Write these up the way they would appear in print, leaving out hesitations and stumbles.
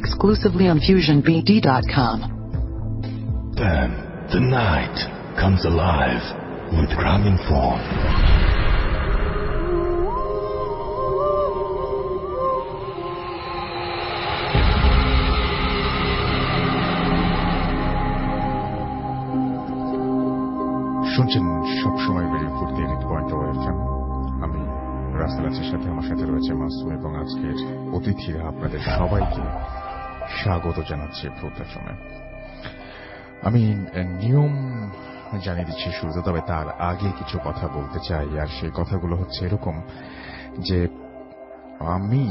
exclusively on FusionBD.com. Then the night comes alive with Graminphone. শুনছেন সবসময় radio ফুর্তি 88.0 FM। আমি রাসেল আছের সাথে, আমার সাথে রয়েছে মাসুম, এবং আজকের অতিথিরা আপনাদের সবাইকে স্বাগত জানাচ্ছি ফুর্তি এফএমে। আমি নিয়ম জানিয়ে দিচ্ছি শুরুতে, তবে তার আগে কিছু কথা বলতে চাই। আর সেই কথাগুলো হচ্ছে এরকম যে আমি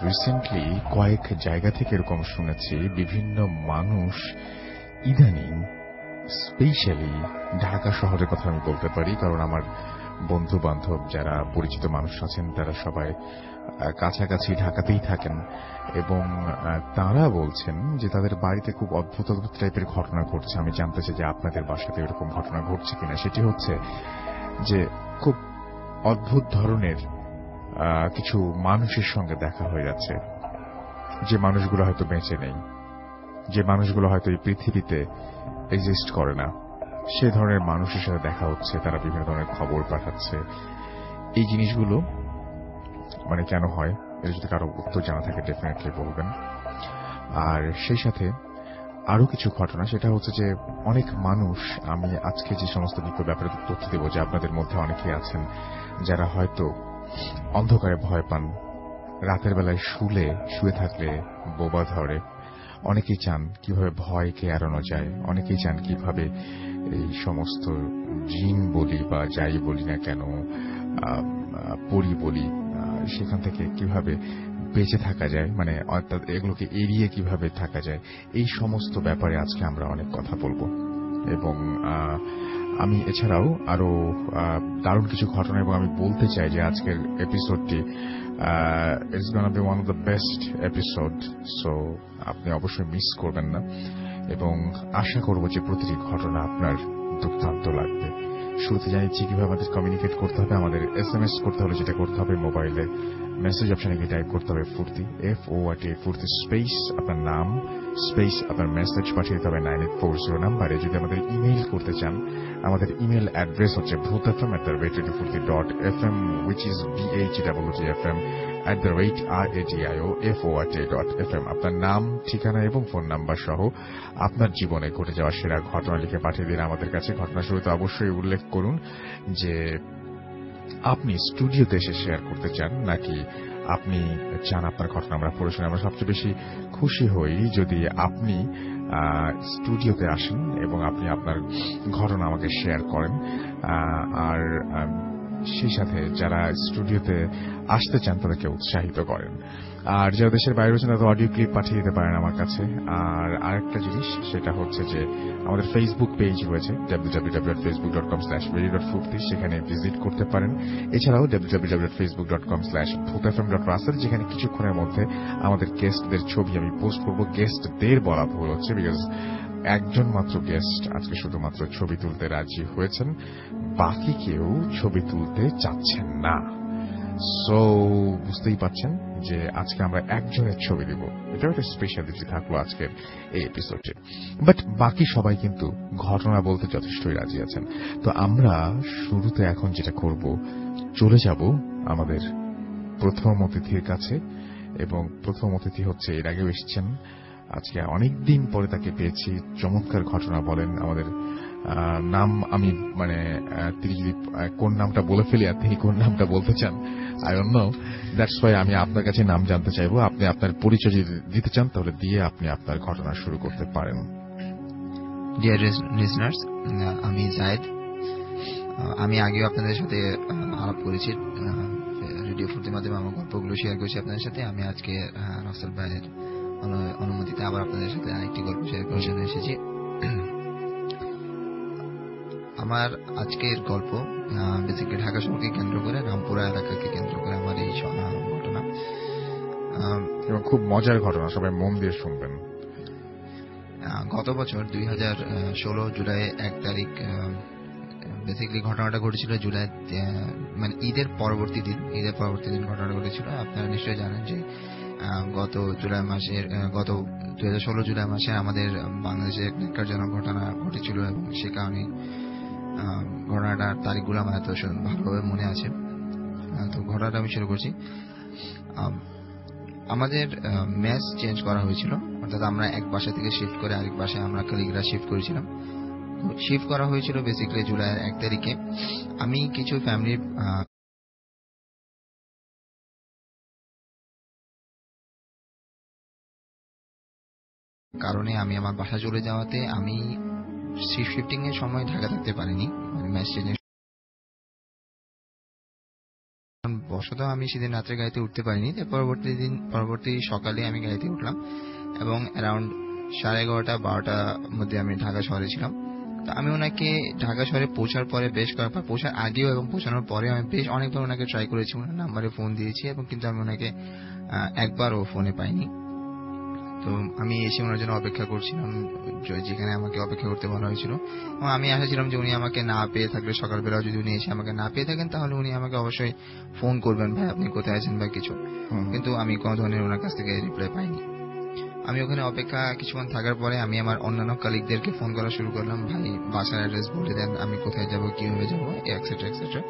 রিসেন্টলি কয়েক জায়গা থেকে এরকম শুনেছি বিভিন্ন মানুষ ইদানিং, স্পেশালি ঢাকা শহরের কথা আমি বলতে পারি, কারণ আমার বন্ধু বান্ধব যারা পরিচিত মানুষ আছেন তারা সবাই কাছাকাছি ঢাকাতেই থাকেন, এবং তারা বলছেন যে তাদের বাড়িতে খুব অদ্ভুত অদ্ভুত টাইপের ঘটনা ঘটছে। আমি জানতে চাই যে আপনাদের বাসাতে এরকম ঘটনা ঘটছে কিনা। সেটি হচ্ছে যে খুব অদ্ভুত ধরনের কিছু মানুষের সঙ্গে দেখা হয়ে যাচ্ছে, যে মানুষগুলো হয়তো বেঁচে নেই, যে মানুষগুলো হয়তো এই পৃথিবীতে এক্সিস্ট করে না, সে ধরনের মানুষের সাথে দেখা হচ্ছে। তারা বিভিন্ন ধরনের খবর পাঠাচ্ছে। এই জিনিসগুলো মানে কেন হয়, এর যদি কারো উত্তর জানা থাকে ডেফিনেটলি বলবেন। আর সেই সাথে আরো কিছু ঘটনা, সেটা হচ্ছে যে অনেক মানুষ, আমি আজকে যে সমস্ত ব্যাপারে তথ্য দেব, যে আপনাদের মধ্যে অনেকেই আছেন যারা হয়তো অন্ধকারে ভয় পান, রাতের বেলায় শুয়ে থাকলে বোবা ধরে। অনেকেই চান কিভাবে ভয়কে এড়ানো যায়, অনেকেই চান কিভাবে এই সমস্ত জিন বলি বা যাই বলি না কেন, পরি বলি, সেখান থেকে কিভাবে বেঁচে থাকা যায়, মানে অর্থাৎ এগুলোকে এড়িয়ে কিভাবে থাকা যায়, এই সমস্ত ব্যাপারে আজকে আমরা অনেক কথা বলবো। এবং আমি এছাড়াও আরো দারুণ কিছু ঘটনা, এবং আমি বলতে চাই যে আজকের এপিসোডটি it's gonna be one of the best episode, so আপনি অবশ্যই মিস করবেন না, এবং আশা করব যে প্রতিটি ঘটনা আপনার দুর্দান্ত লাগবে। শুরুতে জানিয়েছি কিভাবে আমাদের কমিউনিকেট করতে হবে। আমাদের SMS করতে হলে যেটা করতে হবে, মোবাইলে মেসেজ অপশনে গিয়ে টাইপ করতে হবে ফুর্তি, FORT, ফুর্তি স্পেস আপনার নাম স্পেস আপনার মেসেজ পাঠিয়ে দিতে হবে 9840 নাম্বারে। যদি আমাদের ইমেইল করতে চান, আমাদের ইমেল অ্যাড্রেস হচ্ছে bhutfm@radiofurti.fm, which is BHWTFM@radiofort.fm। আপনার নাম, ঠিকানা এবং ফোন নাম্বার সহ আপনার জীবনে ঘটে যাওয়া সেরা ঘটনা লিখে পাঠিয়ে দিন আমাদের কাছে। ঘটনা শুরুতে অবশ্যই উল্লেখ করুন যে আপনি স্টুডিওতে এসে শেয়ার করতে চান, নাকি আপনি চান আপনার ঘটনা আমরা পড়ে শুনে। আমরা সবচেয়ে বেশি খুশি হই যদি আপনি স্টুডিওতে আসেন এবং আপনি আপনার ঘটনা আমাকে শেয়ার করেন। আর সেই সাথে যারা স্টুডিওতে আসতে চান তাদেরকে উৎসাহিত করেন। আর যারা দেশের বাইরে রয়েছেন তাদের অডিও ক্লিপ পাঠিয়ে দিতে পারেন আমার কাছে। আর আরেকটা জিনিস, সেটা হচ্ছে যে আমাদের ফেসবুক পেজ রয়েছে www.facebook.com/radio.furti, সেখানে ভিজিট করতে পারেন। এছাড়াও www.facebook.com/bhutfm.russell, যেখানে কিছুক্ষণের মধ্যে আমাদের গেস্টদের ছবি আমি পোস্ট করব। গেস্টদের বলা ভুল হচ্ছে, বিকজ একজন মাত্র গেস্ট আজকে শুধুমাত্র ছবি তুলতে রাজি হয়েছেন, বাকি কেউ ছবি তুলতে চাচ্ছেন না। সো বুঝতেই পারছেন যে আজকে আমরা একজনের ছবি দিব। এটা একটা স্পেশালিটি থাকলো আজকের এই এপিসোডে। বাট বাকি সবাই কিন্তু ঘটনা বলতে যথেষ্টই রাজি আছেন। তো আমরা শুরুতে এখন যেটা করব, চলে যাব আমাদের প্রথম অতিথির কাছে। এবং প্রথম অতিথি হচ্ছে, এর আগেও এসেছেন, আজকে অনেকদিন পরে তাকে পেয়েছি। চমৎকার ঘটনা বলেন। আমাদের নাম আমি তিনি যদি কোন নামটা বলে ফেলি আর তিনি কোন নামটা বলতে চান, I don't know, that's why আমি আপনার কাছে নাম জানতে চাইবো। আপনি আপনার পরিচয় যদি দিতে চান তাহলে দিয়ে আপনি আপনার ঘটনা শুরু করতে পারেন। ডিয়ার লিসনার্স, আমি জায়েদ। আমি আগেও আপনাদের সাথে আলাপ করেছি, রেডিও ফুর্তির মাধ্যমে আমার গল্পগুলো শেয়ার করেছি আপনাদের সাথে। আমি আজকে রাসেল ভাইয়ের অনুমতিতে আবার আপনাদের সাথে আরেকটি গল্প শেয়ার করার জন্য এসেছি। আমার আজকের গল্প বেসিক্যালি ঢাকা শহরকে কেন্দ্র করে, রামপুরা এলাকাকে কেন্দ্র করে আমার এই ঘটনা। এবং খুব মজার ঘটনা, সবাই মন দিয়ে শুনবেন। গত বছর 2016 জুলাই 1 তারিখ বেসিক্যালি ঘটনাটা ঘটেছিল জুলাই, ঈদের পরবর্তী দিন ঘটনাটা ঘটেছিল। আপনারা নিশ্চয়ই জানেন যে গত 2016 জুলাই মাসে আমাদের বাংলাদেশে এক ন্যাক্কারজনক ঘটনা ঘটেছিল, এবং সে কারণে ঘটনাটার তারিখগুলো আমার এত ভালোভাবে মনে আছে। তো ঘটনাটা আমি শুরু করছি। আমাদের মেস চেঞ্জ করা হয়েছিল, অর্থাৎ আমরা এক বাসা থেকে শিফট করে আরেক বাসায় আমরা কলিগরা শিফট করেছিলাম। শিফট করা হয়েছিল বেসিক্যালি জুলাইয়ের 1 তারিখে। আমি কিছু ফ্যামিলির কারণে আমি আমার বাসা চলে যাওয়াতে আমি শিফটিং এর সময় ঢাকা থাকতে পারিনি, মানে মেস চেঞ্জ। বশত আমি সেদিন রাত্রে গাড়িতে উঠতে পারিনি। পরবর্তী সকালে আমি গাড়িতে উঠলাম এবং অ্যারাউন্ড 11:30-12টার মধ্যে আমি ঢাকা শহরে ছিলাম। তো আমি ওনাকে ঢাকা শহরে পৌঁছার পরে বেশ কয়েকবার, পৌঁছার আগেও এবং পৌঁছানোর পরে আমি বেশ অনেকবার ওনাকে ট্রাই করেছি, ওনার নাম্বারে ফোন দিয়েছি, এবং কিন্তু আমি ওনাকে একবারও ফোনে পাইনি। তো আমি এসে ওনার জন্য অপেক্ষা করছিলাম যেখানে আমাকে অপেক্ষা করতে বলা হয়েছিল, এবং আমি আশা ছিলাম যে উনি আমাকে না পেয়ে থাকলে, সকালবেলা যদি উনি এসে আমাকে না পেয়ে থাকেন তাহলে উনি আমাকে অবশ্যই ফোন করবেন, ভাই আপনি কোথায় আছেন বা কিছু। কিন্তু আমি কোনো ধরনের ওনার কাছ থেকে রিপ্লাই পাইনি। আমি ওখানে অপেক্ষা কিছুক্ষণ থাকার পরে আমি আমার অন্যান্য কলিগদেরকে ফোন করা শুরু করলাম, ভাই বাসার অ্যাড্রেস বলে দেন, আমি কোথায় যাব, কিভাবে যাব, এক্সেট্রা এক্সেট্রা।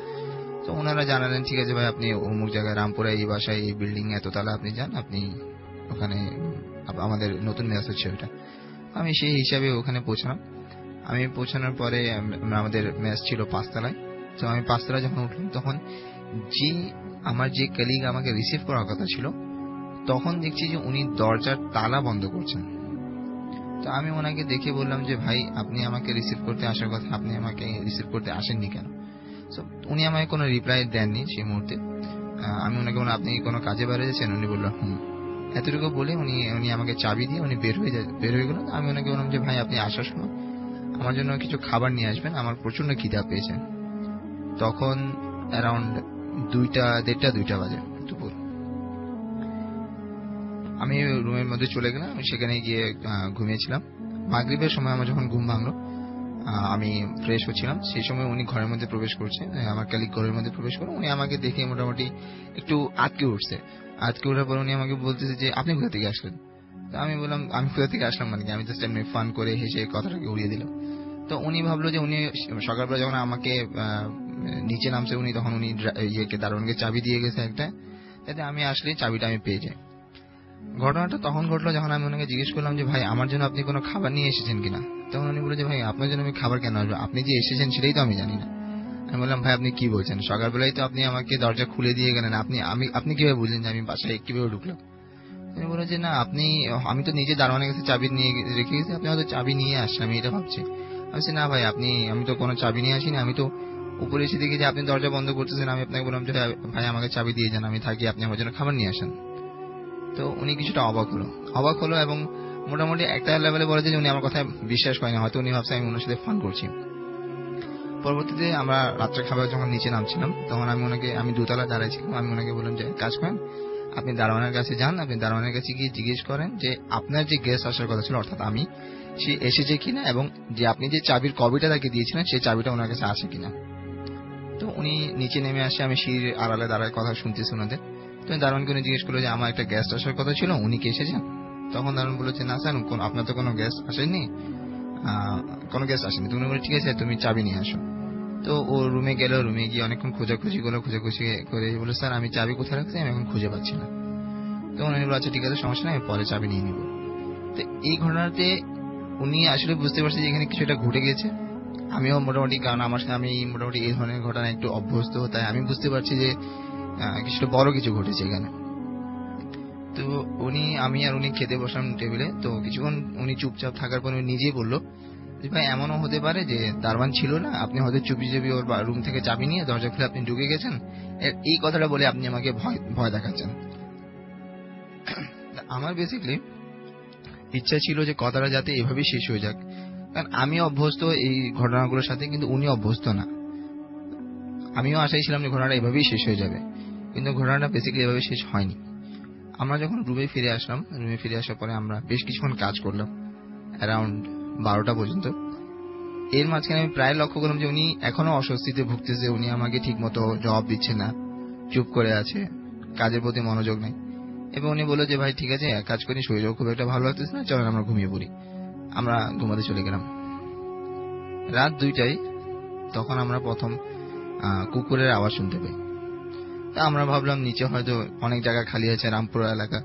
তো ওনারা জানালেন, ঠিক আছে ভাই, আপনি অমুক জায়গায় রামপুরা এই বাসায় এই বিল্ডিং এততলা আপনি যান, আপনি ওখানে আমাদের নতুন মেস হচ্ছে ওটা। আমি সেই হিসাবে ওখানে পৌঁছালাম। আমি পৌঁছানোর পরে আমাদের মেস ছিল 5 তলায়। তো আমি 5 তলায় যখন উঠলাম তখন আমার যে কলিগ আমাকে রিসিভ করার কথা ছিল, তখন দেখছি যে উনি দরজার তালা বন্ধ করছেন। তো আমি ওনাকে দেখে বললাম যে ভাই আপনি আমাকে রিসিভ করতে আসার কথা, আপনি আমাকে রিসিভ করতে আসেননি কেন? তো উনি আমাকে কোনো রিপ্লাই দেননি সেই মুহূর্তে। আমি ওনাকে বললাম, আপনি কোনো কাজে বাইরে যাচ্ছেন? উনি বললেন এতটুকু বলে উনি আমাকে চাবি দিয়ে উনি বের হয়ে গেল। আমি ওনাকে বললাম যে ভাই আপনি আসার সময় আমার জন্য কিছু খাবার নিয়ে আসবেন, আমার প্রচন্ড খিদা পেয়েছে। তখন অ্যারাউন্ড 1:30-2টা বাজে দুপুর। আমি রুমের মধ্যে চলে গেলাম, সেখানে গিয়ে ঘুমিয়েছিলাম। মাগরিবের সময় আমার যখন ঘুম ভাঙলো, আমি ফ্রেশ হচ্ছিলাম, সেই সময় উনি ঘরের মধ্যে প্রবেশ করছে, আমার কলিগ ঘরের মধ্যে প্রবেশ করে উনি আমাকে দেখে মোটামুটি একটু আটকে ওঠার পর উনি আমাকে বলতেছে যে আপনি কোথা থেকে আসলেন? তো আমি বললাম, আমি কোথা থেকে আসলাম মানে কি, আমি জাস্ট এমনি ফান করে হেসে কথাটাকে উড়িয়ে দিলাম। তো উনি ভাবলো যে উনি সকালবেলা যখন আমাকে নিচে নামছে তখন উনি দারোয়ানকে চাবি দিয়ে গেছে একটা, যাতে আমি আসলে চাবিটা আমি পেয়ে যাই। ঘটনাটা তখন ঘটলো যখন আমি ওনাকে জিজ্ঞেস করলাম যে ভাই আমার জন্য আপনি কোনো খাবার নিয়ে এসেছেন কিনা। তখন উনি বলে যে ভাই আপনার জন্য আমি খাবার কেন আসবো, আপনি যে এসেছেন সেটাই তো আমি জানি না। আমি বললাম, ভাই আপনি কি বলছেন, সকালবেলায় তো আপনি আমাকে দরজা খুলে দিয়ে গেলেন, আপনি কিভাবে বুঝলেন যে আমি বাসায় কিভাবে ঢুকলাম? তিনি বলে যে না, আমি তো নিজে দারোয়ানের কাছে চাবি নিয়ে রেখে গেছি, আপনি হয়তো চাবি নিয়ে আসছেন, আমি এটা ভাবছি। আমি বলছি না ভাই, আমি তো কোনো চাবি নিয়ে আসিনি, আমি তো উপরে এসে দেখি যে আপনি দরজা বন্ধ করতেছেন। আমি আপনাকে বললাম যে ভাই আমাকে চাবি দিয়ে যান, আমি থাকি, আপনি আমার জন্য খাবার নিয়ে আসেন। তো উনি কিছুটা অবাক হলো এবং মোটামুটি একটা লেভেলে বলে যে উনি আমার কথা বিশ্বাস করেনি, হয়তো উনি ভাবছে আমি ওনার সাথে ফান করছি। পরবর্তীতে আমরা রাত্রে খাবার যখন নিচে নামছিলাম তখন আমি 2তলা দাঁড়াইছিলাম। আমি ওনাকে বললাম যে কাজ করেন, আপনি দারোয়ানের কাছে যান, আপনি দারোয়ানের কাছে গিয়ে জিজ্ঞেস করেন যে আপনার যে গেস্ট আসার কথা ছিল, অর্থাৎ আমি, সে এসেছে কিনা, এবং যে আপনি যে চাবির কবিটা তাকে দিয়েছিলেন সেই চাবিটা ওনার কাছে আছে কিনা। তো উনি নিচে নেমে আসে, আমি সিঁড়ির আড়ালে দাঁড়ায় কথা শুনতেছি ওনাদের। তো দারোয়ানকে উনি জিজ্ঞেস করলো যে আমার একটা গেস্ট আসার কথা ছিল, উনি কি এসেছেন? তখন দারোয়ান বললো যে না স্যার, আপনার তো কোনো গেস্ট আসেনি, তুমি বলে ঠিক আছে তুমি চাবি নিয়ে আসো। তো ও রুমে গেল, রুমে গিয়ে অনেকক্ষণ খোঁজাখুঁজি করে বলে স্যার আমি চাবি কোথায় রাখছি, আমি এখন খুঁজে পাচ্ছি না। তো উনি বলল আচ্ছা ঠিক আছে, সমস্যা নেই, আমি পরে চাবি নিয়ে নিব। তো এই ঘটনাতে উনি আসলে বুঝতে পারছে যে এখানে কিছু একটা ঘটে গেছে। আমিও মোটামুটি, কারণ আমি মোটামুটি এই ধরনের ঘটনা একটু অভ্যস্ত, তাই আমি বুঝতে পারছি যে কিছুটা বড় কিছু ঘটেছে এখানে। তো আমি আর উনি খেতে বসলাম টেবিলে। তো কিছুক্ষণ উনি চুপচাপ থাকার পর উনি নিজেই বললো যে ভাই এমনও হতে পারে যে দারোয়ান ছিল না, আপনি হয়তো চুপি ওর রুম থেকে চাবি নিয়ে দরজা খুলে আপনি ঢুকে গেছেন, এই কথাটা বলে আপনি আমাকে ভয় দেখাচ্ছেন। আমার বেসিক্যালি ইচ্ছা ছিল যে কথাটা যাতে এভাবেই শেষ হয়ে যাক, কারণ আমি অভ্যস্ত এই ঘটনাগুলোর সাথে, কিন্তু উনি অভ্যস্ত না। আমিও আশাই ছিলাম যে ঘটনাটা এভাবেই শেষ হয়ে যাবে, কিন্তু ঘটনাটা বেসিক্যালি এভাবে শেষ হয়নি। আমরা যখন রুমে ফিরে আসার পরে আমরা বেশ কিছুক্ষণ কাজ করলাম, অ্যারাউন্ড 12টা পর্যন্ত। এর মাঝখানে আমি প্রায় লক্ষ্য করলাম যে উনি এখনো অস্বস্তিতে ভুগতেছে, উনি আমাকে ঠিক মতো জবাব দিচ্ছে না, চুপ করে আছে, কাজের প্রতি মনোযোগ নেই। এবং উনি বললো যে ভাই ঠিক আছে, এক কাজ করি, শরীরও খুব একটা ভালো লাগতেছে না, চলেন আমরা ঘুমিয়ে পড়ি। আমরা ঘুমাতে চলে গেলাম। রাত 2টায় তখন আমরা প্রথম কুকুরের আওয়াজ শুনতে পাই। তা আমরা ভাবলাম নিচে হয়তো অনেক জায়গা খালি আছে, রামপুরা এলাকা,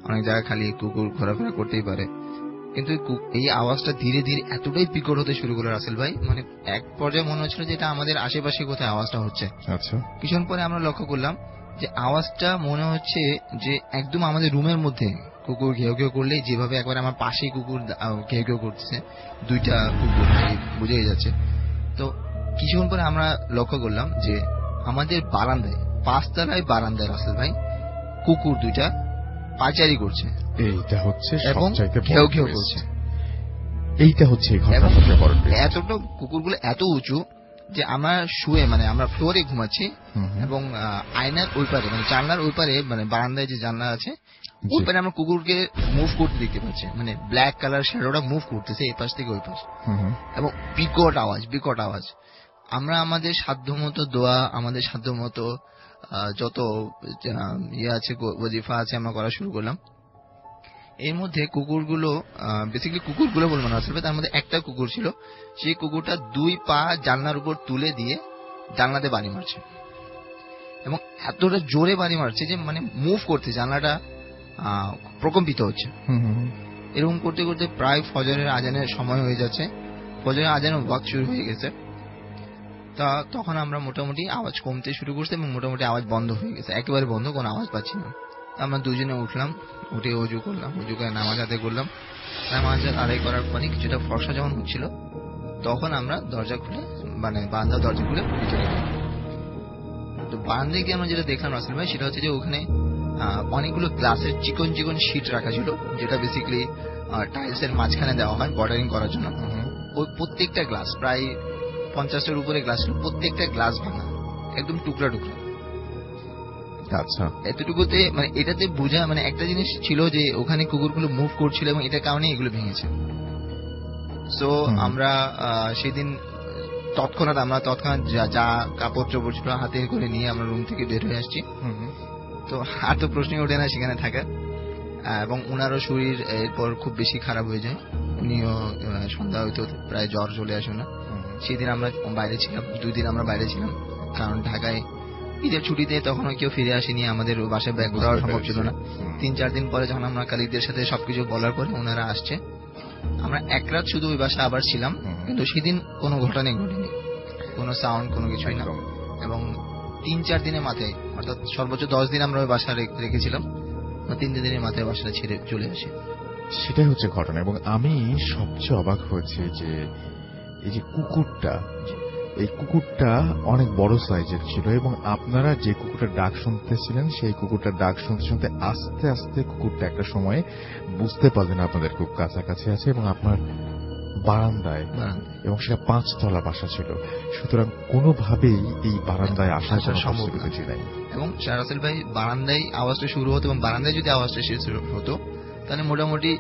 অনেক জায়গা খালি, কুকুর ঘোরাফেরা করতেই পারে। কিন্তু এই আওয়াজটা ধীরে ধীরে এতটাই বিকট হতে শুরু করলো রাসেল ভাই, মানে এক পর্যায়ে মনে হচ্ছিল যে এটা আমাদের আশেপাশে কোথায় আওয়াজটা হচ্ছে। আচ্ছা, কিছুক্ষণ পরে আমরা লক্ষ্য করলাম যে আওয়াজটা মনে হচ্ছে যে একদম আমাদের রুমের মধ্যে কুকুর ঘেউ ঘেউ করলে যেভাবে একবার আমার পাশেই কুকুর ঘেউ ঘেউ করতেছে, 2টা কুকুর বুঝেই যাচ্ছে। তো কিছুক্ষণ পরে আমরা লক্ষ্য করলাম যে আমাদের বারান্দায়, 5 তলায় বারান্দায় রাসেল ভাই কুকুর 2টা পাচারি করছে, এইটা হচ্ছে এবং সবচাইতে ঘেউ বড় ঘেউ twist। করছে। এইটা হচ্ছে এই ঘটনার সবচেয়ে বড় twist। এতটা কুকুরগুলো এত উঁচু যে আমরা শুয়ে, মানে আমরা ফ্লোরে ঘুমাচ্ছি, এবং আয়নার ওই পারে, মানে জানলার ওই পারে, মানে বারান্দায় যে জানলা আছে ওই পারে আমরা কুকুরকে মুভ করতে দেখতে পাচ্ছি, মানে ব্ল্যাক কালার শ্যাডোটা মুভ করতেছে এই পাশ থেকে ওই পাশ, এবং বিকট আওয়াজ, বিকট আওয়াজ। আমরা আমাদের সাধ্যমতো দোয়া, আমাদের সাধ্যমতো যত ইয়ে আছে, ওয়াজিফা আছে, আমরা করা শুরু করলাম। এর মধ্যে কুকুরগুলো, বেসিক্যালি কুকুরগুলো বলবো না আসলে, তার মধ্যে একটা কুকুর ছিল, সেই কুকুরটা 2 পা জানলার উপর তুলে দিয়ে জানলাতে বাড়ি মারছে, এবং এতটা জোরে বাড়ি মারছে যে মানে মুভ করতে জানলাটা প্রকম্পিত হচ্ছে। এরকম করতে করতে প্রায় ফজরের আজানের সময় হয়ে যাচ্ছে, ফজরের আজানের ওয়াক্ত শুরু হয়ে গেছে। তা তখন আমরা মোটামুটি আওয়াজ কমতে শুরু করছে, এবং মোটামুটি আওয়াজ বন্ধ হয়ে গেছে, একেবারে বন্ধ, কোনো আওয়াজ পাচ্ছি না। আমরা দুজনে উঠলাম, উঠে অজু করলাম, অজু করে নামাজ আদায় করলাম। নামাজ আদায় করার পরে কিছুটা ফর্সা যখন হচ্ছিল, তখন আমরা দরজা খুলে, মানে বারান্দার দরজা খুলে ভিতরে গেলাম। তো বারান্দায় গিয়ে আমরা যেটা দেখলাম রাসেল ভাই, সেটা হচ্ছে যে ওখানে অনেকগুলো গ্লাসের চিকন চিকন শিট রাখা ছিল, যেটা বেসিক্যালি টাইলস এর মাঝখানে দেওয়া হয় বর্ডারিং করার জন্য। ওই প্রত্যেকটা গ্লাস, প্রায় 50টার উপরে গ্লাস ছিল, প্রত্যেকটা গ্লাস ভাঙা, একদম টুকরা টুকরা। আচ্ছা, এতটুকুতে মানে এটাতে বোঝা, মানে একটা জিনিস ছিল যে ওখানে কুকুরগুলো মুভ করছিল, এবং এটার কারণে এগুলো ভেঙেছে। সো আমরা সেদিন তৎক্ষণাৎ যা কাপড় চোপড় ছিল হাতে করে নিয়ে আমরা রুম থেকে বের হয়ে আসছি। তো আর তো প্রশ্নই ওঠে না সেখানে থাকার, এবং ওনারও শরীর এরপর খুব বেশি খারাপ হয়ে যায়, উনিও সন্ধ্যা হইতে প্রায় জ্বর চলে আসে না। সেদিন আমরা বাইরে ছিলাম, 2 দিন আমরা বাইরে ছিলাম, কারণ ঢাকায় ঈদের ছুটিতে তখন কেউ ফিরে আসেনি, আমাদের বাসায় ব্যাগ করা সম্ভব ছিল না। 3-4 দিন পরে যখন আমরা কালিকদের সাথে সবকিছু বলার পরে ওনারা আসছে, আমরা 1 রাত শুধু ওই বাসায় আবার ছিলাম, কিন্তু সেদিন কোনো ঘটনাই ঘটেনি, কোনো সাউন্ড, কোনো কিছুই না। এবং 3-4 দিনের মাথায়, অর্থাৎ সর্বোচ্চ 10 দিন আমরা ওই বাসা রেখেছিলাম, 3 দিনের মাথায় বাসাটা ছেড়ে চলে আসি। সেটাই হচ্ছে ঘটনা। এবং আমি সবচেয়ে অবাক হয়েছে যে এই যে কুকুরটা, এই কুকুরটা অনেক বড় সাইজের ছিল, এবং আপনারা যে কুকুরটার ডাক শুনতেছিলেন সেই কুকুরটার ডাক শুনতে শুনতে আস্তে আস্তে কুকুরটা একটা সময়ে বুঝতে পারলেন আপনাদের খুব কাছাকাছি আছে, এবং আপনার বারান্দায়, এবং সেটা 5 তলা বাসা ছিল। সুতরাং কোনোভাবেই এই বারান্দায় আসার কোনো পসিবিলিটি নাই। এবং রাসেল ভাই, বারান্দায় আওয়াজটা শুরু হতো, এবং বারান্দায় যদি আওয়াজটা শেষ হতো তাহলে মোটামুটি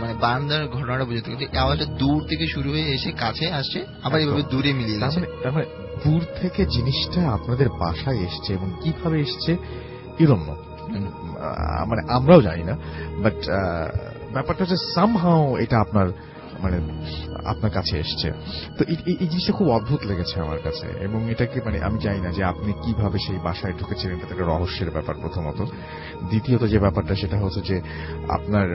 মানে বারান্দার ঘটনাটা বুঝতে, কিন্তু আওয়াজটা দূর থেকে শুরু হয়ে এসে কাছে আসছে, আবার এইভাবে দূরে মিলিয়ে যাচ্ছে। তার মানে দূর থেকে জিনিসটা আপনাদের বাসায় এসছে, এবং কিভাবে এসছে এরকম মানে আমরাও জানি না, বাট ব্যাপারটা হচ্ছে সামহাও এটা আপনার কাছে এসছে। তো এই জিনিসটা খুব অদ্ভুত লেগেছে আমার কাছে, এবং এটাকে মানে আমি জানি না যে আপনি কিভাবে সেই বাসায় ঢুকেছিলেন, এটা একটা রহস্যের ব্যাপার প্রথমত। দ্বিতীয়ত যে ব্যাপারটা সেটা হচ্ছে যে আপনার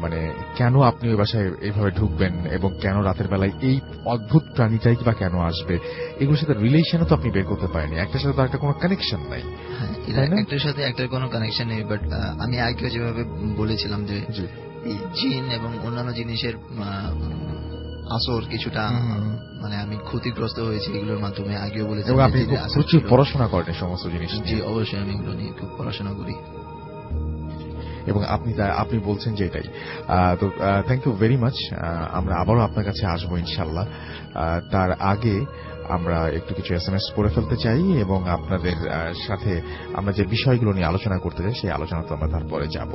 মানে কেন আপনি ওই বাসায় এইভাবে ঢুকবেন, এবং কেন রাতের বেলায় এই অদ্ভুত প্রাণীটাই বা কেন আসবে, এগুলোর সাথে রিলেশনও তো আপনি বের করতে পারেনি, একটার সাথে তো একটা কোনো কানেকশন নাই। একটার সাথে একটার কোনো কানেকশন নেই, বাট আমি আগে যেভাবে বলেছিলাম যে এই জিন এবং অন্যান্য জিনিসের আসর কিছুটা, মানে আমি ক্ষতিগ্রস্ত হয়েছি এগুলোর মাধ্যমে, আগেও বলেছি। আপনি প্রচুর পড়াশোনা করেন সমস্ত জিনিস। জি অবশ্যই, আমি এগুলো নিয়ে খুব পড়াশোনা করি, এবং আপনি বলছেন যে এটাই। তো থ্যাংক ইউ ভেরি মাচ। আমরা আবারও আপনার কাছে আসবো ইনশাল্লাহ। তার আগে আমরা একটু কিছু SMS পড়ে ফেলতে চাই, এবং আপনাদের সাথে আমরা যে বিষয়গুলো নিয়ে আলোচনা করতে চাই সেই আলোচনা তো আমরা তারপরে যাব।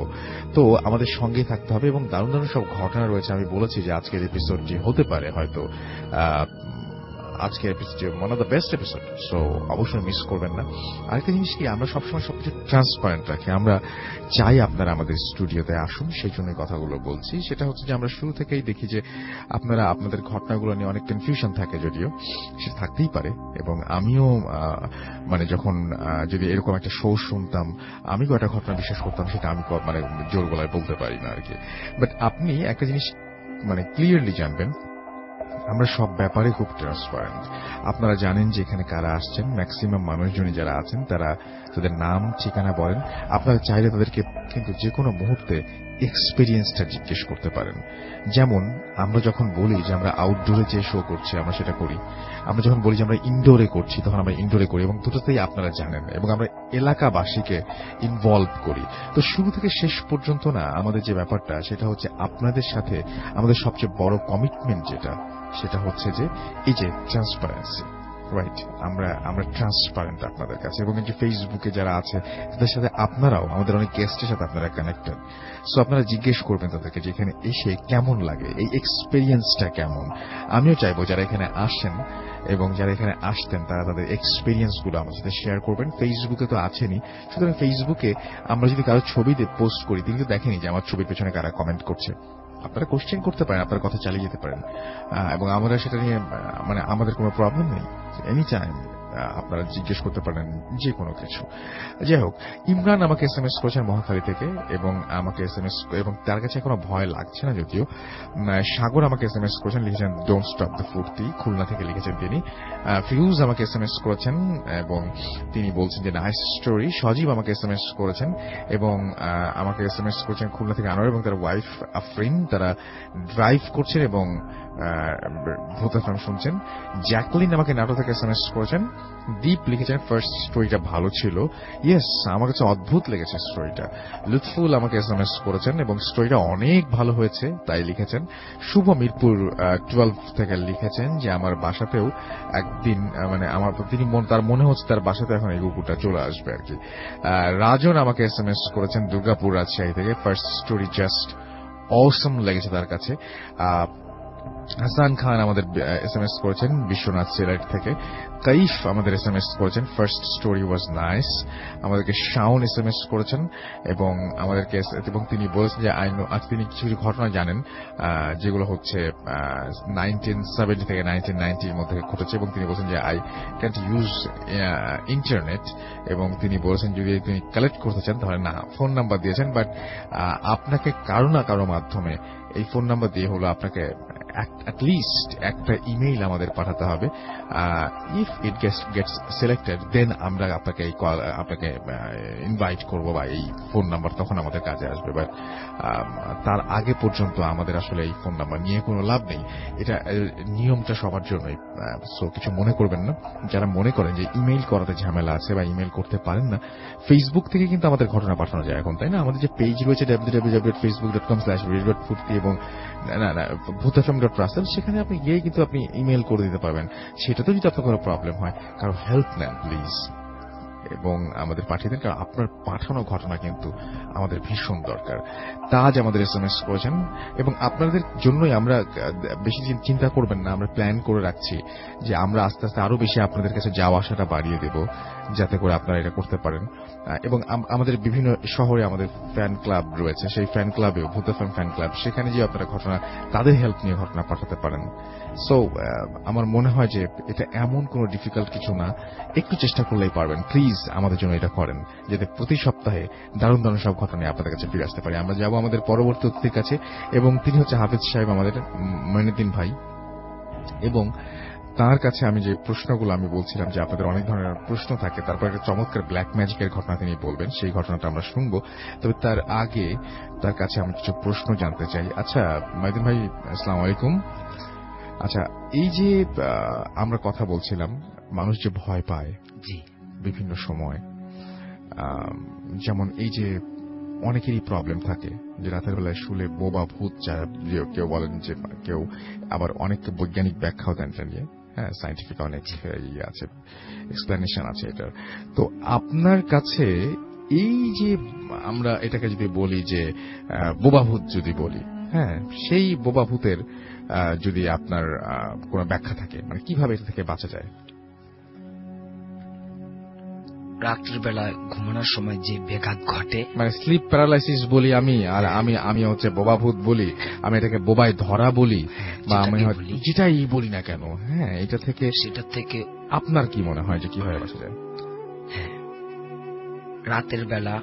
তো আমাদের সঙ্গে থাকতে হবে, এবং দারুণ দারুণ সব ঘটনা রয়েছে। আমি বলেছি যে আজকের এপিসোডটি হতে পারে হয়তো আজকের episode one of the best episode, so অবশ্যই মিস করবেন না। আরেকটা জিনিস কি, আমরা সবসময় সবকিছু ট্রান্সপারেন্ট রাখি। আমরা চাই আপনারা আমাদের স্টুডিওতে আসুন, সেই জন্যই কথাগুলো বলছি। সেটা হচ্ছে যে আমরা শুরু থেকেই দেখি যে আপনারা আপনাদের ঘটনাগুলো নিয়ে অনেক কনফিউশন থাকে, যদিও সেটা থাকতেই পারে। এবং আমিও মানে যখন যদি এরকম একটা শো শুনতাম, আমি কয়েকটা ঘটনা বিশ্বাস করতাম, সেটা আমি মানে জোর গলায় বলতে পারি না আর কি। বাট আপনি একটা জিনিস মানে ক্লিয়ারলি জানবেন, আমরা সব ব্যাপারে খুব ট্রান্সপারেন্ট। আপনারা জানেন যে এখানে কারা আসছেন, ম্যাক্সিমাম মানুষজনই যারা আছেন তারা তাদের নাম ঠিকানা বলেন। আপনারা চাইলে তাদেরকে কিন্তু যে কোনো মুহূর্তে এক্সপেরিয়েন্সটা জিজ্ঞেস করতে পারেন। যেমন আমরা যখন বলি যে আমরা আউটডোরে যে শো করছি আমরা সেটা করি, আমরা যখন বলি যে আমরা ইনডোরে করছি তখন আমরা ইনডোরে করি, এবং দুটোতেই আপনারা জানেন। এবং আমরা এলাকাবাসীকে ইনভলভ করি। তো শুরু থেকে শেষ পর্যন্ত না আমাদের যে ব্যাপারটা সেটা হচ্ছে আপনাদের সাথে আমাদের সবচেয়ে বড় কমিটমেন্ট যেটা, সেটা হচ্ছে যে এই যে ট্রান্সপারেন্সি, রাইট? আমরা ট্রান্সপারেন্ট আপনাদের কাছে। এবং এই যে ফেসবুকে যারা আছে তাদের সাথে আপনারাও, আমাদের অনেক গেস্টের সাথে আপনারা কানেক্টেড। সো আপনারা জিজ্ঞেস করবেন তাদেরকে যে এখানে এসে কেমন লাগে, এই এক্সপেরিয়েন্সটা কেমন। আমিও চাইবো যারা এখানে আসেন এবং যারা এখানে আসতেন তারা তাদের এক্সপেরিয়েন্স গুলো আমার সাথে শেয়ার করবেন। ফেসবুকে তো আছেনই, সুতরাং ফেসবুকে আমরা যদি কারো ছবি প্রোস্ট করি, তিনি তো দেখেনি যে আমার ছবির পেছনে কারা কমেন্ট করছে। আপনারা কোশ্চেন করতে পারেন, আপনার কথা চালিয়ে যেতে পারেন, এবং আমরা সেটা নিয়ে মানে আমাদের কোনো প্রবলেম নেই। এনি টাইম আপনারা জিজ্ঞেস করতে পারেন যে কোনো কিছু। যাই হোক, ইমরান আমাকে এসএমএস করেছেন মহাখালী থেকে, এবং আমাকে এসএমএস, এবং তার কাছে এখনো ভয় লাগছে না যদিও। সাগর আমাকে এসএমএস করেছেন, লিখেছেন ডোন্ট স্টপ দ্য ফুর্তি, খুলনা থেকে লিখেছেন তিনি। ফিরোজ আমাকে এসএমএস করেছেন এবং তিনি বলছেন যে নাইস স্টোরি। সজীব আমাকে এসএমএস করেছেন এবং আমাকে এসএমএস করেছেন খুলনা থেকে আনোয়ার এবং তার ওয়াইফ আফরিন। তারা ড্রাইভ করছেন এবং ভূত এফএম শুনছেন। জ্যাকলিন আমাকে নাটো থেকে এসএমএস করেছেন। দীপ লিখেছেন ফার্স্ট স্টোরিটা ভালো ছিল। ইয়েস, আমার কাছে অদ্ভুত লেগেছে স্টোরিটা। লুৎফুল আমাকে এসএমএস করেছেন এবং স্টোরিটা অনেক ভালো হয়েছে তাই লিখেছেন। শুভ মিরপুর 12 থেকে লিখেছেন যে আমার বাসাতেও একদিন মানে আমার তিনি তার মনে হচ্ছে তার বাসাতে এখন এই কুকুরটা চলে আসবে আর কি। রাজন আমাকে এসএমএস করেছেন দুর্গাপুর রাজশাহী থেকে। ফার্স্ট স্টোরি জাস্ট অসম লেগেছে তার কাছে। হাসান খান আমাদের এসএমএস করেছেন বিশ্বনাথ সিলেট থেকে। কাইফ আমাদের এসএমএস করেছেন ফার্স্ট স্টোরি ওয়াজ নাইস। আমাদেরকে শাওন এসএমএস করেছেন এবং আমাদেরকে, এবং তিনি বলেছেন যে আজ তিনি কিছু কিছু ঘটনা জানেন যেগুলো হচ্ছে 1970 থেকে 1990 এর মধ্যে ঘটেছে, এবং তিনি বলছেন যে আই ক্যান্ট ইউজ ইন্টারনেট, এবং তিনি বলেছেন যদি তিনি কালেক্ট করতে চান তাহলে না, ফোন নাম্বার দিয়েছেন। বাট আপনাকে কারো না কারো মাধ্যমে এই ফোন নাম্বার দিয়ে হলো আপনাকে অ্যাটলিস্ট একটা ইমেইল আমাদের পাঠাতে হবে। ইফ ইট গেটস সিলেক্টেড দেন আমরা আপনাকে ইনভাইট করবো বা এই ফোন নাম্বার তখন আমাদের কাজে আসবে। বাট তার আগে পর্যন্ত আমাদের আসলে এই ফোন নাম্বার নিয়ে কোনো লাভ নেই। এটা নিয়মটা সবার জন্যই। সো কিছু মনে করবেন না। যারা মনে করেন যে ইমেইল করাতে ঝামেলা আছে বা ইমেইল করতে পারেন না, ফেসবুক থেকে কিন্তু আমাদের ঘটনা পাঠানো যায় এখন, তাই না? আমাদের যে পেজ রয়েছে www.facebook.com/redwordfurti এবং ভূতফম.রাসেল, সেখানে আপনি গিয়ে কিন্তু আপনি ইমেইল করে দিতে পারবেন। সেটাতে যদি আপনার কোনো প্রবলেম হয়, কারো হেল্প নেন প্লিজ এবং আমাদের পাঠিয়ে দেন, কারণ আপনার পাঠানো ঘটনা কিন্তু আমাদের ভীষণ দরকার। তাজ আমাদের এসএমএস করেছেন এবং আপনাদের জন্যই আমরা বেশি চিন্তা করবেন না, আমরা প্ল্যান করে রাখছি যে আমরা আস্তে আস্তে আরো বেশি আপনাদের কাছে যাওয়া আসাটা বাড়িয়ে দেব, যাতে করে আপনারা এটা করতে পারেন। এবং আমাদের বিভিন্ন শহরে আমাদের ফ্যান ক্লাব রয়েছে, সেই ফ্যান ক্লাবেও ভূত এফএম ফ্যান ক্লাব, সেখানে যে আপনারা ঘটনা তাদের হেল্প নিয়ে ঘটনা পাঠাতে পারেন। সো আমার মনে হয় যে এটা এমন কোনো ডিফিকাল্ট কিছু না, একটু চেষ্টা করলেই পারবেন। প্লিজ আমাদের জন্য এটা করেন, যাতে প্রতি সপ্তাহে দারুণ দারুণ সব ঘটনা আপনাদের কাছে ফিরে আসতে পারি। আমরা যাব আমাদের পরবর্তী অতিথির কাছে, এবং তিনি হচ্ছে হাফিজ সাহেব, আমাদের মঈনুদ্দিন ভাই, এবং তার কাছে আমি যে প্রশ্নগুলো আমি বলছিলাম যে আপনাদের অনেক ধরনের প্রশ্ন থাকে, তারপর একটা চমৎকার ব্ল্যাক ম্যাজিকের ঘটনা তিনি বলবেন, সেই ঘটনাটা আমরা শুনবো। তবে তার আগে তার কাছে আমি কিছু প্রশ্ন জানতে চাই। আচ্ছা মঈনুদ্দিন ভাই, আসসালামু আলাইকুম। আচ্ছা, এই যে আমরা কথা বলছিলাম মানুষ যে ভয় পায় বিভিন্ন সময়, যেমন এই যে অনেকেরই প্রবলেম থাকে যে রাতের বেলায় শুলে বোবা ভূত, যারা কেউ বলেন যে, কেউ আবার অনেক বৈজ্ঞানিক ব্যাখ্যাও দেন এটা নিয়ে। হ্যাঁ, সায়েন্টিফিক অনেক ইয়ে আছে, এক্সপ্লেনেশন আছে এটার। তো আপনার কাছে এই যে আমরা এটাকে যদি বলি যে বোবা ভূত যদি বলি, হ্যাঁ, সেই বোবা ভূতের যদি আপনার কোনো ব্যাখ্যা থাকে, মানে কিভাবে এটা থেকে বাঁচা যায়? রাত্রির বেলা ঘুমানোর সময় যে ব্যাঘাত ঘটে, মানে স্লিপ প্যারালাইসিস বলি আমি, আর আমি হচ্ছে বোবা ভূত বলি, আমি এটাকে বোবায় ধরা বলি, বা আমি যেটাই বলি না কেন, হ্যাঁ, সেটা থেকে আপনার কি মনে হয় যে কিভাবে বাঁচা যায়? হ্যাঁ, রাতের বেলা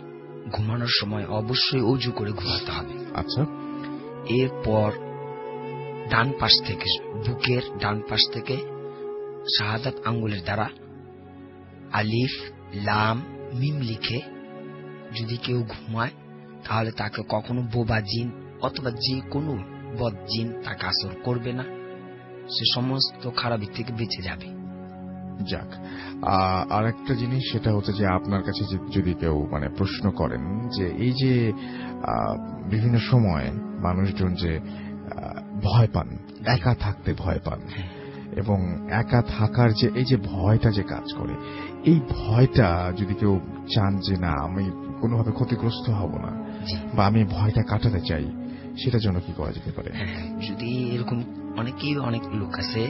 ঘুমানোর সময় অবশ্যই অজু করে ঘুমাতে হবে। আচ্ছা। এরপর ডান পাশ থেকে, বুকের ডান পাশ থেকে শাহাদাত আঙ্গুলের দ্বারা আলিফ লাম মিম লিখে যদি কেউ ঘুমায়, তাহলে তাকে কখনো বোবা জিন অথবা যে কোনো বদ জিন তাকে আসর করবে না, সে সমস্ত খারাপি থেকে বেঁচে যাবে। যাক, আর একটা জিনিস সেটা হচ্ছে যে আপনার কাছে যদি কেউ মানে প্রশ্ন করেন যে এই যে বিভিন্ন সময় মানুষজন যে ভয় পান, একা থাকতে ভয় পান, এবং একা থাকার যে এই যে ভয়টা যে কাজ করে, এই ভয়টা যদি কেউ চান যে না আমি কোনোভাবে ক্ষতিগ্রস্ত হব না, বা আমি ভয়টা কাটাতে চাই, সেটার জন্য কি করা যেতে পারে? যদি এরকম অনেক লোক আছে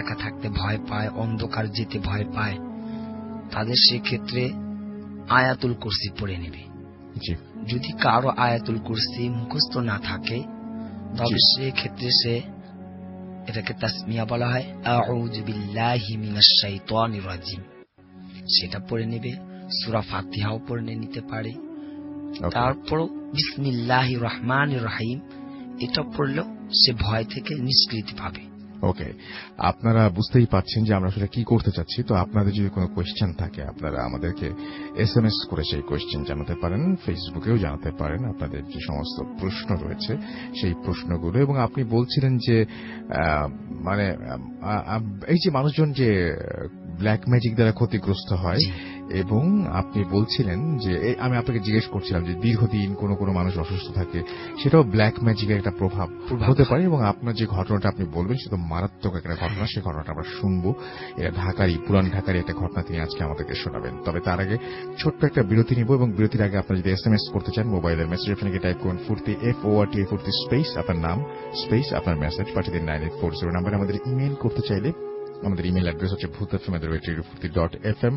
একা থাকতে ভয় পায়, অন্ধকার যেতে ভয় পায়, তাদের সেক্ষেত্রে আয়াতুল কুরসি পড়ে নেবে। যদি কারো আয়াতুল কুরসি মুখস্থ না থাকে, তবে সেক্ষেত্রে সে এটাকে তাসমিয়া বলা হয়, আউযু বিল্লাহি মিনাশ শাইতানির রাজিম, সেটা পড়ে নেবে। সূরা ফাতিহাও পড়ে নিতে পারে। তারপর বিসমিল্লাহির রহমানির রহিম এটা পড়লেও সে ভয় থেকে নিষ্কৃতি পাবে। ওকে, আপনারা বুঝতেই পারছেন যে আমরা আসলে কি করতে চাচ্ছি। তো আপনাদের যদি কোনো কোয়েশ্চেন থাকে, আপনারা আমাদেরকে SMS করে সেই কোয়েশ্চেন জানাতে পারেন, ফেসবুকেও জানাতে পারেন আপনাদের যে সমস্ত প্রশ্ন রয়েছে সেই প্রশ্নগুলো। এবং আপনি বলছিলেন যে মানে এই যে মানুষজন যে ব্ল্যাক ম্যাজিক দ্বারা ক্ষতিগ্রস্ত হয়, এবং আপনি বলছিলেন যে আমি আপনাকে জিজ্ঞেস করছিলাম যে দীর্ঘদিন কোনো মানুষ অসুস্থ থাকে, সেটাও ব্ল্যাক ম্যাজিকের একটা প্রভাব হতে পারে। এবং আপনার যে ঘটনাটা আপনি বলবেন সেটা মারাত্মক একটা ঘটনা, সেই ঘটনাটা আমরা শুনবো। এটা পুরান ঢাকারই একটা ঘটনা তিনি আজকে আমাদেরকে শোনাবেন। তবে তার আগে ছোট্ট একটা বিরতি নিব, এবং বিরতির আগে আপনার যদি SMS করতে চান, মোবাইলের মেসেজ আপনাকে টাইপ করুন ফুর্তি, FORT ফুর্তি স্পেস আপনার নাম স্পেস আপনার মেসেজ পাঠিয়ে দিন 9840 নাম্বারে। আমাদের ইমেইল করতে চাইলে আমাদের ইমেল অ্যাড্রেস হচ্ছে bhutfm@radiofurti.fm।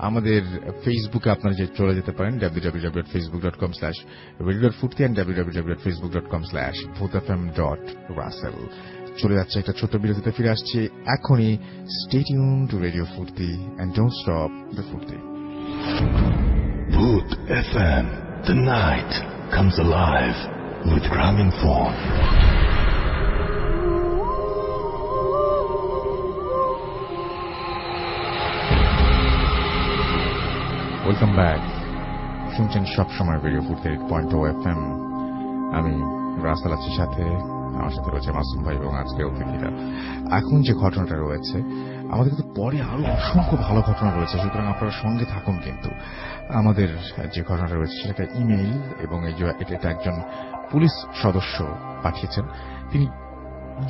আমাদের ফেসবুকে আপনারা যে চলে যেতে পারেন www.facebook.com/radio.furti and www.facebook.com/bhutfm.russell। চলে যাচ্ছে একটা ছোট্ট বিরতিতে, ফিরে আসছে এখনই। Stay tuned to Radio Furti and don't stop the Furti. Bhoot FM, the night comes alive with Graminphone. Welcome back. শুনছেন সবসময় রেডিও ফুর্তি 8.0 FM। আমি রাসেল আছি সাথে, আমার সাথে রয়েছে মাসুম ভাই এবং আজকের অতিথিরা। এখন যে ঘটনাটা রয়েছে, আমাদের কিন্তু পরে আরো অসংখ্য ভালো ঘটনা রয়েছে, সুতরাং আপনারা সঙ্গে থাকুন। কিন্তু আমাদের যে ঘটনাটা রয়েছে সেটা ইমেইল, এবং এটা একজন পুলিশ সদস্য পাঠিয়েছেন। তিনি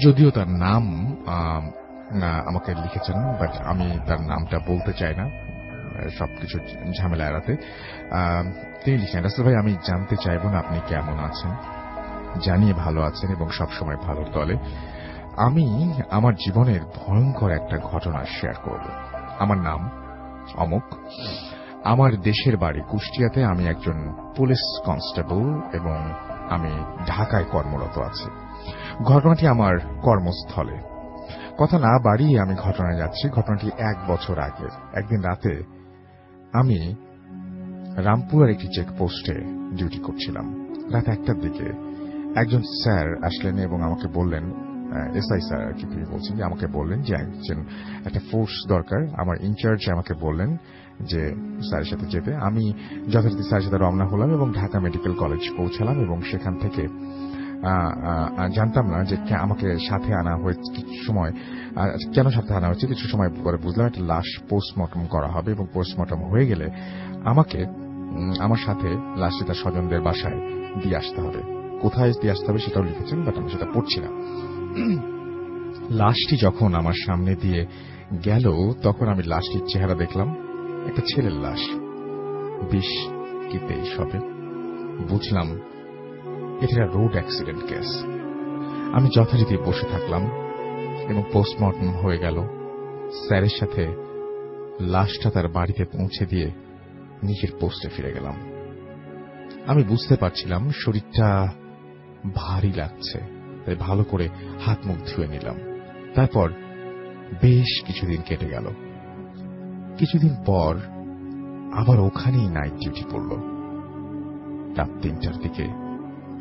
যদিও তার নাম আমাকে লিখেছেন, বাট আমি তার নামটা বলতে চাই না সবকিছু ঝামেলা এড়াতে। তিনি লিখেন, রাসেল ভাই আমি জানতে চাইব না আপনি কেমন আছেন, জানিয়ে ভালো আছেন এবং সবসময় ভালো তলে। আমি আমার জীবনের ভয়ঙ্কর একটা ঘটনা শেয়ার করব। আমার নাম অমুক, আমার দেশের বাড়ি কুষ্টিয়াতে, আমি একজন পুলিশ কনস্টেবল এবং আমি ঢাকায় কর্মরত আছি। ঘটনাটি আমার কর্মস্থলে। কথা না বাড়িয়ে আমি ঘটনায় যাচ্ছি। ঘটনাটি 1 বছর আগে। একদিন রাতে আমি রামপুরার একটি চেকপোস্টে ডিউটি করছিলাম। রাত 1টার দিকে একজন স্যার আসলেন এবং আমাকে বললেন, SI স্যার আর কি তিনি বলছেন, যে আমাকে বললেন যে একটা ফোর্স দরকার। আমার ইনচার্জ আমাকে বললেন যে স্যারের সাথে যেতে। আমি যথারীতি স্যারের সাথে রওনা হলাম এবং ঢাকা মেডিকেল কলেজ পৌঁছালাম, এবং সেখান থেকে জানতাম না যে আমাকে সাথে আনা হয়েছে। কিছু সময় কেন সাথে আনা হয়েছে কিছু সময় পরে বুঝলাম একটা লাশ পোস্টমর্টম করা হবে, এবং পোস্টমর্টম হয়ে গেলে আমাকে আমার সাথে লাশটি তার স্বজনদের বাসায় দিয়ে আসতে হবে। কোথায় দিয়ে আসতে হবে সেটাও লিখেছেন, বাট আমি সেটা পড়ছি না। লাশটি যখন আমার সামনে দিয়ে গেল, তখন আমি লাশটির চেহারা দেখলাম একটা ছেলের লাশ, 20 কি 23 হবে। বুঝলাম এটা রোড অ্যাক্সিডেন্ট কেস। আমি যথারীতি বসে থাকলাম এবং পোস্টমর্টম হয়ে গেল। স্যারের সাথে লাশটা তার বাড়িতে পৌঁছে দিয়ে নিজের পোস্টে ফিরে গেলাম। আমি বুঝতে পারছিলাম শরীরটা ভারী লাগছে, তাই ভালো করে হাত মুখ ধুয়ে নিলাম। তারপর বেশ কিছুদিন কেটে গেল। কিছুদিন পর আবার ওখানেই নাইট ডিউটি পড়ল। রাত 3টার দিকে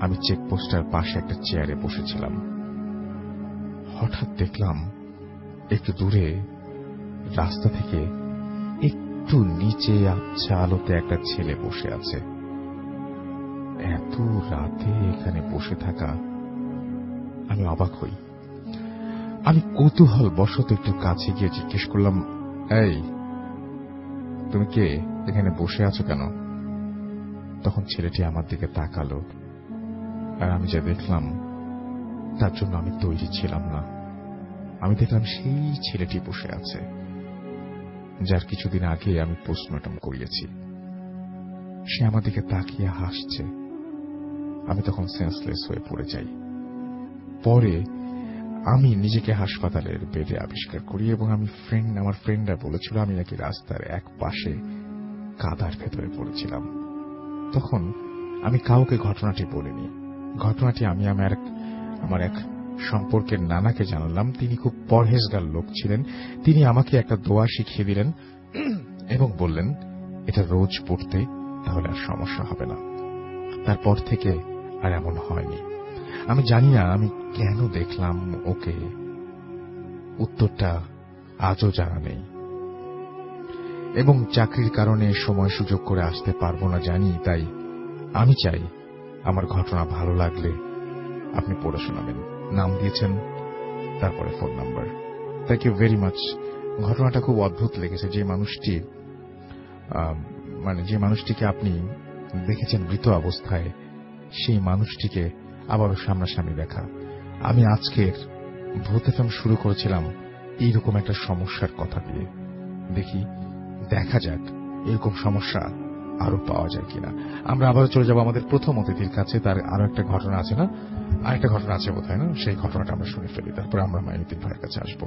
আমি চেকপোস্টের পাশে একটা চেয়ারে বসেছিলাম। হঠাৎ দেখলাম একটু দূরে রাস্তা থেকে একটু নিচে আবছা আলোতে একটা ছেলে বসে আছে। এত রাতে এখানে বসে থাকা, আমি অবাক হই। আমি কৌতূহল বশত একটু কাছে গিয়ে জিজ্ঞেস করলাম, এই তুমি কে, এখানে বসে আছো কেন? তখন ছেলেটি আমার দিকে তাকালো, আর আমি যা দেখলাম তার জন্য আমি তৈরি ছিলাম না। আমি দেখলাম সেই ছেলেটি বসে আছে যার কিছুদিন আগে আমি পোস্টমর্টম করিয়েছি। সে আমার দিকে তাকিয়ে হাসছে। আমি তখন সেন্সলেস হয়ে পড়ে যাই। পরে আমি নিজেকে হাসপাতালের বেডে আবিষ্কার করি এবং আমার ফ্রেন্ডরা বলেছিল আমি নাকি রাস্তার এক পাশে কাদার ভেতরে পড়েছিলাম। তখন আমি কাউকে ঘটনাটি বলিনি। ঘটনাটি আমি আমার এক সম্পর্কের নানাকে জানালাম। তিনি খুব পরহেজগার লোক ছিলেন। তিনি আমাকে একটা দোয়া শিখিয়ে দিলেন এবং বললেন, এটা রোজ পড়তে, তাহলে আর সমস্যা হবে না। তারপর থেকে আর এমন হয়নি। আমি জানি না আমি কেন দেখলাম ওকে, উত্তরটা আজও জানা নেই। এবং চাকরির কারণে সময় সুযোগ করে আসতে পারবো না জানি, তাই আমি চাই আমার ঘটনা ভালো লাগলে আপনি পড়ে শোনাবেন। নাম দিয়েছেন, তারপরে phone number. Thank you very much. ঘটনাটা খুব অদ্ভুত লেগেছে। যে মানুষটিকে আপনি দেখেছেন মৃত অবস্থায়, সেই মানুষটিকে আবারও সামনাসামনি দেখা। আমি আজকের ভূত এফএম শুরু করেছিলাম এইরকম একটা সমস্যার কথা দিয়ে। দেখা যাক এরকম সমস্যা আরো পাওয়া যায় কিনা। আমরা আবারও চলে যাব আমাদের প্রথম অতিথির কাছে। তার আরো একটা ঘটনা আছে না, আরেকটা ঘটনা আছে বোধ হয় না, সেই ঘটনাটা আমরা শুনে ফেলি, তারপর আমরা মাইনুদ্দিন ভাইয়ের কাছে আসবো।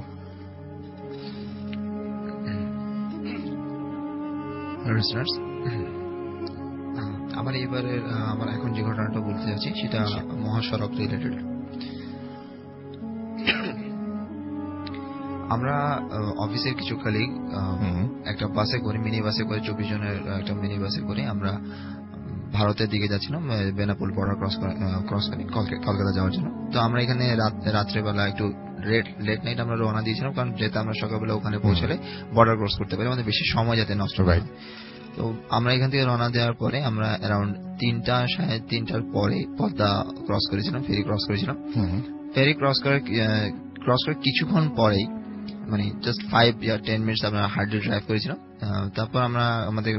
আমার এখন যে ঘটনাটা বলতে যাচ্ছি সেটা মহাসড়ক রিলেটেড। আমরা অফিসের কিছু কলিগ একটা বাসে করে, মিনি বাসে করে, 24 জনের একটা মিনি বাসে করে আমরা ভারতের দিকে যাচ্ছিলাম, বেনাপোল বর্ডার ক্রস করে কলকাতা যাওয়ার জন্য। তো আমরা এখানে রাত্রেবেলা একটু লেট নাইট আমরা রওনা দিয়েছিলাম, কারণ যেহেতু আমরা সকালবেলা ওখানে পৌঁছালে বর্ডার ক্রস করতে পারি, আমাদের বেশি সময় যাতে নষ্ট হয়। তো আমরা এখান থেকে রওনা দেওয়ার পরে আমরা অ্যারাউন্ড 3:30 পরে পদ্মা ক্রস করেছিলাম, ফেরি ক্রস করেছিলাম। ফেরি ক্রস করে কিছুক্ষণ পরেই, মানে জাস্ট 5-10 মিনিটস আমরা হার্ডলি ড্রাইভ করেছিলাম। তারপর আমরা আমাদের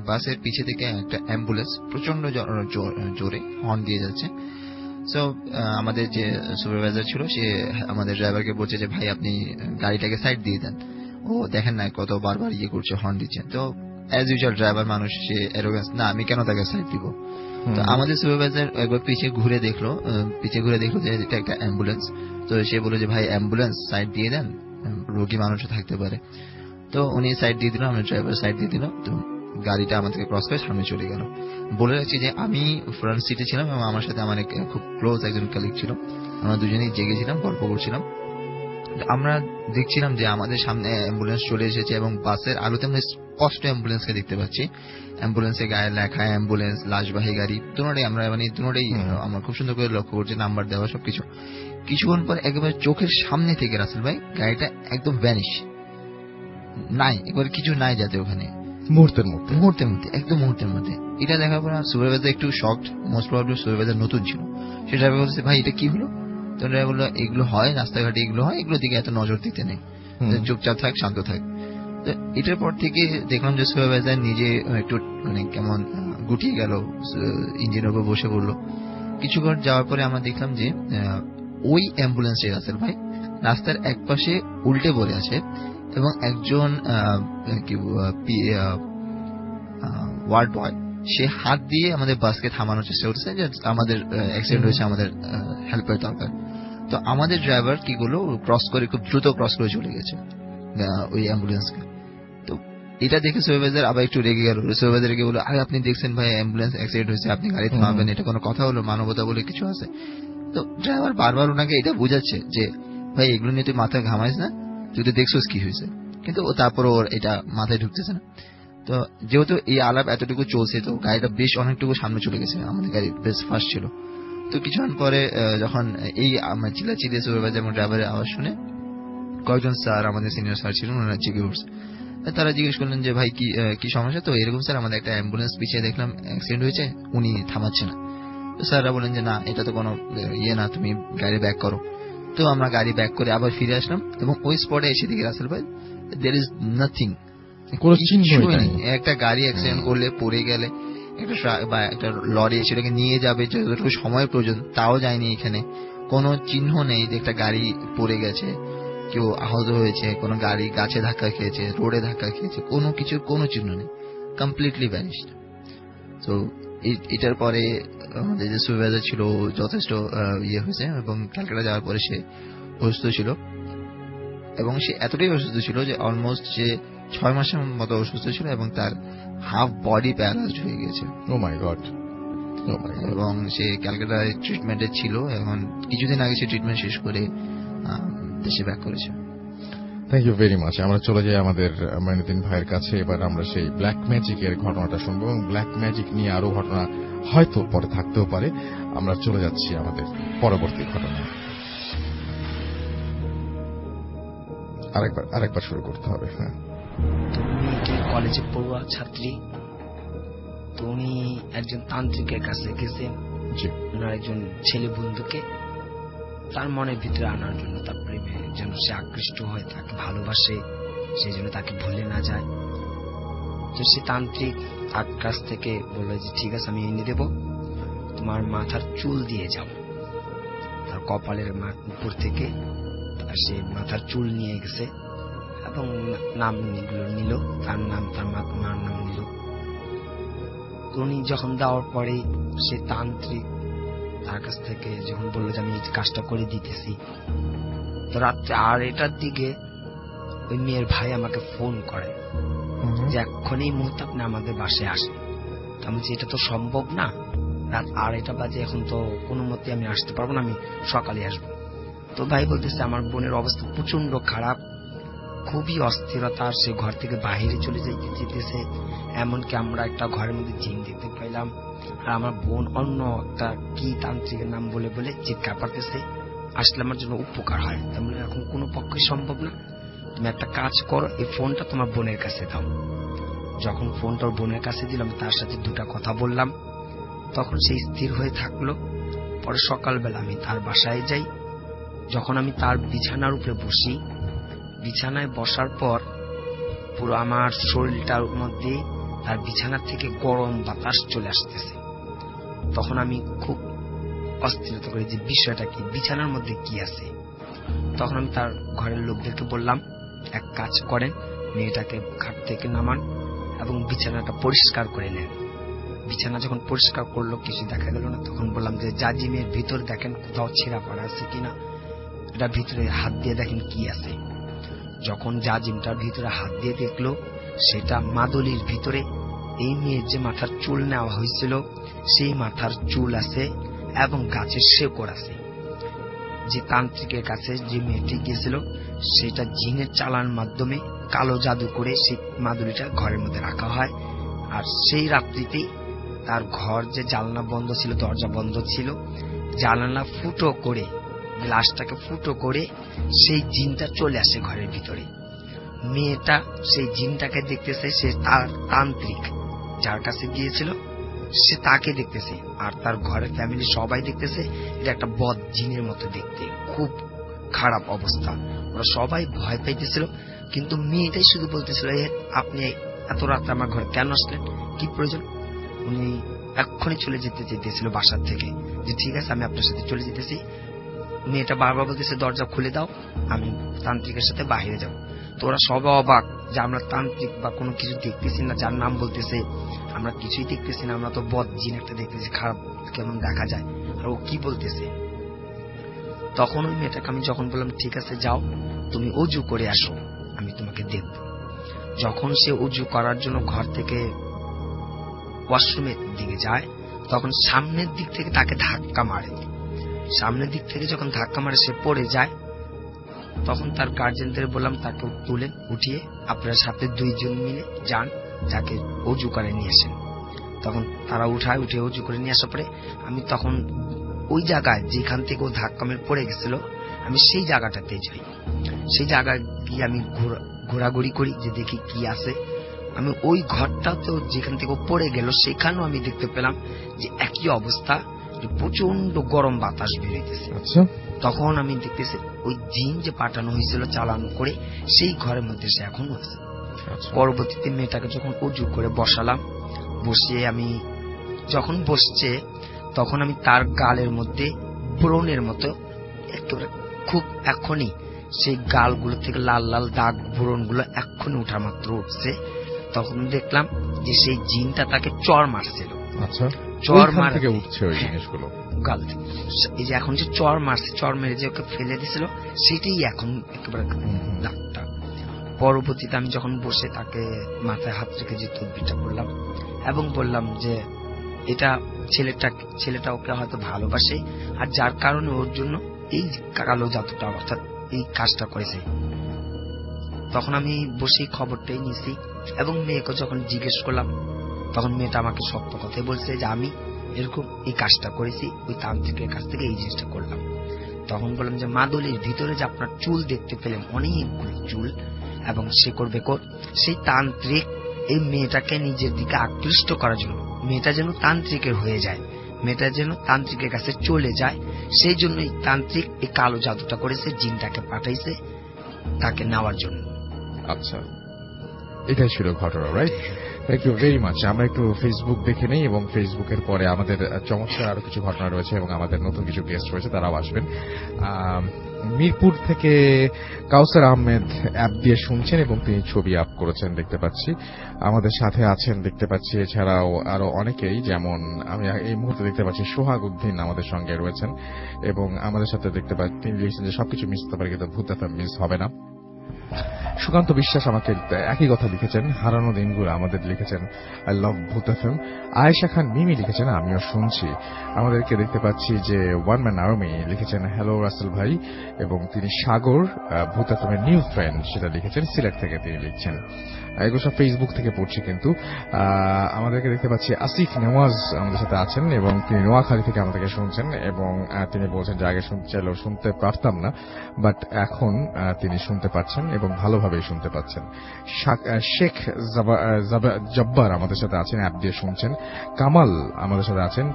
বাসের পিছে থেকে একটা অ্যাম্বুলেন্স প্রচন্ড জোরে হর্ন দিয়ে যাচ্ছে। সো আমাদের যে সুপারভাইজার ছিল সে আমাদের ড্রাইভারকে বলছে যে ভাই আপনি গাড়িটাকে সাইড দিয়ে দেন, ও দেখেন না কত বারবার করছে, হর্ন দিচ্ছে। তো অ্যাজ ইউজুয়াল ড্রাইভার মানুষ, সে অ্যারোগেন্স, না আমি কেন তাকে সাইড দিব। তো আমাদের সুপারভাইজার একবার পিছিয়ে ঘুরে দেখলো যে এটা একটা অ্যাম্বুলেন্স। তো সে বলল যে ভাই অ্যাম্বুলেন্স সাইড দিয়ে দেন, রোগী মানুষও থাকতে পারে। তো উনি সাইড দিয়ে দিল, আমরা ড্রাইভার সাইড দিয়ে দিল। তো গাড়িটা আমাদেরকে ক্রস করে সামনে চলে গেল। বলে রাখছি যে আমি ফ্রন্ট সিটে ছিলাম এবং আমার সাথে আমার খুব ক্লোজ একজন কলিগ ছিল। আমরা দুজনেই জেগেছিলাম, গল্প করছিলাম। আমরা দেখছিলাম যে আমাদের সামনে অ্যাম্বুলেন্স চলে এসেছে এবং বাসের আলোতে আমরা স্পষ্ট অ্যাম্বুলেন্সকে দেখতে পাচ্ছি। অ্যাম্বুলেন্সের গায়ে লেখা অ্যাম্বুলেন্স, লাশবাহী গাড়ি, দুটোই আমরা আমরা খুব সুন্দর করে লক্ষ্য করছি, নাম্বার দেওয়া সবকিছু। কিছুক্ষণ পর একেবারে চোখের সামনে থেকে রাসেল ভাই গাড়িটা একদম ভ্যানিশ, নাই, একবার কিছু নাই যাতে ওখানে, মুহূর্তের মধ্যে। এটা দেখার পর সুপারভাইজার একটু শকড, মোস্ট প্রবাবলি সুপারভাইজার নতুন ছিল। সে ড্রাইভার বলছে ভাই এটা কি হলো? তো ড্রাইভার বললো এগুলো হয় রাস্তাঘাটে, এগুলো হয়, এগুলোর দিকে এত নজর দিতে নেই, চুপচাপ থাক, শান্ত থাক। তো এটার পর থেকে দেখলাম যে সুপারভাইজার নিজে একটু মানে কেমন গুটিয়ে গেল, ইঞ্জিনের উপর বসে পড়লো। কিছুক্ষণ যাওয়ার পরে আমরা দেখলাম যে ওই অ্যাম্বুলেন্সে রাসেল ভাই রাস্তার এক পাশে উল্টে পড়ে আছে এবং একজন ওয়ার্ড বয় সে হাত দিয়ে আমাদের বাসকে থামানোর চেষ্টা করছে যে আমাদের অ্যাক্সিডেন্ট হয়েছে, আমাদের হেল্পের দরকার। তো আমাদের ড্রাইভার কি করলো, ক্রস করে, খুব দ্রুত ক্রস করে চলে গেছে ওই অ্যাম্বুলেন্সকে। তো এটা দেখে সুপারভাইজার আবার একটু রেগে গেল। সুপারভাইজার রেগে বললো, আরে আপনি দেখছেন ভাই অ্যাম্বুলেন্স অ্যাক্সিডেন্ট হয়েছে, আপনি গাড়ি থামাবেন, এটা কোনো কথা হলো? মানবতা বলে কিছু আছে? তো ড্রাইভার বারবার ওনাকে এটা বোঝাচ্ছে যে ভাই এগুলো নিয়ে তুই মাথায় ঘামাইস না, যদি দেখছোস কি হয়েছে। কিন্তু ও তারপরে ওর এটা মাথায় ঢুকতেছে না। তো যেহেতু এই আলাপ এতটুকু চলছে, তো গাড়িটা বেশ অনেকটুকু সামনে চলে গেছে, আমাদের গাড়ি বেশ ফাস্ট ছিল। তো কিছুক্ষণ পরে যখন এই চিল্লাচিল্লি সুপারভাইজার এবং ড্রাইভারের আওয়াজ শুনে কয়েকজন স্যার, আমাদের সিনিয়র স্যার ছিলেন, ওনারা জেগে উঠছে। তারা জিজ্ঞেস করলেন যে ভাই কি সমস্যা? তো এরকম স্যার, আমাদের একটা অ্যাম্বুলেন্স পিছিয়ে দেখলাম অ্যাক্সিডেন্ট হয়েছে, উনি থামাচ্ছে না। তো স্যাররা বলেন যে না, এটা তো কোনো না, তুমি গাড়ি ব্যাক করো। তো আমরা গাড়ি ব্যাক করে আবার ফিরে আসলাম এবং ওই স্পটে এসে দেখি রাসেল ভাই দেয়ার ইজ নাথিং, একটা গাড়ি অ্যাক্সিডেন্ট করলে, পড়ে গেলে একটা লরি সেটাকে নিয়ে যাবে, যতটুকু সময় প্রয়োজন তাও যায়নি। এখানে কোনো চিহ্ন নেই যে একটা গাড়ি পড়ে গেছে, কেউ আহত হয়েছে, কোনো গাড়ি গাছে ধাক্কা খেয়েছে, রোডে ধাক্কা খেয়েছে, কোনো কিছুর কোনো চিহ্ন নেই, কমপ্লিটলি ভ্যানিশড। তো এটার পরে আমাদের যে সুপারভাইজার ছিল যথেষ্ট হয়েছে এবং ক্যালকাটা যাওয়ার পরে সে অসুস্থ ছিল এবং সে এতটাই অসুস্থ ছিল যে অলমোস্ট সে 6 মাসের মতো অসুস্থ ছিল এবং তার হাফ বডি প্যারালাইজড হয়ে গেছে। ও মাই গড। এবং সে ক্যালকাটায় ট্রিটমেন্টে ছিল। এখন কিছুদিন আগে সে ট্রিটমেন্ট শেষ করে দেশে ব্যাক করেছে। Thank you very much. আমরা চলে যাই আমাদের মঈনুদ্দিন ভাইয়ের কাছে। এবার আমরা সেই ব্ল্যাক ম্যাজিকের ঘটনাটা শুনবো এবং ব্ল্যাক ম্যাজিক নিয়ে আরো ঘটনা হয়তো পরে থাকতেও পারে। আমরা চলে যাচ্ছি আমাদের পরবর্তী ঘটনা। আরেকবার শুরু করতে হবে। হ্যাঁ, কলেজে পড়ুয়া ছাত্রী, তুমি একজন তান্ত্রিকের কাছে গেছেন, ওনার একজন ছেলে বন্ধুকে তার মনের ভিতরে আনার জন্য, তার প্রেমে যেন সে আকৃষ্ট হয়, তাকে ভালোবাসে, সেই জন্য তাকে ভুলে না যায়। তো সে তান্ত্রিক তার কাছ থেকে বললো যে ঠিক আছে, আমি এনে দেব, তোমার মাথার চুল দিয়ে যাও। তার কপালের উপর থেকে সে মাথার চুল নিয়ে গেছে এবং নাম নিল, তার নাম, তার মার নাম নিল। উনি যখন দেওয়ার পরে সে তান্ত্রিক তার কাছ থেকে যখন বললো যে আমি এই কাজটা করে দিতেছি, তো রাত্রে 8টার দিকে ওই মেয়ের ভাই আমাকে ফোন করে যে এক্ষুনি মুহূর্তে আপনি আমাদের বাসায় আসেন। আমি বলছি এটা তো সম্ভব না, রাত 8টা বাজে, এখন তো কোনো মতে আমি আসতে পারবো না, আমি সকালে আসবো। তো ভাই বলতেছে আমার বোনের অবস্থা প্রচন্ড খারাপ, খুবই অস্থিরতা, সে ঘর থেকে বাইরে চলে যেতেছে, এমনকি আমরা একটা ঘরের মধ্যে জিন দেখতে পাইলাম, আর আমার বোন অন্য একটা কি তান্ত্রিকের নাম বলে বলে চিৎকার করতেছে, আসলে আমার জন্য উপকার হয়। তাহলে এখন কোনো পক্ষে সম্ভব না, তুমি একটা কাজ করো, এই ফোনটা তোমার বোনের কাছে দাও। যখন ফোনটা ওর বোনের কাছে দিলাম, তার সাথে 2টা কথা বললাম, তখন সে স্থির হয়ে থাকলো। পরে সকালবেলা আমি তার বাসায় যাই। যখন আমি তার বিছানার উপরে বসি, বিছানায় বসার পর পুরো আমার শরীরটার মধ্যে তার বিছানার থেকে গরম বাতাস চলে আসতেছে। তখন আমি খুব অস্থিরতা করি যে বিষয়টা কি, বিছানার মধ্যে কি আছে। তখন আমি তার ঘরের লোকদেরকে বললাম এক কাজ করেন, মেয়েটাকে খাট থেকে নামান এবং বিছানাটা পরিষ্কার করে নেন। বিছানা যখন পরিষ্কার করলো, কিছু দেখা গেল না। তখন বললাম যে জাজিমের ভিতর দেখেন কোথাও ছেঁড়া পড়া আছে কিনা, এটা ভিতরে হাত দিয়ে দেখেন কি আছে। যখন জাজিমটার ভিতরে হাত দিয়ে দেখলো, সেটা মাদুলির ভিতরে এই মেয়ের যে মাথার চুল নেওয়া হয়েছিল সেই মাথার চুল আছে এবং গাছের শেকড় আছে। যে তান্ত্রিকের কাছে যে মেয়েটি গিয়েছিল, সেটা জিনের চালার মাধ্যমে কালো জাদু করে সেই মাদুলিটা ঘরের মধ্যে রাখা হয়। আর সেই রাত্রিতেই তার ঘর যে জানলা বন্ধ ছিল, দরজা বন্ধ ছিল, জানালা ফুটো করে, গ্লাসটাকে ফুটো করে সেই জিনটা চলে আসে ঘরের ভিতরে। মেয়েটা সেই জিনটাকে দেখতেছে, সে তার তান্ত্রিক যার কাছে গিয়েছিল সে তাকে দেখতেছে, আর তার ঘরের ফ্যামিলি সবাই দেখতেছে। এটা একটা বদ জিনের মতো দেখতে, খুব খারাপ অবস্থা। ওরা সবাই ভয় পাইতেছিল, কিন্তু মেয়েটাই শুধু বলতেছিল আপনি এত রাতে আমার ঘরে কেন আসলেন, কি প্রয়োজন। উনি এক্ষুনি চলে যেতে চেয়েছিল বাসার থেকে, যে ঠিক আছে আমি আপনার সাথে চলে যেতেছি, মেয়েটা বারবার বলতেছে দরজা খুলে দাও, আমি তান্ত্রিকের সাথে বাইরে যাব। তো ওরা সবাই অবাক যে আমরা তান্ত্রিক বা কোনো কিছু দেখতেছি না, যার নাম বলতেছে আমরা কিছুই দেখতেছি না, আমরা তো বদ জিন একটা দেখতেছি, খারাপ কেমন দেখা যায়, আর ও কি বলতেছে। তখন ওই মেয়েটাকে আমি যখন বললাম ঠিক আছে যাও তুমি অজু করে আসো, আমি তোমাকে দেখব। যখন সে অজু করার জন্য ঘর থেকে ওয়াশরুমের দিকে যায়, তখন সামনের দিক থেকে তাকে ধাক্কা মারে। সামনের দিক থেকে যখন ধাক্কা মারে সে পড়ে যায়, তখন তার গার্জেনদের বললাম তাকে তুলেন, উঠিয়ে আপনার সাথে 2 জন মিলে যান, যাকে অজু করে নিয়ে আসেন। তখন তারা উঠে অজু করে নিয়ে আসার পরে আমি তখন ওই জায়গায় যেখান থেকে ও ধাক্কা মেরে পড়ে গেছিল, আমি সেই জায়গাটাতে যাই। সেই জায়গায় গিয়ে আমি ঘোরাঘুরি করি যে দেখি কি আছে। আমি ওই ঘরটা তো যেখান থেকে ও পড়ে গেল সেখানেও আমি দেখতে পেলাম যে একই অবস্থা, যে প্রচন্ড গরম বাতাস বেরোইতেছে। তখন আমি দেখতেছি ওই জিন যে পাঠানো হয়েছিল চালানো করে সেই ঘরের মধ্যে সে এখনো আছে। পরবর্তীতে মেয়েটাকে যখন অজু করে বসালাম, বসিয়ে আমি যখন বসছে তখন আমি তার গালের মধ্যে ব্রণের মতো একেবারে খুব এখনই সেই গালগুলো থেকে লাল লাল দাগ ব্রণগুলো এক্ষুনি উঠা মাত্র উঠছে। তখন দেখলাম যে সেই জিনটা তাকে চর মারছিল। চর মার থেকে উঠছে ওই জিনিসগুলো গাল থেকে। এই যে এখন যে চর মারছে, চর মেরে যে ওকে ফেলে দিছিল, সেটাই এখন একেবারে দাগটা। পরবর্তীতে আমি যখন বসে তাকে মাথায় হাত রেখে যে তদবিরটা করলাম এবং বললাম যে এটা ছেলেটা ওকে হয়তো ভালোবাসে, আর যার কারণে ওর জন্য এই কালো জাদুটা অর্থাৎ এই কাজটা করেছে। তখন আমি বসে খবরটাই নিয়েছি এবং মেয়েকে যখন জিজ্ঞেস করলাম, তখন মেয়েটা আমাকে সত্য কথাই বলছে যে আমি এরকম এই কাজটা করেছি, ওই তান্ত্রিকের কাছ থেকে এই জিনিসটা করলাম। তখন বললাম যে মাদুলির ভিতরে যে আপনার চুল দেখতে পেলেন, অনেকগুলো চুল এবং শেকড় বেকড়, সেই তান্ত্রিক এই মেয়েটাকে নিজের দিকে আকৃষ্ট করার জন্য, মেয়েটা যেন তান্ত্রিকের হয়ে যায়, মেয়েটা যেন তান্ত্রিকের কাছে চলে যায়, সেই জন্য তান্ত্রিক এই কালো জাদুটা করেছে, জিনটাকে পাঠাইছে তাকে নেওয়ার জন্য। আচ্ছা, এটাই ছিল ঘটনা, right? Thank you very much. আমরা একটু ফেসবুক দেখে নেই এবং ফেসবুকের পরে আমাদের চমৎকার আরো কিছু ঘটনা রয়েছে এবং আমাদের নতুন কিছু গেস্ট রয়েছে, তারাও আসবেন। মিরপুর থেকে কাউসার আহমেদ অ্যাপ দিয়ে শুনছেন এবং তিনি ছবি আপ করেছেন দেখতে পাচ্ছি, আমাদের সাথে আছেন দেখতে পাচ্ছি। এছাড়াও আরো অনেকেই, যেমন আমি এই মুহূর্তে দেখতে পাচ্ছি সোহাগ উদ্দিন আমাদের সঙ্গে রয়েছেন এবং আমাদের সাথে দেখতে পাচ্ছি তিনি লিখছেন যে সবকিছু মিস হতে পারে কিন্তু ভূত এফএম মিস হবে না। সুকান্ত বিশ্বাস আমাকে একই কথা লিখেছেন, হারানো দিনগুলো আমাদের লিখেছেন আই লাভ ভূত এফএম। আয়েশা খান মিমি লিখেছেন আমিও শুনছি। আমাদেরকে দেখতে পাচ্ছি যে ওয়ান ম্যান আর্মি লিখেছেন হ্যালো রাসেল ভাই, এবং তিনি সাগর ভূত এফএমের নিউ ফ্রেন্ড সেটা লিখেছেন, সিলেট থেকে তিনি লিখছেন। এগুলো সব ফেসবুক থেকে পড়ছি কিন্তু আমাদেরকে দেখতে পাচ্ছি আসিফ নেওয়াজ আমাদের সাথে আছেন এবং তিনি নোয়াখালী থেকে আমাদেরকে শুনছেন এবং তিনি বলছেন যে আগে শুনতে চাইলেও শুনতে পারতাম না, বাট এখন তিনি শুনতে পাচ্ছেন এবং ভালোভাবেই শুনতে পাচ্ছেন। শেখ জব্বার আমাদের সাথে আছেন, অ্যাপ দিয়ে শুনছেন। কামাল আমাদের সাথে আছেন,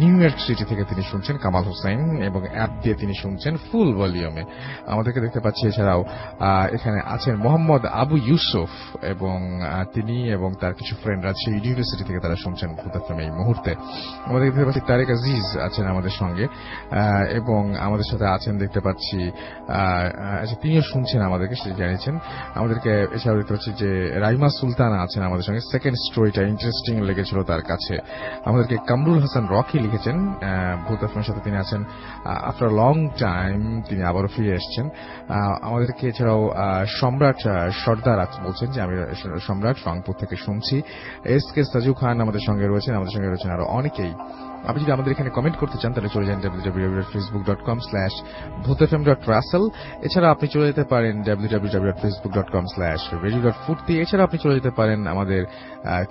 নিউ ইয়র্ক সিটি থেকে তিনি শুনছেন, কামাল হোসেন, এবং অ্যাপ দিয়ে তিনি শুনছেন ফুল ভলিউমে। আমাদেরকে দেখতে পাচ্ছি এছাড়াও এখানে আছেন মোহাম্মদ আবু ইউসুফ এবং তিনি এবং তার কিছু ফ্রেন্ড আছে ইউনিভার্সিটি থেকে, তারা শুনছেন ভূত এফএম এই মুহূর্তে। আমাদের দেখতে পাচ্ছি তারেক আজিজ আছেন আমাদের সঙ্গে এবং আমাদের সাথে আছেন দেখতে পাচ্ছি তিনিও শুনছেন আমাদেরকে, সেটা জানিয়েছেন আমাদেরকে। এছাড়াও দেখতে পাচ্ছি যে রাইমা সুলতানা আছেন আমাদের সঙ্গে, সেকেন্ড স্টোরিটা ইন্টারেস্টিং লেগেছিল তার কাছে। আমাদেরকে কামরুল হাসান রকি লিখেছেন ভূত এফএমের সাথে তিনি আছেন আফটার লং টাইম, তিনি আবারও ফিরে এসছেন আমাদেরকে। এছাড়াও সম্রাট সর্দার বলছেন যে আমি সম্রাট রংপুর থেকে শুনছি। এস কে সাজু খান আমাদের সঙ্গে রয়েছেন, আমাদের সঙ্গে রয়েছেন আরো অনেকেই। আপনি যদি আমাদের এখানে কমেন্ট করতে চান তাহলে চলে যান www.facebook.com/bhutfm.russell। এছাড়া আপনি চলে যেতে পারেন www.facebook.com/radio.furti। এছাড়া আপনি চলে যেতে পারেন আমাদের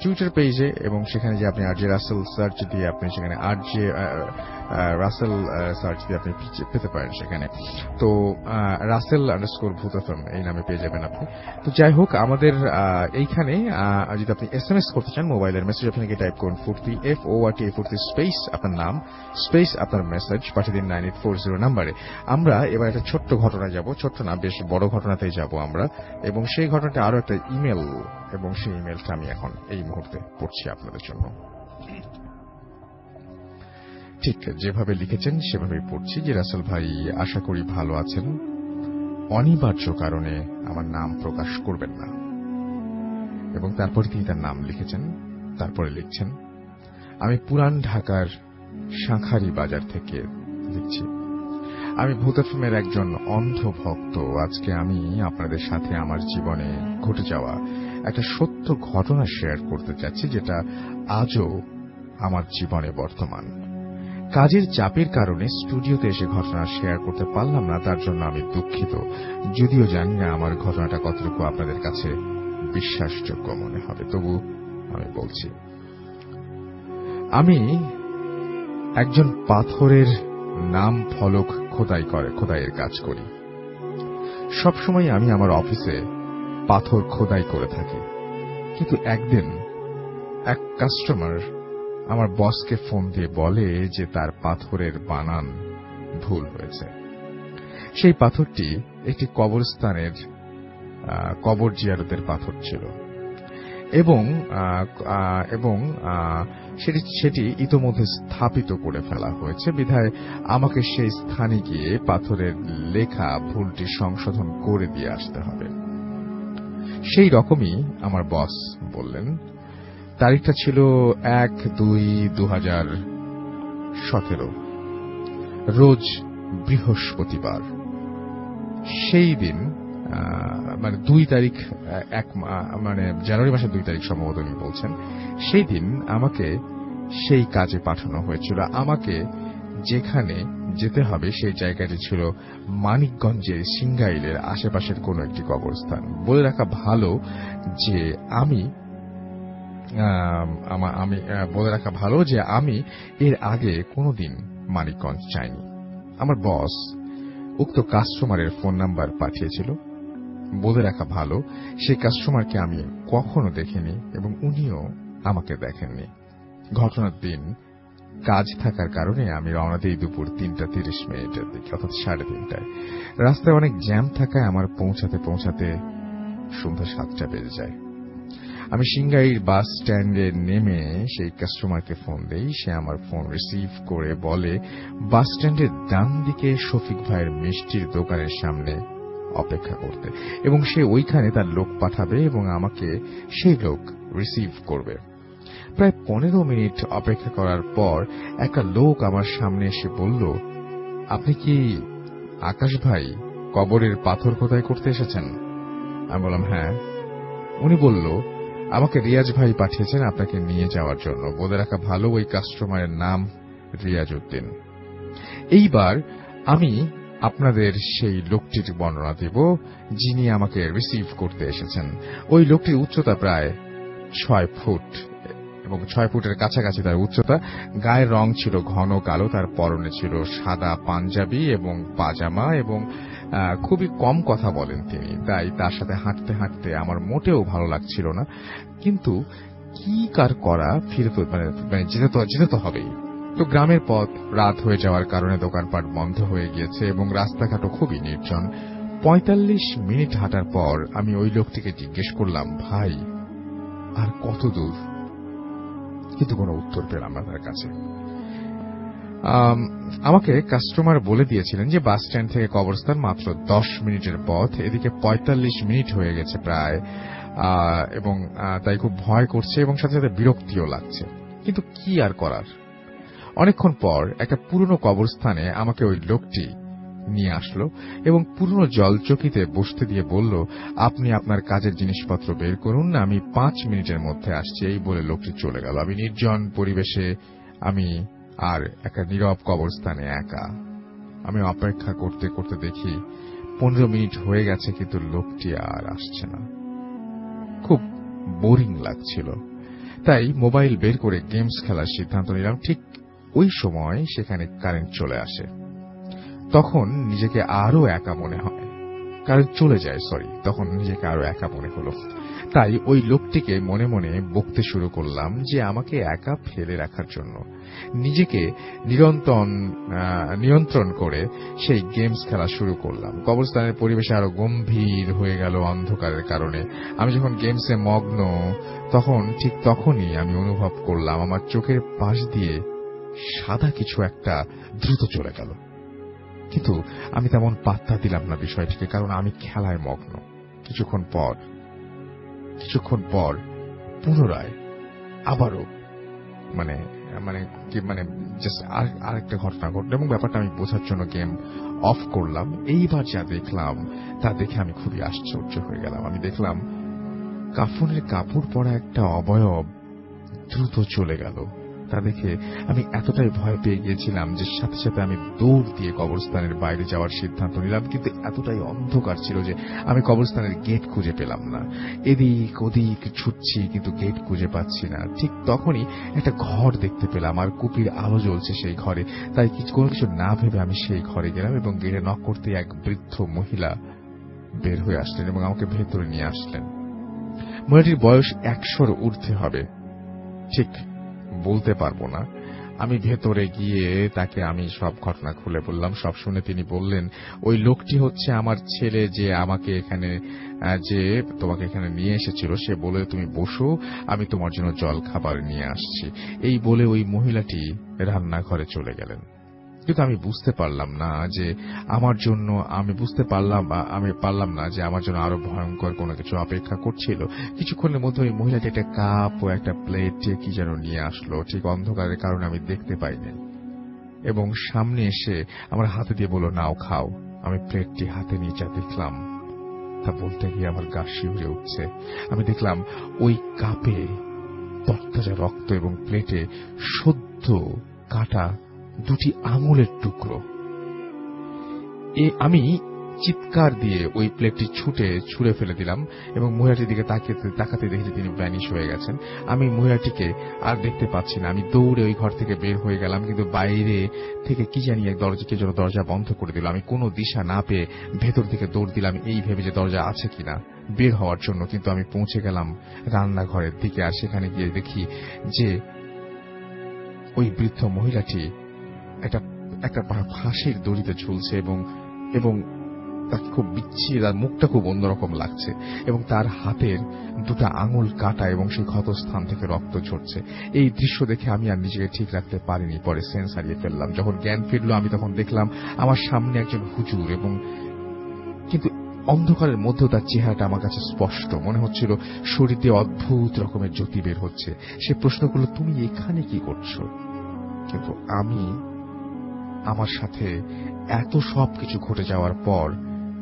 টুইটার পেজে এবং সেখানে যে আপনি আরজে রাসেল সার্চ দিয়ে আপনি সেখানে আরজে রাসেল সার্চ দিয়ে আপনি পেতে পারেন সেখানে। তো রাসেল_ভূত এফএম এই নামে পেয়ে যাবেন আপনি। তো যাই হোক, আমাদের এইখানে যদি আপনি এসএমএস করতে চান, মোবাইলের মেসেজ আপনাকে টাইপ করুন ফুর্তি FORT ফুর্তি স্পেস আপনার নাম স্পেস আপনার মেসেজ পাঠিয়ে দিন 9840 নম্বরে। আমরা এবার একটা ছোট্ট ঘটনায় যাব, ছোট্ট না বেশ বড় ঘটনাতেই যাব আমরা, এবং সেই ঘটনাটা আরো একটা ইমেল, এবং সেই ইমেলটা আমি এখন এই মুহূর্তে পড়ছি আপনাদের জন্য। ঠিক যেভাবে লিখেছেন সেভাবেই পড়ছি যে রাসেল ভাই আশা করি ভালো আছেন, অনিবার্য কারণে আমার নাম প্রকাশ করবেন না। এবং তারপরে তিনি তার নাম লিখেছেন, তারপরে লিখছেন, আমি পুরান ঢাকার শাঁখারি বাজার থেকে লিখছি। আমি ভূত এফএমের একজন অন্ধ ভক্ত। আজকে আমি আপনাদের সাথে আমার জীবনে ঘটে যাওয়া একটা সত্য ঘটনা শেয়ার করতে চাচ্ছি, যেটা আজও আমার জীবনে বর্তমান। কাজের চাপের কারণে স্টুডিওতে এসে ঘটনা শেয়ার করতে পারলাম না, তার জন্য আমি দুঃখিত। যদিও জানি না আমার ঘটনাটা কতটুকু আপনাদের কাছে বিশ্বাসযোগ্য মনে হবে, তবু আমি বলছি। আমি একজন পাথরের নাম ফলক খোদাইয়ের কাজ করি। সবসময় আমি আমার অফিসে পাথর খোদাই করে থাকি, কিন্তু একদিন এক কাস্টমার আমার বসকে ফোন দিয়ে বলে যে তার পাথরের বানান ভুল হয়েছে। সেই পাথরটি একটি কবরস্থানের কবর জিয়ারতের পাথর ছিল এবং সেটি ইতোমধ্যে স্থাপিত করে ফেলা হয়েছে, বিধায় আমাকে সেই স্থানে গিয়ে পাথরের লেখা ভুলটি সংশোধন করে দিয়ে আসতে হবে। সেই রকমই আমার বস বললেন। তারিখটা ছিল 1/2/2017, রোজ বৃহস্পতিবার। সেই দিন মানে 2 তারিখ, মানে জানুয়ারি মাসের 2 তারিখ সম্ভবত উনি বলছেন। সেই দিন আমাকে সেই কাজে পাঠানো হয়েছিল। আমাকে যেখানে যেতে হবে সেই জায়গাটি ছিল মানিকগঞ্জের সিঙ্গাইলের আশেপাশের কোন একটি কবরস্থান। বলে রাখা ভালো যে আমি এর আগে কোনোদিন মানিকগঞ্জ যাইনি। আমার বস উক্ত কাস্টমারের ফোন নাম্বার পাঠিয়েছিল। বলে রাখা ভালো, সেই কাস্টমারকে আমি কখনো দেখিনি এবং উনিও আমাকে দেখেননি। ঘটনার দিন কাজ থাকার কারণে আমি রওনা দিই দুপুর 3:30 দিকে, অর্থাৎ 3:30টায়। রাস্তায় অনেক জ্যাম থাকায় আমার পৌঁছাতে সন্ধ্যা 7টা বেজে যায়। আমি সিঙ্গাইর বাস স্ট্যান্ডে নেমে সেই কাস্টমারকে ফোন দেই। সে আমার ফোন রিসিভ করে বলে বাস স্ট্যান্ডের ডান দিকে শফিক ভাইয়ের মিষ্টির দোকানের সামনে অপেক্ষা করতে, এবং সে ওইখানে তার লোক পাঠাবে এবং আমাকে সেই লোক রিসিভ করবে। প্রায় 15 মিনিট অপেক্ষা করার পর একটা লোক আমার সামনে এসে বলল, আপনি কি আকাশ ভাই কবরের পাথর খোদাই করতে এসেছেন? আমি বললাম হ্যাঁ। উনি বলল, আমাকে রিয়াজ ভাই পাঠিয়েছেন আপনাকে নিয়ে যাওয়ার জন্য। বলে রাখা ভালো, ওই কাস্টমারের নাম রিয়াজ উদ্দিন। এইবার আমি আপনাদের সেই লোকটির বর্ণনা দেব যিনি আমাকে রিসিভ করতে এসেছেন। ওই লোকটির উচ্চতা প্রায় 6 ফুট এবং 6 ফুটের কাছাকাছি তার উচ্চতা। গায়ের রং ছিল ঘন কালো, তার পরনে ছিল সাদা পাঞ্জাবি এবং পাজামা, এবং খুবই কম কথা বলেন তিনি। তাই তার সাথে হাঁটতে হাঁটতে আমার মোটেও ভালো লাগছিল না, কিন্তু কি কার করা, ফিরে তো মানে যেতে তো হবেই। তো গ্রামের পথ, রাত হয়ে যাওয়ার কারণে দোকানপাট বন্ধ হয়ে গিয়েছে এবং রাস্তাঘাটও খুবই নির্জন। 45 মিনিট হাঁটার পর আমি ওই লোকটিকে জিজ্ঞেস করলাম, ভাই আর কত দূর? কিন্তু কোনো উত্তর পেলাম না তার কাছে। আমাকে কাস্টমার বলে দিয়েছিলেন যে বাস স্ট্যান্ড থেকে কবরস্থান মাত্র 10 মিনিটের পথ। এদিকে 45 মিনিট হয়ে গেছে প্রায়, এবং তাই খুব ভয় করছে এবং সাথে সাথে বিরক্তিও লাগছে। কিন্তু কি আর করার। অনেকক্ষণ পর একটা পুরনো কবরস্থানে আমাকে ওই লোকটি নিয়ে আসলো এবং পুরনো জলচকিতে বসতে দিয়ে বলল, আপনি আপনার কাজের জিনিসপত্র বের করুন, আমি 5 মিনিটের মধ্যে আসছি। এই বলে লোকটি চলে গেল। আমি নির্জন পরিবেশে, আমি আর একটা নীরব কবরস্থানে একা। আমি অপেক্ষা করতে করতে দেখি 15 মিনিট হয়ে গেছে, কিন্তু লোকটি আর আসছে না। খুব বোরিং লাগছিল, তাই মোবাইল বের করে গেমস খেলার সিদ্ধান্ত নিলাম। ঠিক ওই সময় সেখানে কারেন্ট চলে আসে। তখন নিজেকে আরো একা মনে হয়, কারেন্ট চলে যায়, তখন নিজেকে আরো একা মনে হলো। তাই ওই লোকটিকে মনে মনে বকতে শুরু করলাম যে আমাকে একা ফেলে রাখার জন্য। নিজেকে নিয়ন্ত্রণ করে সেই গেমস খেলা শুরু করলাম। কবরস্থানের পরিবেশ আরো গম্ভীর হয়ে গেল অন্ধকারের কারণে। আমি যখন গেমসে মগ্ন, তখনই আমি অনুভব করলাম আমার চোখের পাশ দিয়ে সাদা কিছু একটা দ্রুত চলে গেল, কিন্তু আমি তেমন পাত্তা দিলাম না বিষয়টিকে, কারণ আমি খেলায় মগ্ন। কিছুক্ষণ পর পুনরায় আবারও মানে মানে মানে জাস্ট আরেকটা ঘটনা ঘটলো, এবং ব্যাপারটা আমি বোঝার জন্য গেম অফ করলাম। এইবার যা দেখলাম তা দেখে আমি খুবই আশ্চর্য হয়ে গেলাম। আমি দেখলাম কাফনের কাপড় পরা একটা অবয়ব দ্রুত চলে গেল। তা দেখে আমি এতটাই ভয় পেয়ে গিয়েছিলাম যে সাথে সাথে আমি দৌড় দিয়ে কবরস্থানের বাইরে যাওয়ার সিদ্ধান্ত নিলাম, কিন্তু এতটাই অন্ধকার ছিল যে আমি কবরস্থানের গেট খুঁজে পেলাম না। এদিক ওদিক ছুটছি, কিন্তু গেট খুঁজে পাচ্ছি না। ঠিক তখনই একটা ঘর দেখতে পেলাম, আর কুপির আলো জ্বলছে সেই ঘরে। তাই কোনো কিছু না ভেবে আমি সেই ঘরে গেলাম, এবং গেটে নক করতে এক বৃদ্ধ মহিলা বের হয়ে আসলেন এবং আমাকে ভেতরে নিয়ে আসলেন। মহিলাটির বয়স 100-র ঊর্ধ্বে হবে, ঠিক বলতে পারবো না। আমি ভেতরে গিয়ে তাকে আমি সব ঘটনা খুলে বললাম। সব শুনে তিনি বললেন, ওই লোকটি হচ্ছে আমার ছেলে, যে আমাকে এখানে যে তোমাকে এখানে নিয়ে এসেছিল। সে বলে, তুমি বসো, আমি তোমার জন্য জল খাবার নিয়ে আসছি। এই বলে ওই মহিলাটি রান্নাঘরে চলে গেলেন। কিন্তু আমি বুঝতে পারলাম না যে আমার জন্য আরো ভয়ঙ্কর কোনো কিছু অপেক্ষা করছিল। কিছুক্ষণের মধ্যে ওই মহিলাটি একটা কাপ ও একটা প্লেটে কি যেন নিয়ে আসলো। ঠিক অন্ধকারের কারণে আমি দেখতে পাইনি, এবং সামনে এসে আমার হাতে দিয়ে বলল, নাও খাও। আমি প্লেটটি হাতে নিয়ে যা দেখলাম তা বলতে গিয়ে আমার গা শিউরে উঠছে। আমি দেখলাম ওই কাপে তরতাজা রক্ত, এবং প্লেটে সদ্য কাটা 2টি আঙুলের টুকরো। আমি চিৎকার দিয়ে ওই প্লেটটি ছুঁড়ে ফেলে দিলাম, এবং মহিলাটির দিকে তাকাতে দেখি তিনি ভ্যানিশ হয়ে গেছেন। আমি মহিলাটিকে আর দেখতে পাচ্ছি না। আমি দৌড়ে ওই ঘর থেকে বের হয়ে গেলাম, কিন্তু বাইরে থেকে কি জানি এক দরজা বন্ধ করে দিল। আমি কোনো দিশা না পেয়ে ভেতর থেকে দৌড় দিলাম, এই ভেবে যে দরজা আছে কিনা বের হওয়ার জন্য। কিন্তু আমি পৌঁছে গেলাম রান্নাঘরের দিকে, আর সেখানে গিয়ে দেখি যে ওই বৃদ্ধ মহিলাটি একটা ফাঁসির দড়িতে ঝুলছে, এবং তাকে খুব বিচ্ছিরি, তার মুখটা খুব অন্যরকম লাগছে, এবং তার হাতের 2টা আঙুল কাটা, এবং সেই ক্ষতস্থান থেকে রক্ত ঝরছে। এই দৃশ্য দেখে আমি আর নিজেকে ঠিক রাখতে পারিনি। পরে সেন্স হারিয়ে ফেললাম। যখন জ্ঞান ফিরল আমি তখন দেখলাম আমার সামনে একজন হুজুর, কিন্তু অন্ধকারের মধ্যেও তার চেহারাটা আমার কাছে স্পষ্ট মনে হচ্ছিল। শরীর দিয়ে অদ্ভুত রকমের জ্যোতি বের হচ্ছে। সে প্রশ্ন করল, তুমি এখানে কি করছো? কিন্তু আমি আমার সাথে এত সবকিছু ঘটে যাওয়ার পর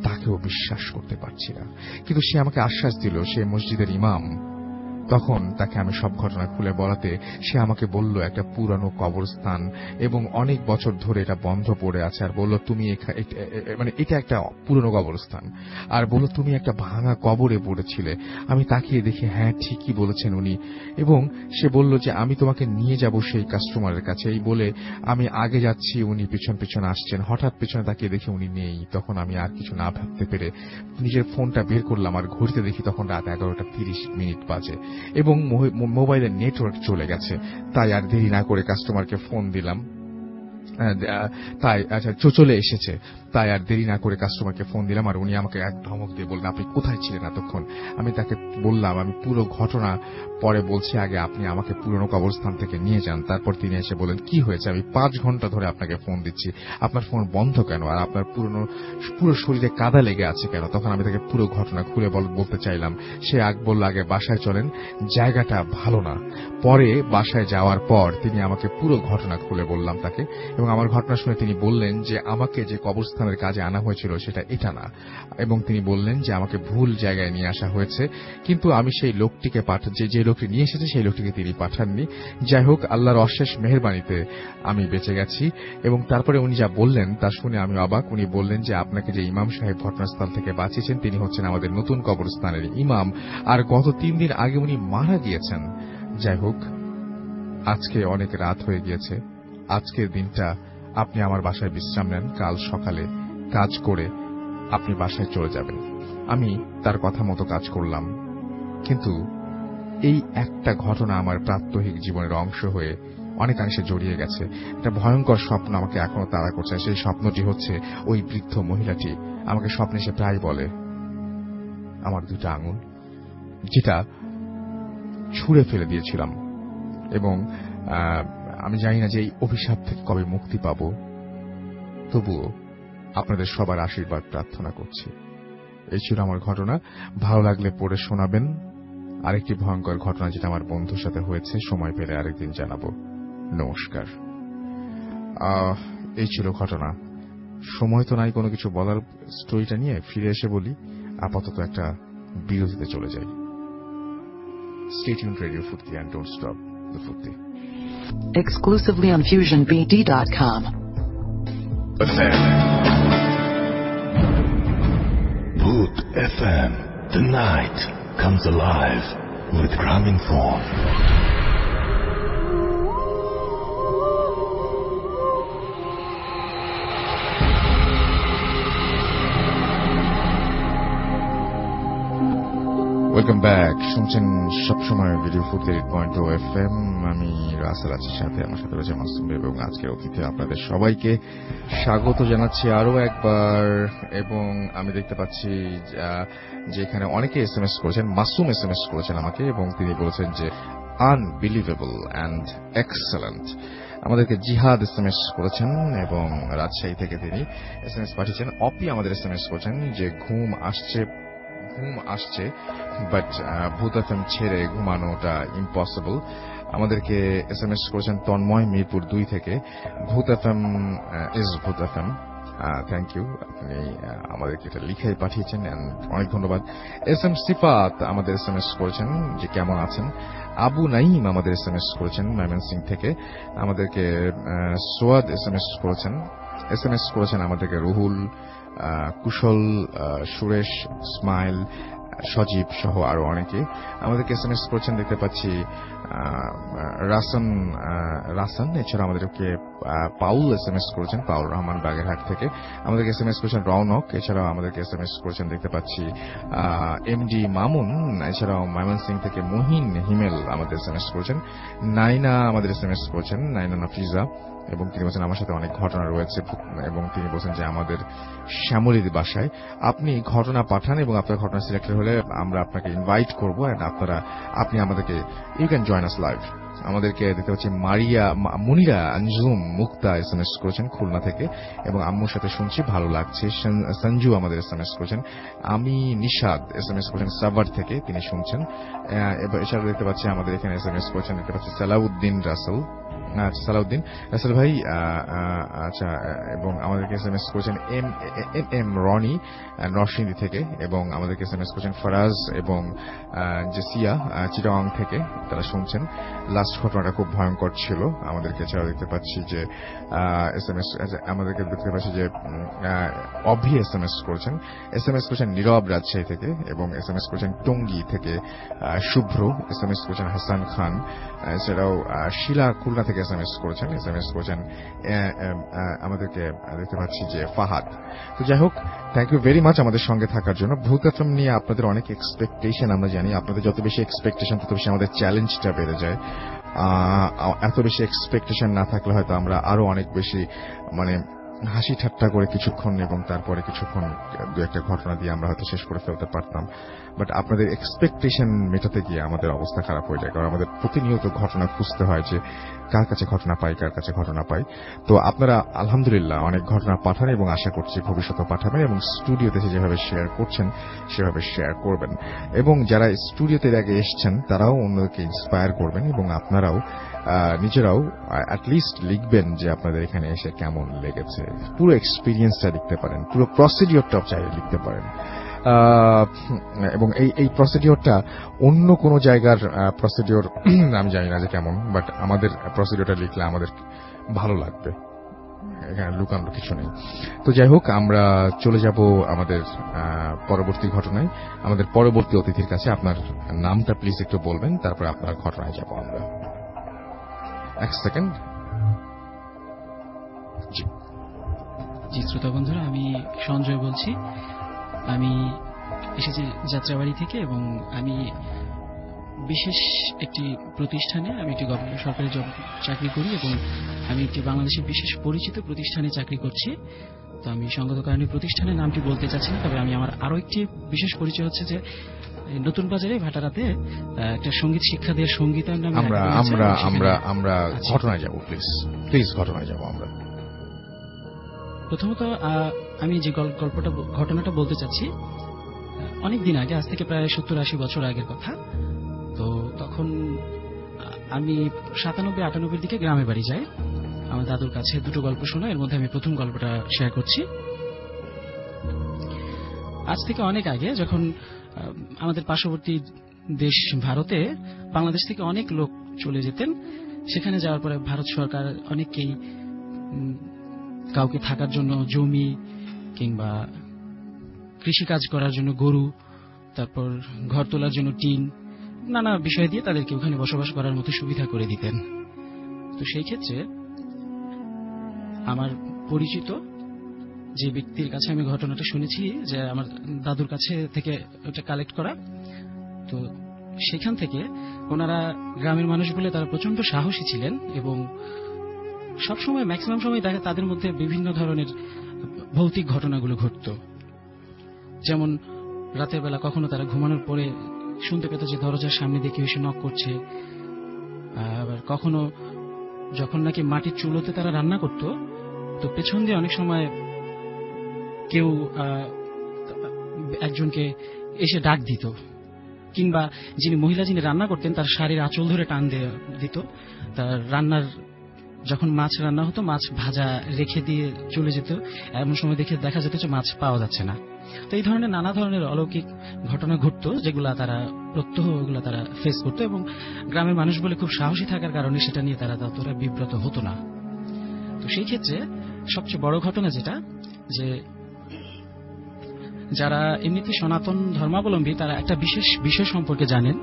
তাকেও বিশ্বাস করতে পারছি না। কিন্তু সে আমাকে আশ্বাস দিল সে মসজিদের ইমাম। তখন তাকে আমি সব ঘটনা খুলে বলাতে সে আমাকে বলল একটা পুরানো কবরস্থান, এবং অনেক বছর ধরে এটা বন্ধ পড়ে আছে। আর বলল, তুমি এটা একটা পুরনো কবরস্থান, আর বলল তুমি একটা ভাঙা কবরে পড়েছিলে। আমি তাকিয়ে দেখি, হ্যাঁ ঠিকই বলেছেন উনি। এবং সে বলল যে আমি তোমাকে নিয়ে যাব সেই কাস্টমারের কাছে। এই বলে আমি আগে যাচ্ছি, উনি পিছন পিছন আসছেন। হঠাৎ পিছনে তাকিয়ে দেখি উনি নেই। তখন আমি আর কিছু না ভাবতে পেরে নিজের ফোনটা বের করলাম, আর ঘড়িতে দেখি তখন রাত 11:30 বাজে, এবং মোবাইলের নেটওয়ার্ক চলে গেছে। তাই আর দেরি না করে কাস্টমারকে ফোন দিলাম। চলে এসেছে। তাই আর দেরি না করে কাস্টমারকে ফোন দিলাম, আর উনি আমাকে এক ধমক দিয়ে বললেন, আপনি কোথায় ছিলেন এতক্ষণ? আমি তাকে বললাম আমি পুরো ঘটনা পরে বলছি, আগে আপনি আমাকে পুরনো কবরস্থান থেকে নিয়ে যান। তারপর তিনি এসে বলেন, কি হয়েছে? আমি 5 ঘন্টা ধরে আপনাকে ফোন দিচ্ছি, আপনার ফোন বন্ধ কেন? আর আপনার পুরো শরীরে কাদা লেগে আছে কেন? তখন আমি তাকে পুরো ঘটনা খুলে বলতে চাইলাম। সে বলল, আগে বাসায় চলেন, জায়গাটা ভালো না। পরে বাসায় যাওয়ার পর তিনি আমাকে পুরো ঘটনা খুলে বললাম তাকে, এবং আমার ঘটনা শুনে তিনি বললেন যে আমাকে যে কবরস্থানের কাজে আনা হয়েছিল সেটা এটা না, এবং তিনি বললেন যে আমাকে ভুল জায়গায় নিয়ে আসা হয়েছে। কিন্তু আমি সেই লোকটিকে যে লোকটি নিয়ে এসেছে সেই লোকটিকে তিনি পাঠাননি। যাই হোক, আল্লাহর অশেষ মেহেরবানিতে আমি বেঁচে গেছি। এবং তারপরে উনি যা বললেন তা শুনে আমি অবাক। উনি বললেন যে আপনাকে যে ইমাম সাহেব ঘটনাস্থল থেকে বাঁচিয়েছেন তিনি হচ্ছেন আমাদের নতুন কবরস্থানের ইমাম, আর গত 3 দিন আগে উনি মারা গিয়েছেন। যাই হোক, আজকে অনেক রাত হয়ে গিয়েছে। আজকের দিনটা আপনি আমার বাসায় বিশ্রাম নেন, কাল সকালে কাজ করে আপনি বাসায় চলে যাবেন। আমি তার কথা মতো কাজ করলাম, কিন্তু এই একটা ঘটনা আমার প্রাত্যহিক জীবনের অংশ হয়ে অনেকাংশে জড়িয়ে গেছে। একটা ভয়ঙ্কর স্বপ্ন আমাকে এখনো তাড়া করছে। সেই স্বপ্নটি হচ্ছে ওই বৃদ্ধ মহিলাটি আমাকে স্বপ্নে সে প্রায় বলে, আমার 2টা আঙুল যেটা ছুঁড়ে ফেলে দিয়েছিলাম, এবং আমি জানি না যে এই অভিশাপ থেকে কবে মুক্তি পাবো, তবুও আপনাদের সবার আশীর্বাদ প্রার্থনা করছি। এই ছিল আমার ঘটনা। ভালো লাগলে পড়ে শোনাবেন। আরেকটি ভয়ঙ্কর ঘটনা যেটা আমার বন্ধুর সাথে হয়েছে, সময় পেলে আরেকদিন জানাবো। নমস্কার। এই ছিল ঘটনা। সময় তো নাই কোনো কিছু বলার। স্টোরিটা নিয়ে ফিরে এসে বলি, আপাতত একটা বিরতিতে চলে যাই। Stay tuned, Radio Furti, and don't stop the Furti. Exclusively on FusionBD.com. Boot FM. The night comes alive with Graminphone. Welcome back. শুনছেন সবসময় রেডিও ফুর্তি 8.0 FM। আমি রাসেল আছি, সাথে আমার সাথে রয়েছে মাসুম এবং আজকের অতিথি। আপনাদের সবাইকে স্বাগত জানাচ্ছি আরো একবার। এবং আমি দেখতে পাচ্ছি যে এখানে অনেকে SMS করেছেন। মাসুম SMS করেছেন আমাকে এবং তিনি বলেছেন যে আনবিলিভেবল অ্যান্ড এক্সেলেন্ট। আমাদেরকে জিহাদ SMS করেছেন এবং রাজশাহী থেকে তিনি SMS পাঠিয়েছেন। অপি আমাদের SMS করেছেন যে ঘুম আসছে বাট ভূত এফএম ছেড়ে ঘুমানোটা ইম্পসিবল। আমাদেরকে SMS করেছেন তন্ময় মিরপুর 2 থেকে, ভূত এফএম ইজ ভূত এফএম। থ্যাংক ইউ, আপনি আমাদেরকে এটা লিখে পাঠিয়েছেন, অনেক ধন্যবাদ। SM সিফাত আমাদের SMS করেছেন যে কেমন আছেন। আবু নাইম আমাদের SMS করেছেন ময়মনসিংহ থেকে। আমাদেরকে সোয়াদ SMS করেছেন আমাদেরকে রুহুল, কুশল, সুরেশ, স্মাইল, সজীব সহ আরো অনেকে আমাদেরকে SMS করেছেন। দেখতে পাচ্ছি রাসান, এছাড়া আমাদেরকে পাউল SMS করেছেন, পাউল রহমান বাগেরহাট থেকে। আমাদেরকে SMS করেছেন রৌনক, এছাড়াও আমাদেরকে SMS করেছেন দেখতে পাচ্ছি MD মামুন, এছাড়াও ময়মনসিংহ থেকে মহিন হিমেল আমাদের SMS করেছেন। নাইনা আমাদের SMS করেছেন, নাইনা নাফিজা, এবং তিনি বলছেন আমার সাথে অনেক ঘটনা রয়েছে এবং তিনি বলছেন যে আমাদের শ্যামলীর বাসায় আপনি ঘটনা পাঠান এবং আপনার ঘটনা সিলেক্টেড হলে আমরা আপনাকে ইনভাইট করবো এন্ড আপনি আমাদেরকে you can join us live. আমাদেরকে দেখতে পাচ্ছি মুনিরা আনজুম মুক্তা SMS করেছেন খুলনা থেকে এবং আম্মুর সাথে শুনছি, ভালো লাগছে। সঞ্জু আমাদের SMS করেছেন। আমি নিশাদ SMS করেছেন সাভার থেকে, তিনি শুনছেন। এছাড়া দেখতে পাচ্ছি আমাদের এখানে SMS করেছেন দেখতে পাচ্ছি সালাউদ্দিন রাসেল ভাই, আচ্ছা, এবং আমাদেরকে SMS করেছেন এম রনি নরসিংদী থেকে, এবং আমাদেরকে SMS করেছেন ফরাজ এবং জেসিয়া চিটাগাং থেকে, তারা শুনছেন। লাস্ট ঘটনাটা খুব ভয়ঙ্কর ছিল আমাদেরকে। এছাড়াও দেখতে পাচ্ছি যে আমাদেরকে দেখতে পাচ্ছি যে অভি SMS করেছেন নীরব রাজশাহী থেকে, এবং SMS করেছেন টঙ্গী থেকে শুভ্র, SMS করেছেন হাসান খান, এছাড়াও শিলা খুলনা থেকে SMS করেছেন আমাদেরকে দেখতে পাচ্ছি যে ফাহাদ। তো যাই হোক, থ্যাংক ইউ ভেরি মাচ আমাদের সঙ্গে থাকার জন্য। ভূত এফএম নিয়ে আপনাদের অনেক এক্সপেকটেশন আমরা জানি, আপনাদের যত বেশি এক্সপেকটেশন তত বেশি আমাদের চ্যালেঞ্জটা বেড়ে যায়। এত বেশি এক্সপেকটেশন না থাকলে হয়তো আমরা আরো অনেক বেশি হাসি ঠাট্টা করে কিছুক্ষণ এবং তারপরে কিছুক্ষণ দু একটা ঘটনা দিয়ে আমরা হয়তো শেষ করে ফেলতে পারতাম। বাট আপনাদের এক্সপেকটেশন মেটাতে গিয়ে আমাদের অবস্থা খারাপ হয়ে যায়, কারণ আমাদের প্রতিনিয়ত ঘটনা খুঁজতে হয় যে কার কাছে ঘটনা পাই। তো আপনারা আলহামদুলিল্লাহ অনেক ঘটনা পাঠান এবং আশা করছি ভবিষ্যতে পাঠাবেন, এবং স্টুডিওতে যেভাবে শেয়ার করছেন সেভাবে শেয়ার করবেন, এবং যারা স্টুডিওতে আগে এসছেন তারাও অন্যকে ইন্সপায়ার করবেন, এবং আপনারাও নিজেরাও অ্যাটলিস্ট লিখবেন যে আপনাদের এখানে এসে কেমন লেগেছে। পুরো এক্সপিরিয়েন্সটা লিখতে পারেন, পুরো প্রসিডিওরটাও চাইলে লিখতে পারেন। এবং এই প্রসিডিওরটা অন্য কোন জায়গার প্রসিডিওর আমি জানি না যে কেমন, বাট আমাদের প্রসিডিওরটা লিখলে আমাদের ভালো লাগবে, এখানে লুকানোর কিছু নেই। তো যাই হোক, আমরা চলে যাব আমাদের পরবর্তী ঘটনায়, আমাদের পরবর্তী অতিথির কাছে। আপনার নামটা প্লিজ একটু বলবেন, তারপর আপনার ঘটনায় যাব আমরা। এক সেকেন্ড। জি শ্রোতা বন্ধুরা, আমি সঞ্জয় বলছি। আমি এসেছি যাত্রাবাড়ি থেকে, এবং আমি বিশেষ একটি প্রতিষ্ঠানে, আমি একটি সরকারি চাকরি করি, এবং আমি একটি বাংলাদেশের বিশেষ পরিচিত প্রতিষ্ঠানে চাকরি করছি। তো আমি সঙ্গত কারণে প্রতিষ্ঠানের নামটি বলতে চাচ্ছি না, তবে আমি আমার আরো একটি বিশেষ পরিচয় হচ্ছে যে নতুন বাজারে ভাটারাতে একটা সঙ্গীত শিক্ষা দেওয়ার সঙ্গীতায়ন নামে আমরা একটা আছে, আমরা সেখানে- আমরা আমরা আচ্ছা। ঘটনায় যাব, প্লিজ ঘটনায় যাব আমরা। প্রথমত আমি যে ঘটনাটা বলতে চাচ্ছি অনেক দিন আগে, আজ থেকে প্রায় 70-80 বছর আগের কথা। তো তখন আমি 97-98 দিকে গ্রামে বাড়ি যাই। আমার দাদুর কাছে দুটো গল্প শোনা, এর মধ্যে আমি প্রথম গল্পটা শেয়ার করছি। আজ থেকে অনেক আগে যখন আমাদের পার্শ্ববর্তী দেশ ভারতে বাংলাদেশ থেকে অনেক লোক চলে যেতেন, সেখানে যাওয়ার পরে ভারত সরকার অনেককেই কাউকে থাকার জন্য জমি কিংবা কৃষিকাজ করার জন্য গরু, তারপর ঘর তোলার জন্য টিন, নানা বিষয় দিয়ে তাদেরকে ওখানে বসবাস করার মতো সুবিধা করে দিতেন। তো সেই ক্ষেত্রে আমার পরিচিত যে ব্যক্তির কাছে আমি ঘটনাটা শুনেছি, যে আমার দাদুর কাছে থেকে ওটা কালেক্ট করা, তো সেখান থেকে ওনারা গ্রামের মানুষ বলে তারা প্রচন্ড সাহসী ছিলেন এবং সবসময় ম্যাক্সিমাম সময় দেখা তাদের মধ্যে বিভিন্ন ধরনের ভৌতিক ঘটনাগুলো ঘটত। যেমন রাতের বেলা কখনো তারা ঘুমানোর পরে শুনতে পেত যে দরজার সামনে দিয়ে কেউ এসে নক করছে। আবার কখনো যখন নাকি মাটির চুলোতে তারা রান্না করত, তো পেছন দিয়ে অনেক সময় কেউ একজনকে এসে ডাক দিত, কিংবা যিনি মহিলা যিনি রান্না করতেন তার শাড়ির আঁচল ধরে টান দিত। তার রান্নার যখন মাছ রান্না হতো, মাছ ভাজা রেখে দিয়ে চলে যেত, এমন সময় দেখা যেত যে মাছ পাওয়া যাচ্ছে না। তো এই ধরনের নানা ধরনের অলৌকিক ঘটনা ঘটতো, যেগুলা তারা প্রত্যহ ওগুলা তারা ফেস করতো এবং গ্রামের মানুষ বলে খুব সাহসী থাকার কারণে সেটা নিয়ে তারা ততটা বিব্রত হতো না। তো সেই ক্ষেত্রে সবচেয়ে বড় ঘটনা যেটা, যে যারা এমনিতে সনাতন ধর্মাবলম্বী তারা একটা বিশেষ বিষয় সম্পর্কে জানেন,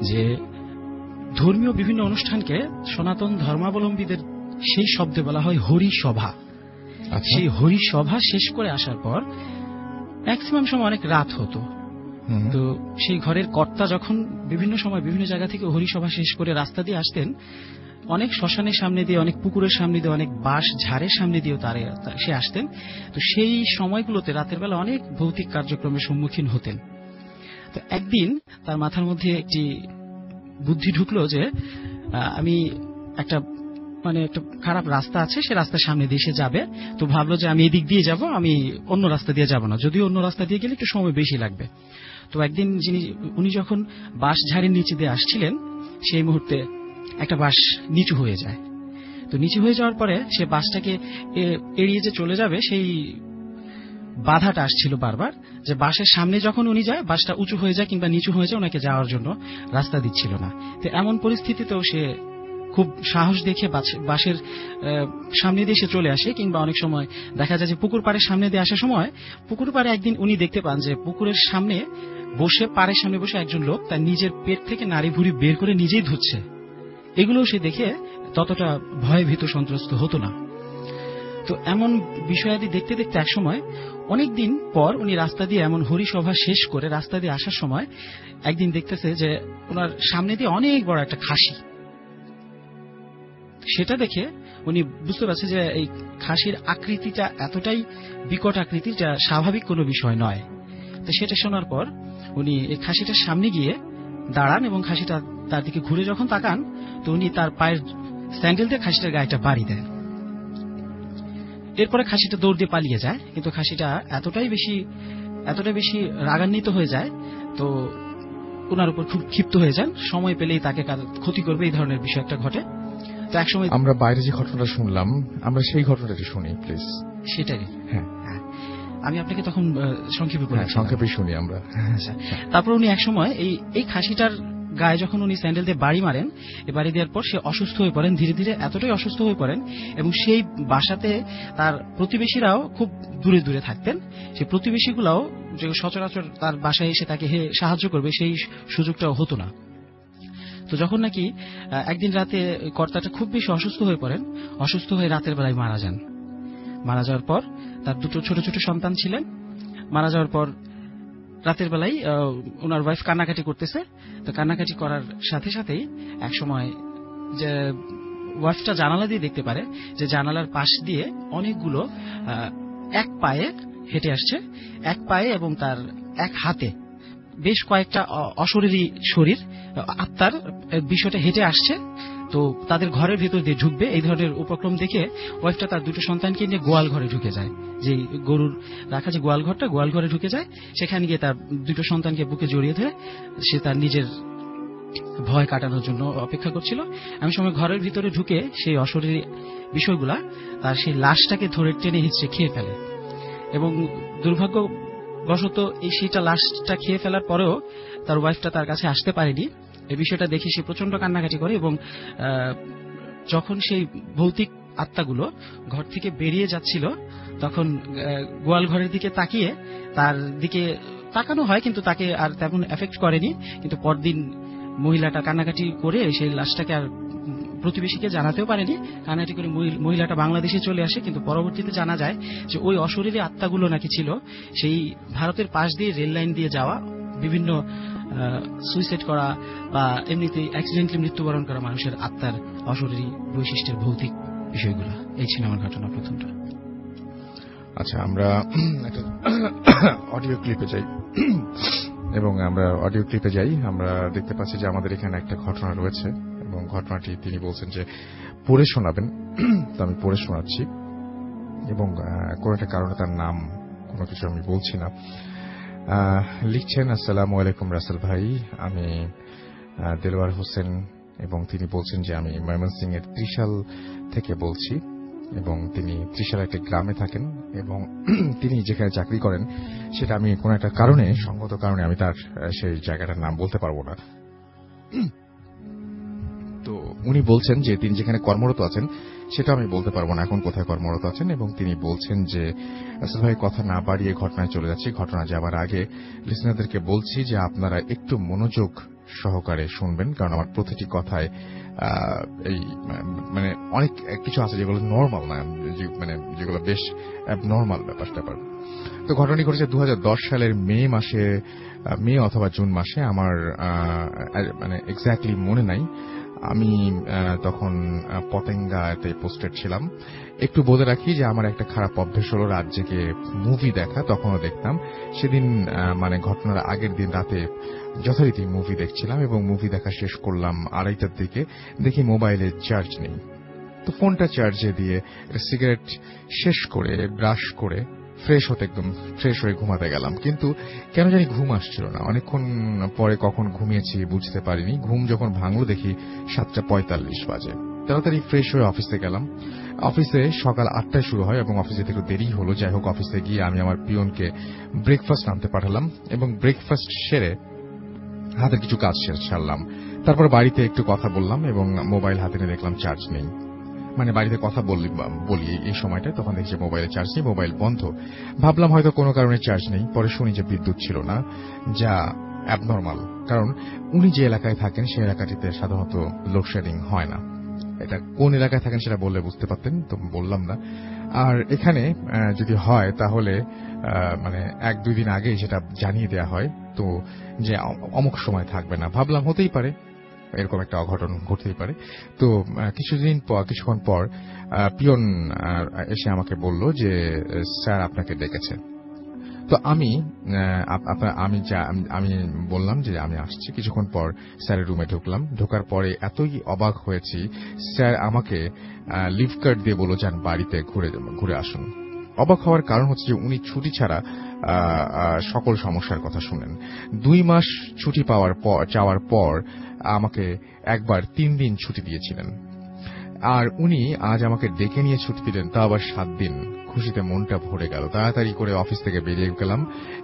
যে ধর্মীয় বিভিন্ন অনুষ্ঠানকে সনাতন ধর্মাবলম্বীদের সেই শব্দে বলা হয় হরিসভা। সেই হরিসভা শেষ করে আসার পর ম্যাক্সিমাম সময় অনেক রাত হতো। তো সেই ঘরের কর্তা যখন বিভিন্ন সময় বিভিন্ন জায়গা থেকে হরিসভা শেষ করে রাস্তা দিয়ে আসতেন, অনেক শ্মশানের সামনে দিয়ে, অনেক পুকুরের সামনে দিয়ে, অনেক বাঁশ ঝাড়ের সামনে দিয়েও সে আসতেন। তো সেই সময়গুলোতে রাতের বেলা অনেক ভৌতিক কার্যক্রমের সম্মুখীন হতেন। তো একদিন তার মাথার মধ্যে একটি বুদ্ধি ঢুকলো যে আমি একটা খারাপ রাস্তা আছে, সে রাস্তার সামনে দিয়ে সে যাবে। তো ভাবলো যে আমি এদিক দিয়ে যাব, আমি অন্য রাস্তা দিয়ে যাব না, যদিও অন্য রাস্তা দিয়ে গেলে একটু সময় বেশি লাগবে। তো একদিন উনি যখন বাঁশ ঝাড়ের নিচে দিয়ে আসছিলেন, সেই মুহূর্তে একটা বাঁশ নিচু হয়ে যায়। তো নিচু হয়ে যাওয়ার পরে সে বাঁশটাকে এড়িয়ে যে চলে যাবে, সেই বাধাটা আসছিল বারবার, যে বাঁশের সামনে যখন উনি যায় বাঁশটা উঁচু হয়ে যায় কিংবা নিচু হয়ে যায়, ওনাকে যাওয়ার জন্য রাস্তা দিচ্ছিল না। তো এমন পরিস্থিতিতেও সে খুব সাহস দেখে বাঁশের সামনে দিয়ে সে চলে আসে। কিংবা অনেক সময় দেখা যায় যে পুকুর পাড়ের সামনে দিয়ে আসার সময়, পুকুর পাড়ে একদিন উনি দেখতে পান যে পুকুরের সামনে বসে, পাড়ের সামনে বসে একজন লোক তার নিজের পেট থেকে নাড়ি ভুড়ি বের করে নিজেই ধুচ্ছে। এগুলো সে দেখে ততটা ভয় ভীত সন্ত্রস্ত হতো না। তো এমন বিষয়াদি দেখতে দেখতে একসময় অনেকদিন পর উনি রাস্তা দিয়ে এমন হরিসভা শেষ করে রাস্তা দিয়ে আসার সময় একদিন দেখতেছে যে ওনার সামনে দিয়ে অনেক বড় একটা খাসি। সেটা দেখে উনি বুঝতে পারছে যে এই খাসির আকৃতিটা এতটাই বিকট আকৃতির, যা স্বাভাবিক কোনো বিষয় নয়। তো সেটা শোনার পর উনি এই খাসিটার সামনে গিয়ে দাঁড়ান এবং খাসিটা তার দিকে ঘুরে যখন তাকান, তো উনি তার পায়ের স্যান্ডেল দিয়ে খাসিটার গায়েটা বাড়ি দেন। এরপরে খাসিটা দৌড় দিয়ে পালিয়ে যায়, কিন্তু খাসিটা এতটাই বেশি রাগান্বিত হয়ে যায়, তো ওনার উপর খুব ক্ষিপ্ত হয়ে যান। সময় পেলেই তাকে ক্ষতি করবে, এই ধরনের বিষয় একটা ঘটে। তো একসময় আমরা বাইরে যে ঘটনাটা শুনলাম, আমরা সেই ঘটনাটা শুনি প্লিজ। সেটাই, হ্যাঁ, আমি আপনাকে তখন সংক্ষেপে শুনি আমরা। তারপর উনি একসময় এই খাসিটার গায়ে যখন উনি স্যান্ডেল দিয়ে বাড়ি মারেন, বাড়ি দেওয়ার পর সে অসুস্থ হয়ে পড়েন, ধীরে ধীরে এতটাই অসুস্থ হয়ে পড়েন, এবং সেই বাসাতে তার প্রতিবেশীরাও খুব দূরে দূরে থাকতেন। সেই প্রতিবেশীগুলাও যে সচরাচর তার বাসায় এসে তাকে সাহায্য করবে, সেই সুযোগটাও হতো না। তো যখন নাকি একদিন রাতে কর্তাটা খুব বেশি অসুস্থ হয়ে পড়েন, অসুস্থ হয়ে রাতের বেলায় মারা যান। মারা যাওয়ার পর তার দুটো ছোট ছোট সন্তান ছিলেন। মারা যাওয়ার পর রাতের বেলায় ওনার ওয়াইফ কান্নাকাটি করতেছে। তো কান্নাকাটি করার সাথে সাথেই একসময় যে ওয়াইফটা জানালা দিয়ে দেখতে পারে যে জানালার পাশ দিয়ে অনেকগুলো এক পায়ে হেঁটে আসছে, এক পায়ে এবং তার এক হাতে বেশ কয়েকটা অশরীরী শরীর, আত্মার বিষয়টা হেঁটে আসছে। তো তাদের ঘরের ভিতর দিয়ে ঢুকবে এই ধরনের উপক্রম দেখে ওয়াইফটা তার দুটো সন্তানকে নিয়ে গোয়াল ঘরে ঢুকে যায়, যে গরুর রাখা যে গোয়াল ঘরটা, গোয়াল ঘরে ঢুকে যায়। সেখানে গিয়ে তার দুটো সন্তানকে বুকে জড়িয়ে ধরে সে তার নিজের ভয় কাটানোর জন্য অপেক্ষা করছিল। এমন সময় ঘরের ভিতরে ঢুকে সেই অশরীরী বিষয়গুলা তার সেই লাশটাকে ধরে টেনে হিঁচড়ে খেয়ে ফেলে এবং দুর্ভাগ্যবশত সেইটা লাশটা খেয়ে ফেলার পরেও তার ওয়াইফটা তার কাছে আসতে পারেনি। এই বিষয়টা দেখে সে প্রচন্ড কান্নাকাটি করে এবং যখন সেই ভৌতিক আত্মাগুলো ঘর থেকে বেরিয়ে যাচ্ছিল তখন গোয়াল ঘরের দিকে তাকিয়ে তার দিকে তাকানো হয়, কিন্তু তাকে আর তেমন এফেক্ট করেনি। কিন্তু পরদিন মহিলাটা কান্নাকাটি করে সেই লাশটাকে আর প্রতিবেশীকে জানাতেও পারেনি। কান্নাকাটি করে মহিলাটা বাংলাদেশে চলে আসে, কিন্তু পরবর্তীতে জানা যায় যে ওই অশরীরী আত্মাগুলো নাকি ছিল সেই ভারতের পাশ দিয়ে রেল লাইন দিয়ে যাওয়া বিভিন্ন সুইসাইড করা বা এমনিতে অ্যাক্সিডেন্টলি মৃত্যুবরণ করা মানুষের আত্মার অশরীরী বৈশিষ্ট্যের ভৌতিক বিষয়গুলো। এই ছিল আমার ঘটনা প্রথমটা। আচ্ছা, আমরা একটা অডিও ক্লিপে যাই এবং আমরা দেখতে পাচ্ছি যে আমাদের এখানে একটা ঘটনা রয়েছে এবং ঘটনাটি তিনি বলছেন যে পড়ে শোনাবেন। তো আমি পড়ে শোনাচ্ছি এবং কোন একটা কারণে তার নাম কোনো কিছু আমি বলছি না। লিখছেন, আসসালামু আলাইকুম রাসেল ভাই, আমি দেলোয়ার হোসেন এবং তিনি বলছেন যে আমি ময়মনসিংহ এর ত্রিশাল থেকে বলছি এবং তিনি ত্রিশাল একটি গ্রামে থাকেন এবং তিনি যেখানে চাকরি করেন সেটা আমি কোন একটা কারণে, সঙ্গত কারণে আমি তার সেই জায়গাটার নাম বলতে পারবো না। তো উনি বলছেন যে তিনি যেখানে কর্মরত আছেন সেটা আমি বলতে পারবো না এখন কোথায় কর্মরত আছেন, এবং তিনি বলছেন যে আসলে ভাই কথা না বাড়িয়ে ঘটনায় চলে যাচ্ছি। ঘটনা যাবার আগে লিসনারদেরকে বলছি যে আপনারা একটু মনোযোগ সহকারে শুনবেন, কারণ আমার প্রতিটি কথায় এই মানে অনেক কিছু আছে যেগুলো নর্মাল না, মানে যেগুলো বেশ অ্যাবনর্মাল ব্যাপার। তো ঘটনাটি ঘটেছে 2010 সালের মে অথবা জুন মাসে। আমার মানে এক্স্যাক্টলি মনে নাই। আমি তখন পতেঙ্গাতে পোস্টেড ছিলাম। একটু বলে রাখি যে আমার একটা খারাপ অভ্যেস হলো রাত জেগে মুভি দেখা, তখনও দেখতাম। সেদিন মানে ঘটনার আগের দিন রাতে যথারীতি মুভি দেখছিলাম এবং মুভি দেখা শেষ করলাম 2:30টার দিকে। দেখি মোবাইলে চার্জ নেই, তো ফোনটা চার্জে দিয়ে সিগারেট শেষ করে ব্রাশ করে একদম ফ্রেশ হয়ে ঘুমাতে গেলাম, কিন্তু কেন জানি ঘুম আসছিল না। অনেকক্ষণ পরে কখন ঘুমিয়েছি বুঝতে পারিনি। ঘুম যখন ভাঙলো দেখি 7:45 বাজে। তাড়াতাড়ি ফ্রেশ হয়ে অফিসে গেলাম। অফিসে সকাল 8টায় শুরু হয় এবং অফিসে একটু দেরি হলো। যাই হোক, অফিসে গিয়ে আমি আমার পিয়নকে ব্রেকফাস্ট আনতে পাঠালাম এবং ব্রেকফাস্ট সেরে হাতের কিছু কাজ সারলাম। তারপর বাড়িতে একটু কথা বললাম এবং মোবাইল হাতে নিয়ে দেখলাম চার্জ নেই। মানে বাড়িতে কথা বলি এই সময়টায়, তখন দেখছি মোবাইলে চার্জ নেই, মোবাইল বন্ধ। ভাবলাম হয়তো কোনো কারণে চার্জ নেই। পরে শুনি যে বিদ্যুৎ ছিল না, যা অ্যাবনর্মাল, কারণ উনি যে এলাকায় থাকেন সেই এলাকাটিতে সাধারণত লোডশেডিং হয় না। এটা কোন এলাকায় থাকেন সেটা বললে বুঝতে পারতেন, তো বললাম না। আর এখানে যদি হয় তাহলে মানে 1-2 দিন আগে সেটা জানিয়ে দেওয়া হয়, তো যে অমুক সময় থাকবে না। ভাবলাম হতেই পারে, এরকম একটা অঘটন ঘটতেই পারে। তো কিছুক্ষণ পর পিয়ন এসে আমাকে বলল যে স্যার আপনাকে ডেকেছে। তো আমি বললাম যে আমি আসছি। কিছুক্ষণ পর স্যারের রুমে ঢুকলাম। ঢোকার পরে এতই অবাক হয়েছি, স্যার আমাকে লিভ কার্ড দিয়ে বলল যান বাড়িতে ঘুরে আসুন। অবাক হওয়ার কারণ হচ্ছে যে উনি ছুটি ছাড়া সকল সমস্যার কথা শুনেন। 2 মাস ছুটি চাওয়ার পর আমাকে একবার 3 দিন ছুটি দিয়েছিলেন, আর উনি আজ আমাকে ডেকে নিয়ে ছুটি দিলেন, তা আবার 7 দিন। খুশিতে মনটা ভরে গেল। তাড়াতাড়ি করে অফিস থেকে বেরিয়ে গেলাম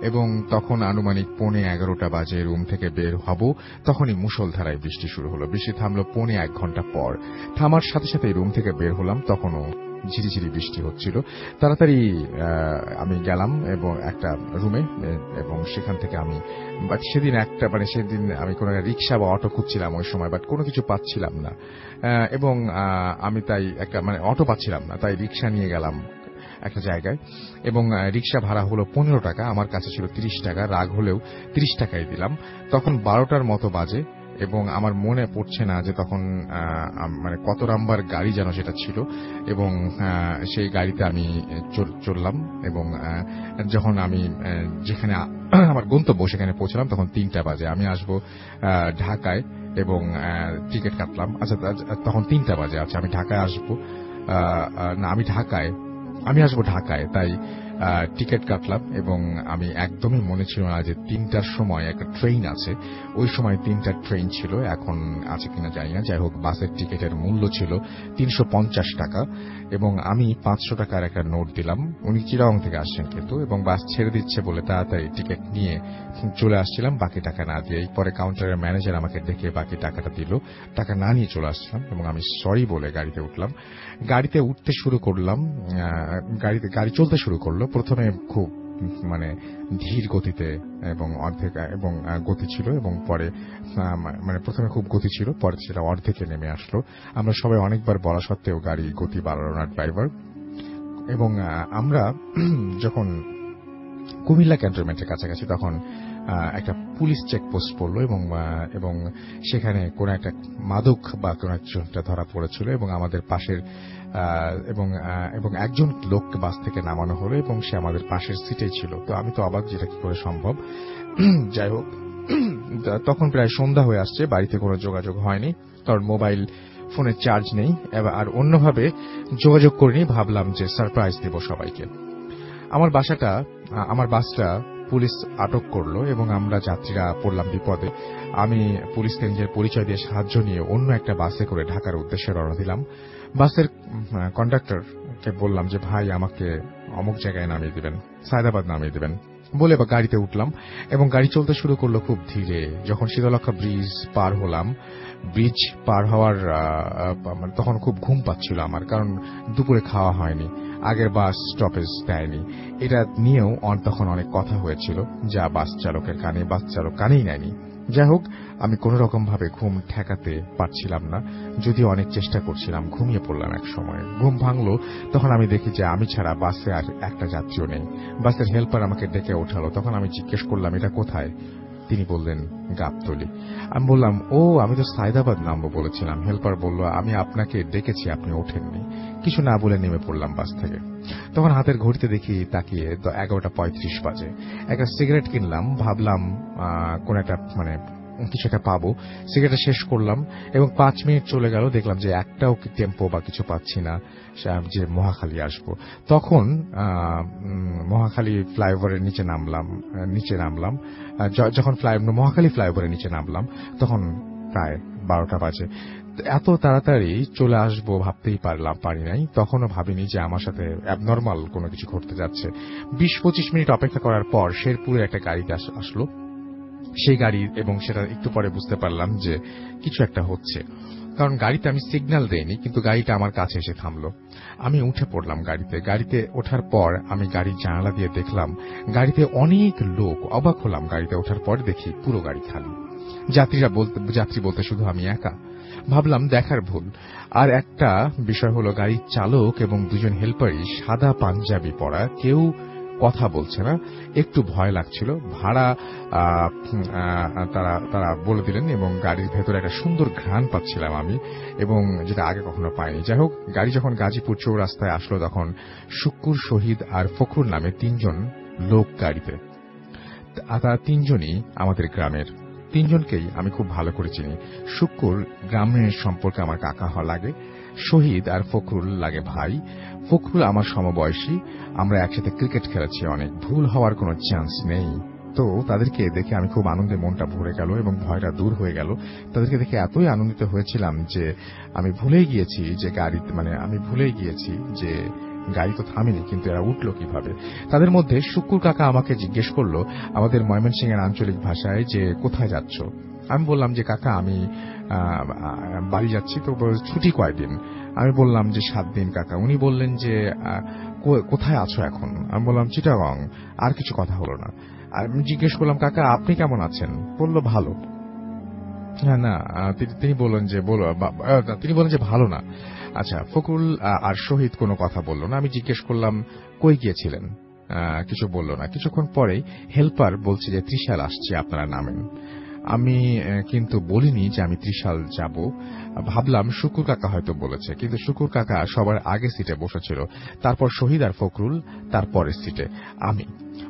এবং তখন আনুমানিক 11:15 বাজে রুম থেকে বের হব। তখনই মুষলধারায় বৃষ্টি শুরু হলো। বৃষ্টি থামলো 1.25 ঘন্টা পর। থামার সাথে সাথে রুম থেকে বের হলাম, তখনও ঝিরিঝিরি বৃষ্টি হচ্ছিল। তাড়াতাড়ি আমি গেলাম এবং একটা রুমে, এবং সেখান থেকে আমি সেদিন আমি কোনো রিক্সা বা অটো খুঁজছিলাম ওই সময়, বাট কোনো কিছু পাচ্ছিলাম না এবং আমি তাই অটো পাচ্ছিলাম না, তাই রিক্সা নিয়ে গেলাম একটা জায়গায় এবং রিক্সা ভাড়া হলো 15 টাকা। আমার কাছে ছিল 30 টাকা। রাগ হলেও 30 টাকাই দিলাম। তখন 12টার মতো বাজে। এবং আমার মনে পড়ছে না যে তখন মানে কত নাম্বার গাড়ি যেন সেটা ছিল, এবং সেই গাড়িতে আমি চললাম এবং যখন আমি যেখানে আমার গন্তব্য সেখানে পৌঁছলাম তখন 3টা বাজে। আমি আসবো ঢাকায় এবং টিকিট কাটলাম। আচ্ছা, তখন 3টা বাজে। আচ্ছা, আমি ঢাকায় আসবো না, আমি আসবো ঢাকায়, তাই টিকিট কাটলাম এবং আমি একদমই মনে ছিল না যে 3টার সময় একটা ট্রেন আছে। ওই সময় 3টা ট্রেন ছিল, এখন আছে কিনা জানি না। যাই হোক, বাসের টিকিটের মূল্য ছিল 350 টাকা এবং আমি 500 টাকার একটা নোট দিলাম। উনি চিরাং থেকে আসছেন কিন্তু, এবং বাস ছেড়ে দিচ্ছে বলে তাড়াতাড়ি টিকিট নিয়ে চলে আসছিলাম বাকি টাকা না দিয়ে। পরে কাউন্টারের ম্যানেজার আমাকে দেখে বাকি টাকাটা দিল, টাকা না নিয়ে চলে আসছিলাম এবং আমি সরি বলে গাড়িতে উঠলাম। গাড়িতে উঠতে শুরু করলাম, গাড়ি চলতে শুরু করলো। প্রথমে খুব মানে ধীর গতিতে এবং গতি ছিল, এবং পরে মানে প্রথমে খুব গতি ছিল, পরে সেটা অর্ধেকে নেমে আসলো। আমরা সবাই অনেকবার বলা সত্ত্বেও গাড়ি গতি বাড়ালো না ড্রাইভার। এবং আমরা যখন কুমিল্লা ক্যান্টনমেন্টের কাছাকাছি তখন একটা পুলিশ চেকপোস্ট পড়লো এবং সেখানে কোন একটা মাদক বা কোন একটা ধরা পড়েছিল এবং আমাদের পাশের এবং একজন লোককে বাস থেকে নামানো হলো এবং সে আমাদের পাশের সিটে ছিল। তো আমি তো অবাক, যেটা কি করে সম্ভব। যাই হোক, তখন প্রায় সন্ধ্যা হয়ে আসছে, বাড়িতে কোনো যোগাযোগ হয়নি, কারণ মোবাইল ফোনে চার্জ নেই, আর অন্যভাবে যোগাযোগ করিনি। ভাবলাম যে সারপ্রাইজ দেব সবাইকে। আমার বাসটা পুলিশ আটক করলো এবং আমরা যাত্রীরা পড়লাম বিপদে। আমি পুলিশকে নিজের পরিচয় দিয়ে সাহায্য নিয়ে অন্য একটা বাসে করে ঢাকার উদ্দেশ্যে রওনা দিলাম। বাসের কন্ডাক্টরকে বললাম যে ভাই, আমাকে অমুক জায়গায় নামিয়ে দিবেন, সায়দাবাদ নামিয়ে দিবেন বলে গাড়িতে উঠলাম এবং গাড়ি চলতে শুরু করলো খুব ধীরে। যখন শীতলক্ষা ব্রিজ পার হলাম, ব্রিজ পার হওয়ার তখন খুব ঘুম পাচ্ছিল আমার, কারণ দুপুরে খাওয়া হয়নি, আগের বাস স্টপেজ দেয়নি। এটা নিয়েও তখন অনেক কথা হয়েছিল, যা বাস চালক কানেই নেয়নি। যাই হোক, আমি কোন রকম ভাবে ঘুম ঠেকাতে পারছিলাম না, যদিও অনেক চেষ্টা করছিলাম। ঘুমিয়ে পড়লাম এক সময়। ঘুম ভাঙলো, তখন আমি দেখি যে আমি ছাড়া বাসে আর একটা যাত্রীও নেই। বাসের হেল্পার আমাকে ডেকে ওঠালো। তখন আমি জিজ্ঞেস করলাম, এটা কোথায়? তিনি বললেন, গাবতলী। আমি বললাম, ও, আমি তো সায়দাবাদ নামবো বলেছিলাম। হেল্পার বলল, আমি আপনাকে ডেকেছি, আপনি ওঠেননি। কিছু না বলে নেমে পড়লাম বাস থেকে। তখন হাতের ঘড়িতে দেখি, তাকিয়ে 11:35 বাজে। একটা সিগারেট কিনলাম, ভাবলাম কোন একটা কিছু একটা পাবো। সিগারেট শেষ করলাম এবং 5 মিনিট চলে গেল। দেখলাম যে একটাও টেম্পো বা কিছু পাচ্ছি না যে মহাখালী আসবো। তখন মহাখালী ফ্লাইওভারের নিচে নামলাম। যখন মহাখালী ফ্লাইওভারের নিচে নামলাম তখন প্রায় 12টা বাজে। এত তাড়াতাড়ি চলে আসবো ভাবতেই পারি নাই। তখনও ভাবিনি যে আমার সাথে অ্যাবনর্মাল কোনো কিছু ঘটতে যাচ্ছে। 20-25 মিনিট অপেক্ষা করার পর শেরপুরের একটা গাড়িতে আসলো। সেই গাড়ি, এবং সেটা একটু পরে বুঝতে পারলাম যে কিছু একটা হচ্ছে, কারণ গাড়িতে আমি সিগন্যাল দেইনি, কিন্তু গাড়িটা আমার কাছে এসে থামলো। আমি উঠে পড়লাম গাড়িতে ওঠার পর আমি গাড়ির জানালা দিয়ে দেখলাম গাড়িতে অনেক লোক। অবাক হলাম, গাড়িতে ওঠার পর দেখি পুরো গাড়ি খালি। যাত্রী বলতে শুধু আমি একা। ভাবলাম দেখার ভুল। আর একটা বিষয় হলো, গাড়ির চালক এবং 2জন হেল্পারই সাদা পাঞ্জাবি পরা, কেউ কথা বলছে না। একটু ভয় লাগছিল। ভাড়া তারা বলে দিলেন এবং গাড়ির ভেতরে একটা সুন্দর ঘ্রাণ পাচ্ছিলাম আমি, এবং যেটা আগে কখনো পাইনি। যাই হোক, গাড়ি যখন গাজীপুর চৌরাস্তায় আসলো তখন শুক্কুর, শহীদ আর ফখরুল নামে 3জন লোক গাড়িতে। তারা 3জনই আমাদের গ্রামের। 3জনকেই আমি খুব ভালো করে চিনি। শুক্কুর গ্রামের সম্পর্কে আমার কাকা লাগে, শহীদ আর ফখরুল লাগে ভাই। ফখরুল আমার সমবয়সী, আমরা একসাথে ক্রিকেট খেলেছি অনেক, ভুল হওয়ার কোনো চান্স নেই। তো তাদেরকে দেখে আমি খুব আনন্দে মনটা ভরে গেল এবং ভয়টা দূর হয়ে গেল। তাদেরকে দেখে এতই আনন্দিত হয়েছিলাম যে আমি ভুলেই গিয়েছি যে গাড়ি তো থামেনি, কিন্তু এরা উঠলো কিভাবে। তাদের মধ্যে শুক্কুর কাকা আমাকে জিজ্ঞেস করলো আমাদের ময়মনসিংহের আঞ্চলিক ভাষায় যে কোথায় যাচ্ছ। আমি বললাম যে কাকা, আমি বাড়ি যাচ্ছি। তো ছুটি কয়দিন? আমি বললাম যে 7 দিন কাকা। উনি বললেন যে কোথায় আছো এখন? আমি বললাম চিটাগং। আর কিছু কথা হলো না। আমি জিজ্ঞেস করলাম, কাকা আপনি কেমন আছেন? বলল ভালো। না, তিনি বললেন যে ভালো না। আচ্ছা, ফখরুল আর শহীদ কোনো কথা বলল না। আমি জিজ্ঞেস করলাম কই গিয়েছিলেন? কিছু বলল না। কিছুক্ষণ পরেই হেল্পার বলছে যে ত্রিশাল আসছে, আপনারা নামেন। আমি কিন্তু বলিনি যে আমি ত্রিশাল যাব। ভাবলাম শুকুর কাকা হয়তো বলেছে, কিন্তু শুকুর কাকা সবার আগে সিটে বসেছিল, তারপর শহীদ আর ফখরুল তারপরের সিটে আমি।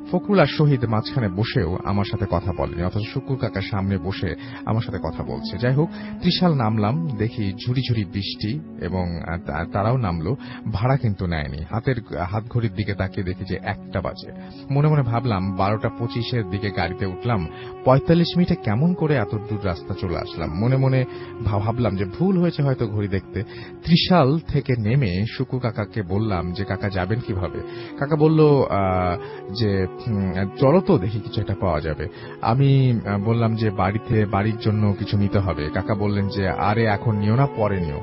ফখরুল আর শহীদ মাঝখানে বসেও আমার সাথে কথা বলেনি, অথচ শুকুর কাকা সামনে বসে আমার সাথে কথা বলছে। যাই হোক, ত্রিশাল নামলাম, দেখি ঝুড়ি ঝুড়ি বৃষ্টি এবং তারাও নামলো। ভাড়া কিন্তু নেয়নি। হাত ঘড়ির দিকে তাকিয়ে দেখি যে 1টা বাজে। মনে মনে ভাবলাম 12:25 দিকে গাড়িতে উঠলাম, 45 মিনিটে কেমন করে এত দূর রাস্তা চলে আসলাম। মনে মনে ভাবলাম যে ভুল হয়েছে হয়তো ঘড়ি দেখতে। ত্রিশাল থেকে নেমে শুকুর কাকাকে বললাম যে কাকা যাবেন কিভাবে। কাকা বলল যে চলো তো দেখি কিছু একটা পাওয়া যাবে। আমি বললাম যে বাড়ির জন্য কিছু নিতে হবে। কাকা বললেন যে আরে এখন নিও না, পরে নিও।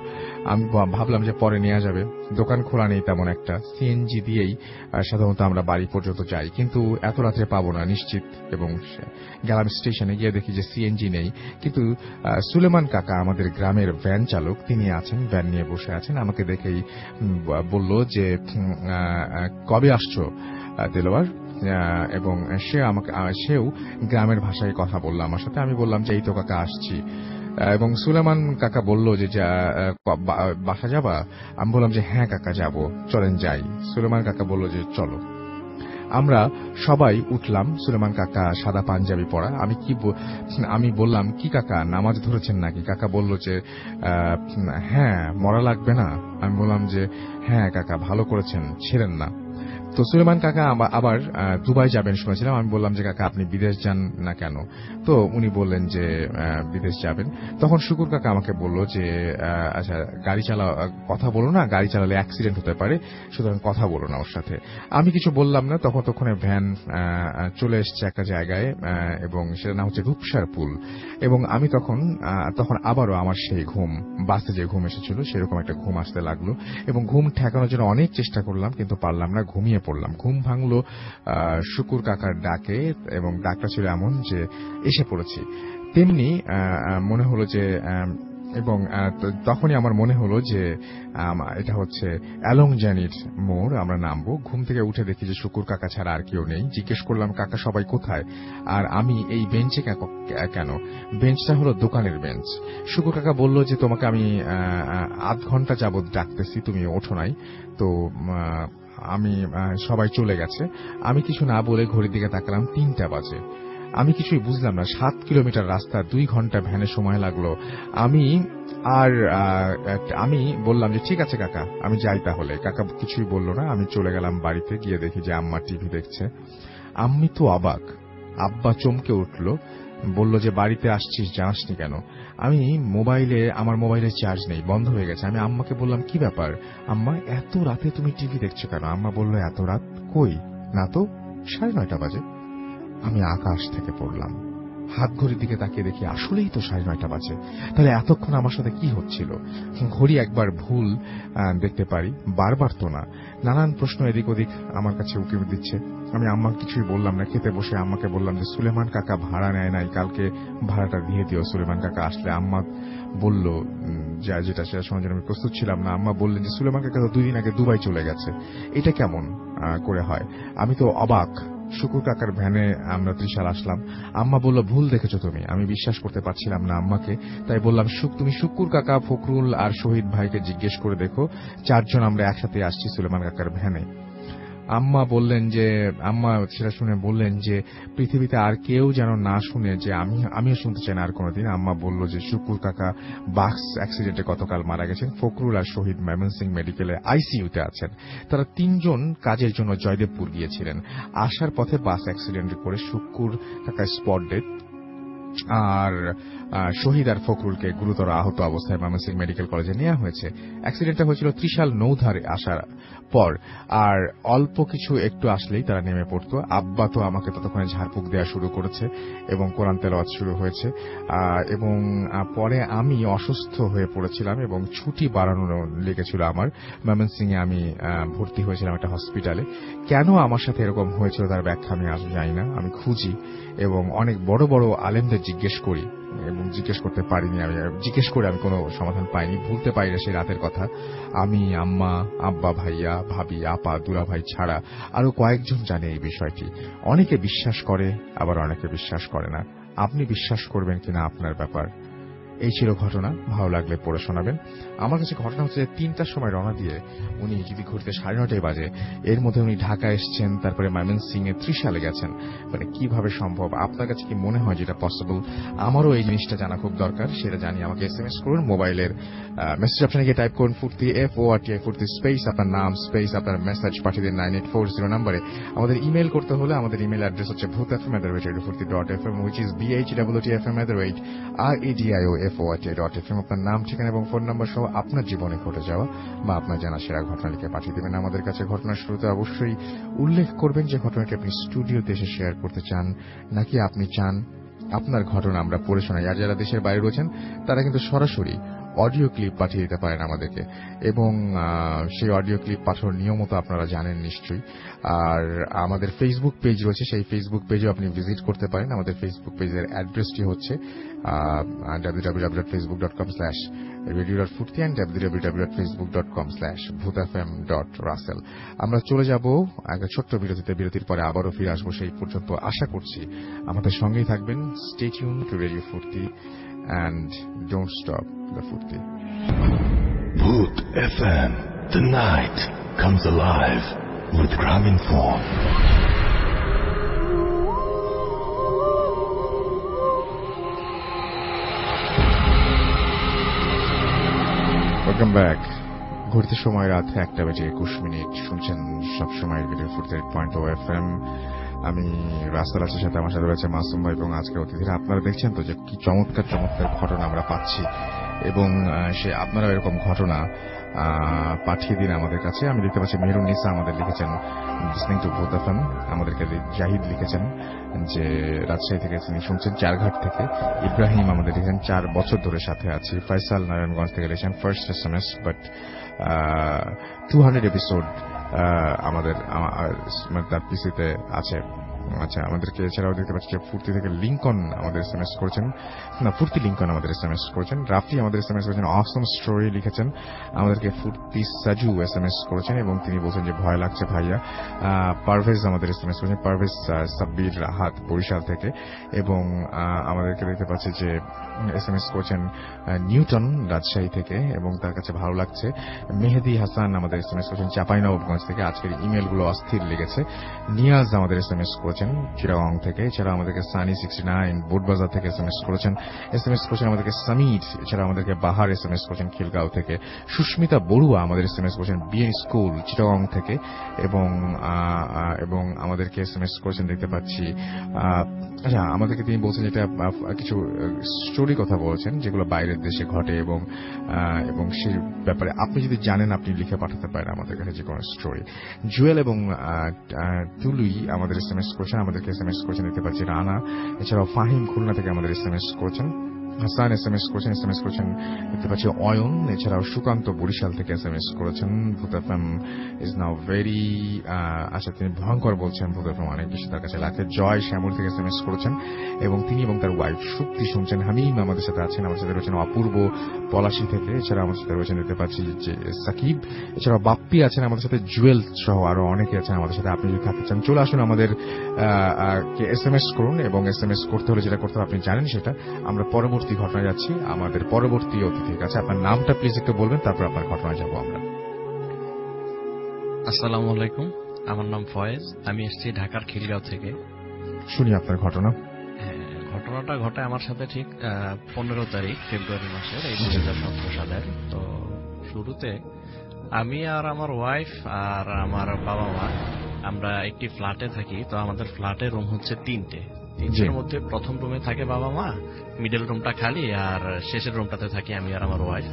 আমি ভাবলাম যে পরে নেওয়া যাবে, দোকান খোলা নেই তেমন একটা, সিএনজি দিয়েই সাধারণত আমরা বাড়ি পর্যন্ত যাই, কিন্তু এত রাত্রে পাবো না নিশ্চিত। এবং গেলাম স্টেশনে, গিয়ে দেখি যে সিএনজি নেই, কিন্তু সুলেমান কাকা আমাদের গ্রামের ভ্যান চালক, তিনি আছেন, ভ্যান নিয়ে বসে আছেন। আমাকে দেখেই বলল যে কবে আসছো দেলোয়ার, এবং সেও গ্রামের ভাষায় কথা বলল আমার সাথে। আমি বললাম যে এই তো কাকা আসছি। এবং সুলেমান কাকা বলল যে বাসা যাবা। আমি বললাম যে হ্যাঁ কাকা যাব, চলেন যাই। সুলেমান কাকা বলল যে চলো। আমরা সবাই উঠলাম। সুলেমান কাকা সাদা পাঞ্জাবি পরা। আমি বললাম কি কাকা নামাজ ধরেছেন নাকি। কাকা বলল যে হ্যাঁ, মরা লাগবে না। আমি বললাম যে হ্যাঁ কাকা, ভালো করেছেন, ছেড়েন না। তো সুলেমান কাকা আবার দুবাই যাবেন শুনেছিলাম। আমি বললাম যে কাকা আপনি বিদেশ যান না কেন। তো উনি বললেন যে বিদেশ যাবেন। তখন শুকুর কাকা আমাকে বলল যে আচ্ছা কথা বলো না, গাড়ি চালালে অ্যাক্সিডেন্ট হতে পারে, সুতরাং কথা বলো না ওর সাথে। আমি কিছু বললাম না। ততক্ষণে ভ্যান চলে এসছে একটা জায়গায়, এবং সেটা নাম হচ্ছে রূপসার পুল। এবং আমি তখন আবারও আমার সেই ঘুম, বাসে যে ঘুম এসেছিল সেরকম একটা ঘুম আসতে লাগলো, এবং ঘুম ঠেকানোর জন্য অনেক চেষ্টা করলাম, কিন্তু পারলাম না, ঘুমিয়ে পড়লাম। ঘুম ভাঙলো শুকুর কাকার ডাকে, এবং ডাকটা ছিল এমন যে এসে পড়েছি। তেমনি মনে হলো যে, এবং তখনই আমার মনে হলো যে এটা হচ্ছে অ্যালংজানির মোড়, আমরা নামবো। ঘুম থেকে উঠে দেখি যে শুকুর কাকা ছাড়া আর কেউ নেই। জিজ্ঞেস করলাম কাকা সবাই কোথায়, আর আমি এই বেঞ্চে কেন। বেঞ্চটা হলো দোকানের বেঞ্চ। শুকুর কাকা বলল যে তোমাকে আমি আধ ঘন্টা যাবৎ ডাকতেছি, তুমি ওঠো নাই। তো আমি সবাই চলে গেছে। আমি কিছু না বলে ঘড়ির দিকে তাকালাম, 3টা বাজে। আমি কিছুই বুঝলাম না। 7 কিলোমিটার রাস্তা, 2 ঘন্টা ভ্যানে সময় লাগলো। আমি বললাম যে ঠিক আছে কাকা, আমি যাই তাহলে। কাকা কিছুই বলল না। আমি চলে গেলাম বাড়িতে। গিয়ে দেখি যে আম্মা টিভি দেখছে। আমি তো অবাক। আব্বা চমকে উঠল, বলল যে বাড়িতে আসছিস, জানাসনি কেন। আমার মোবাইলে চার্জ নেই, বন্ধ হয়ে গেছে। আমি আম্মাকে বললাম কি ব্যাপার আম্মা, এত রাতে তুমি টিভি দেখছো কেন। আম্মা বলল এত রাত কই, না তো 9:30 বাজে। আমি আকাশ থেকে পড়লাম। হাত ঘড়ির দিকে তাকিয়ে দেখি আসলেই তো 9:30 বাজে। তাহলে এতক্ষণ আমার সাথে কি হচ্ছিল। ঘড়ি একবার ভুল দেখতে পারি, বারবার তো না। নানান প্রশ্ন এদিক ওদিক আমার কাছে উকি দিচ্ছে। আমি আম্মা কিছুই বললাম না। খেতে বসে আম্মাকে বললাম যে সুলেমান কাকা ভাড়া নেয় নাই, কালকে ভাড়াটা দিয়ে দিও সুলেমান কাকা আসলে। আম্মা বলল যেটা সেটা শোনার জন্য আমি প্রস্তুত ছিলাম না। আম্মা বললেন যে সুলেমান কাকা তো 2 দিন আগে দুবাই চলে গেছে, এটা কেমন করে হয়। আমি তো অবাক। শুকুর কাকার ভ্যানে আমরা ত্রিশাল আসলাম। আম্মা বলল ভুল দেখেছো তুমি। আমি বিশ্বাস করতে পারছিলাম না আম্মাকে, তাই বললাম তুমি শুকুর কাকা, ফখরুল আর শহীদ ভাইকে জিজ্ঞেস করে দেখো, 4 জন আমরা একসাথে আসছি সুলেমান কাকার ভ্যানে। আম্মা সেটা শুনে বললেন যে পৃথিবীতে আর কেউ যেন না শুনে, যে আমিও শুনতে চাই না আর কোনোদিন। আম্মা বলল যে শুকুর কাকা বাস অ্যাক্সিডেন্টে গতকাল মারা গেছেন। ফখরুল আর শহীদ ময়মনসিং মেডিকেলে আইসিইউতে আছেন। তারা 3 জন কাজের জন্য জয়দেবপুর গিয়েছিলেন। আসার পথে বাস অ্যাক্সিডেন্ট করে শুকুর কাকা স্পট ডেথ, আর শহীদ আর ফখরুলকে গুরুতর আহত অবস্থায় ময়মনসিংহ মেডিকেল কলেজে নেওয়া হয়েছে। অ্যাক্সিডেন্টটা হয়েছিল ত্রিশাল নৌধারে আসার পর, আর অল্প কিছু একটু আসলেই তারা নেমে পড়তো। আব্বা তো আমাকে ততক্ষণে ঝাড়ফুঁক দেওয়া শুরু করেছে এবং কোরআন তেলাওয়াত শুরু হয়েছে। এবং পরে আমি অসুস্থ হয়ে পড়েছিলাম এবং ছুটি বাড়ানো লেগেছিল আমার। ময়মনসিংহে আমি ভর্তি হয়েছিলাম একটা হসপিটালে। কেন আমার সাথে এরকম হয়েছিল তার ব্যাখ্যা আমি আজ জানি না। আমি খুঁজি এবং অনেক বড় বড় আলেমদের জিজ্ঞেস করি, এবং জিজ্ঞেস করতে পারিনি। আমি জিজ্ঞেস করে আমি কোনো সমাধান পাইনি। ভুলতে পারি না সেই রাতের কথা। আমি, আম্মা, আব্বা, ভাইয়া, ভাবি, আপা, দুলা ভাই ছাড়া আরো কয়েকজন জানে এই বিষয়টি। অনেকে বিশ্বাস করে, আবার অনেকে বিশ্বাস করে না। আপনি বিশ্বাস করবেন কিনা আপনার ব্যাপার। এই ছিল ঘটনা, ভালো লাগলে পড়ে শোনাবেন। আমার কাছে ঘটনা হচ্ছে যে 3টার সময় রওনা দিয়ে উনি যদি ঘুরতে 9:30 বাজে, এর মধ্যে উনি ঢাকা এসছেন, তারপরে ময়মনসিংহে ত্রিশালে গেছেন। মানে কিভাবে সম্ভব? আপনার কাছে কি মনে হয় যেটা পসিবল? আমারও এই জিনিসটা জানা খুব দরকার, সেটা জানি। আমাকে SMS করুন, মোবাইলের মেসেজ অপশনে গিয়ে টাইপ করুন ফুর্তি FORTI ফুর্তি স্পেস আপনার নাম স্পেস আপনার মেসেজ পাঠিয়ে দিন 9840 নম্বরে। আমাদের ইমেল করতে হলে আমাদের ইমেল অ্যাড্রেস হচ্ছে bhutfm@radiofurti.fm, which is BHWTFM@radioforti.fm। আপনার নাম, ঠিকানা এবং ফোন নাম্বার সহ আপনার জীবনে ঘটে যাওয়া বা আপনার জানা সেরা ঘটনা লিখে পাঠিয়ে দেবেন আমাদের কাছে। ঘটনার শুরুতে অবশ্যই উল্লেখ করবেন যে ঘটনাটি আপনি স্টুডিওতে এসে শেয়ার করতে চান, নাকি আপনি চান আপনার ঘটনা আমরা পড়ে শোনাই। আর যারা দেশের বাইরে রয়েছেন তারা কিন্তু সরাসরি অডিও ক্লিপ পাঠিয়ে দিতে পারেন আমাদেরকে, এবং সেই অডিও ক্লিপ পাঠানোর নিয়মও আপনারা জানেন নিশ্চয়ই। আর আমাদের ফেসবুক পেজ রয়েছে, সেই ফেসবুক পেজেও আপনি ভিজিট করতে পারেন। আমাদের ফেসবুক পেজের অ্যাড্রেসটি হচ্ছে www.facebook.com/radio.furti and www.facebook.com/bhutfm.russell। আমরা চলে যাব একটা ছোট্ট বিরতিতে। বিরতির পরে আবারও ফিরে আসবো। সেই পর্যন্ত আশা করছি আমাদের সঙ্গেই থাকবেন। স্টে টিউন টু রেডিও ফুর্তি and don't stop the Furti. Bhoot FM. The night comes alive with Graminphone. Welcome back. ঘুরতে সময় রাত 1:21 শুনছেন সবসময় রেডিও ফুর্তি 8.0 FM। আমি রাস্তার আছে, সাথে আমার সাথে রয়েছে মাসুম ভাই এবং আজকের অতিথিরা। আপনারা দেখছেন তো যে কি চমৎকার চমৎকার ঘটনা আমরা পাচ্ছি, এবং সে আপনারা এরকম ঘটনা পাঠিয়ে দিন আমাদের কাছে। আমি দেখতে পাচ্ছি মেহরুন নিসা আমাদের লিখেছেন লিসনিং টু ভূত এফএম। আমাদেরকে জাহিদ লিখেছেন যে রাজশাহী থেকে তিনি শুনছেন, চারঘাট থেকে। ইব্রাহিম আমাদের লিখেছেন 4 বছর ধরে সাথে আছি। ফয়সাল নারায়ণগঞ্জ থেকে লিখেছেন ফার্স্ট SMS বাট 200 এপিসোড আমাদের তার পিসিতে আছে। আচ্ছা, আমাদেরকে এছাড়াও দেখতে পাচ্ছি যে ফুর্তি থেকে লিঙ্কন আমাদের SMS করেছেন, না ফুর্তি লিঙ্কন আমাদের SMS করেছেন। রাফি আমাদের SMS করেছেন, অসম স্টোরি লিখেছেন। আমাদেরকে ফুর্তি সাজু SMS করেছেন এবং তিনি বলছেন যে ভয় লাগছে ভাইয়া। পারভেজ আমাদের SMS করেছেন, পারভেজ সাব্বির রাহাত বরিশাল থেকে। এবং আমাদেরকে দেখতে পাচ্ছি যে SMS করেছেন নিউটন রাজশাহী থেকে এবং তার কাছে ভালো লাগছে। মেহেদি হাসান আমাদের SMS করেছেন চাঁপাইনবাবগঞ্জ থেকে। আজকের ইমেলগুলো অস্থির লেগেছে। নিয়াজ আমাদের SMS করেছেন চিরাং থেকে। এছাড়া আমাদেরকে সানি 69 বোটবাজার থেকে SMS করেছেন। SMS করেছেন আমাদেরকে সামিদ। এছাড়া আমাদেরকে বাহার SMS করেছেন খিলগাঁও থেকে। সুস্মিতা বড়ুয়া আমাদের SMS করেছেন বিএন স্কুল চিটাগং থেকে। এবং আমাদেরকে SMS করেছেন দেখতে পাচ্ছি। আচ্ছা, আমাদেরকে তিনি বলছেন যেটা কিছু স্টোরি কথা বলছেন যেগুলো বাইরের দেশে ঘটে, এবং সেই ব্যাপারে আপনি যদি জানেন আপনি লিখে পাঠাতে পারেন আমাদের কাছে যে কোনো স্টোরি। জুয়েল এবং তুলুই আমাদের SMS করেছেন, আমাদেরকে SMS করেছেন দেখতে পাচ্ছি রানা। এছাড়াও ফাহিম খুলনা থেকে আমাদের SMS করেছেন। হাসান SMS করেছেন দেখতে পাচ্ছি অয়ন। এছাড়াও সুকান্ত বরিশাল থেকে SMS করেছেন। ভূত এফএম ইজ নাও ভেরি, আচ্ছা তিনি ভয়ঙ্কর বলছেন, ভূত এফএম অনেক বেশি তার কাছে লাগে। জয় শ্যামল থেকে SMS করেছেন এবং তিনি এবং তার ওয়াইফ সুক্তি শুনছেন। হামিম আমাদের সাথে আছেন, আমাদের সাথে রয়েছেন অপূর্ব পলাশী থেকে। এছাড়া আমাদের সাথে রয়েছেন দেখতে পাচ্ছি যে সাকিব। এছাড়াও বাপ্পি আছেন আমাদের সাথে, জুয়েল সহ আরো অনেকে আছেন আমাদের সাথে। আপনি যদি থাকতে চান চলে আসুন, আমাদের SMS করুন, এবং SMS করতে হলে যেটা করতে হবে আপনি জানেন সেটা। আমরা পরবর্তী ঘটনা যাচ্ছি আমাদের পরবর্তী অতিথির কাছে। আপনার নামটা প্লিজ একটু বলবেন, তারপর আপনার ঘটনা যাব আমরা। আসসালামু আলাইকুম, আমার নাম ফয়েজ, আমি এসেছি ঢাকার খিলগাঁও থেকে। শুনি আপনার ঘটনা। ঘটনাটা ঘটে আমার সাথে ঠিক 15 তারিখ ফেব্রুয়ারি মাসের এই 2017 সালের। তো শুরুতে আমি আর আমার ওয়াইফ আর আমার বাবা মা আমরা একটি ফ্ল্যাটে থাকি। তো আমাদের ফ্ল্যাটের রুম হচ্ছে 3টে। 3টের মধ্যে প্রথম রুমে থাকে বাবা মা, মিডল রুমটা খালি, আর শেষের রুমটাতে থাকি আমি আর আমার ওয়াইফ।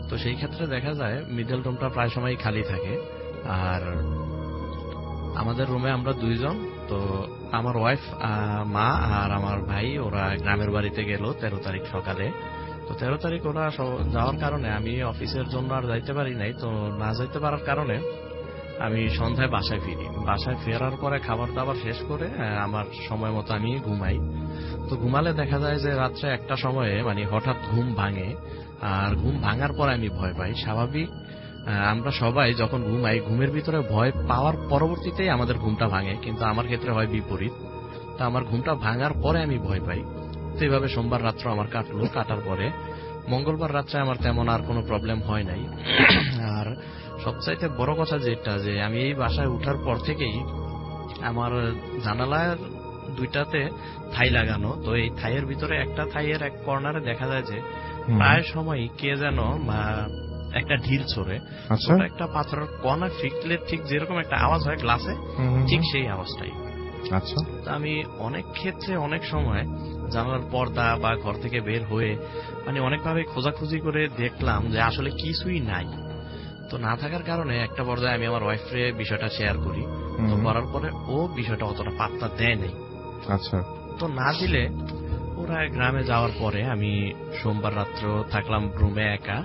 তো সেই ক্ষেত্রে দেখা যায় মিডল রুমটা প্রায় সময় খালি থাকে, আর আমাদের রুমে আমরা 2 জন। তো আমার ওয়াইফ, মা আর আমার ভাই ওরা গ্রামের বাড়িতে গেল 13 তারিখ সকালে। তো 13 তারিখ ওরা যাওয়ার কারণে আমি অফিসের জন্য আর যাইতে পারি নাই। তো না যাইতে পারার কারণে আমি সন্ধ্যায় বাসায় ফিরি। বাসায় ফেরার পরে খাবার দাবার শেষ করে আমার সময় মতো আমি ঘুমাই। তো ঘুমালে দেখা যায় যে রাত্রে একটা সময়ে মানে হঠাৎ ঘুম ভাঙে, আর ঘুম ভাঙার পরে আমি ভয় পাই। স্বাভাবিক আমরা সবাই যখন ঘুমাই, ঘুমের ভিতরে ভয় পাওয়ার পরবর্তীতেই আমাদের ঘুমটা ভাঙে, কিন্তু আমার ক্ষেত্রে হয় বিপরীত। তো আমার ঘুমটা ভাঙার পরে আমি ভয় পাই। তো এইভাবে সোমবার রাত্র আমার কাটলো। কাটার পরে মঙ্গলবার রাত্রে আমার তেমন আর কোনো প্রবলেম হয় নাই। আর সবচাইতে বড় কথা যেটা, যে আমি এই বাসায় উঠার পর থেকেই আমার জানালার দুইটাতে থাই লাগানো, তো এই থাইয়ের ভিতরে একটা থাইয়ের এক কর্নারে দেখা যায় যে প্রায় সময় কে যেন একটা ঢিল ছড়ে, একটা পাথরের কণা ফিকলে ঠিক যেরকম একটা আওয়াজ হয় গ্লাসে, ঠিক সেই আওয়াজটাই। আচ্ছা, আমি অনেক ক্ষেত্রে অনেক সময় জানালার পর্দা বা ঘর থেকে বের হয়ে মানে অনেকভাবে খোঁজাখুঁজি করে দেখলাম যে আসলে কিছুই নাই। তো না থাকার কারণে একটা পর্যায়ে আমি আমার ওয়াইফরে বিষয়টা শেয়ার করি। তো করার পরে ও বিষয়টা অতটা পাত্তা দেয় নাই। আচ্ছা, তো না দিলে ওরা গ্রামে যাওয়ার পরে আমি সোমবার রাত্র থাকলাম রুমে একা,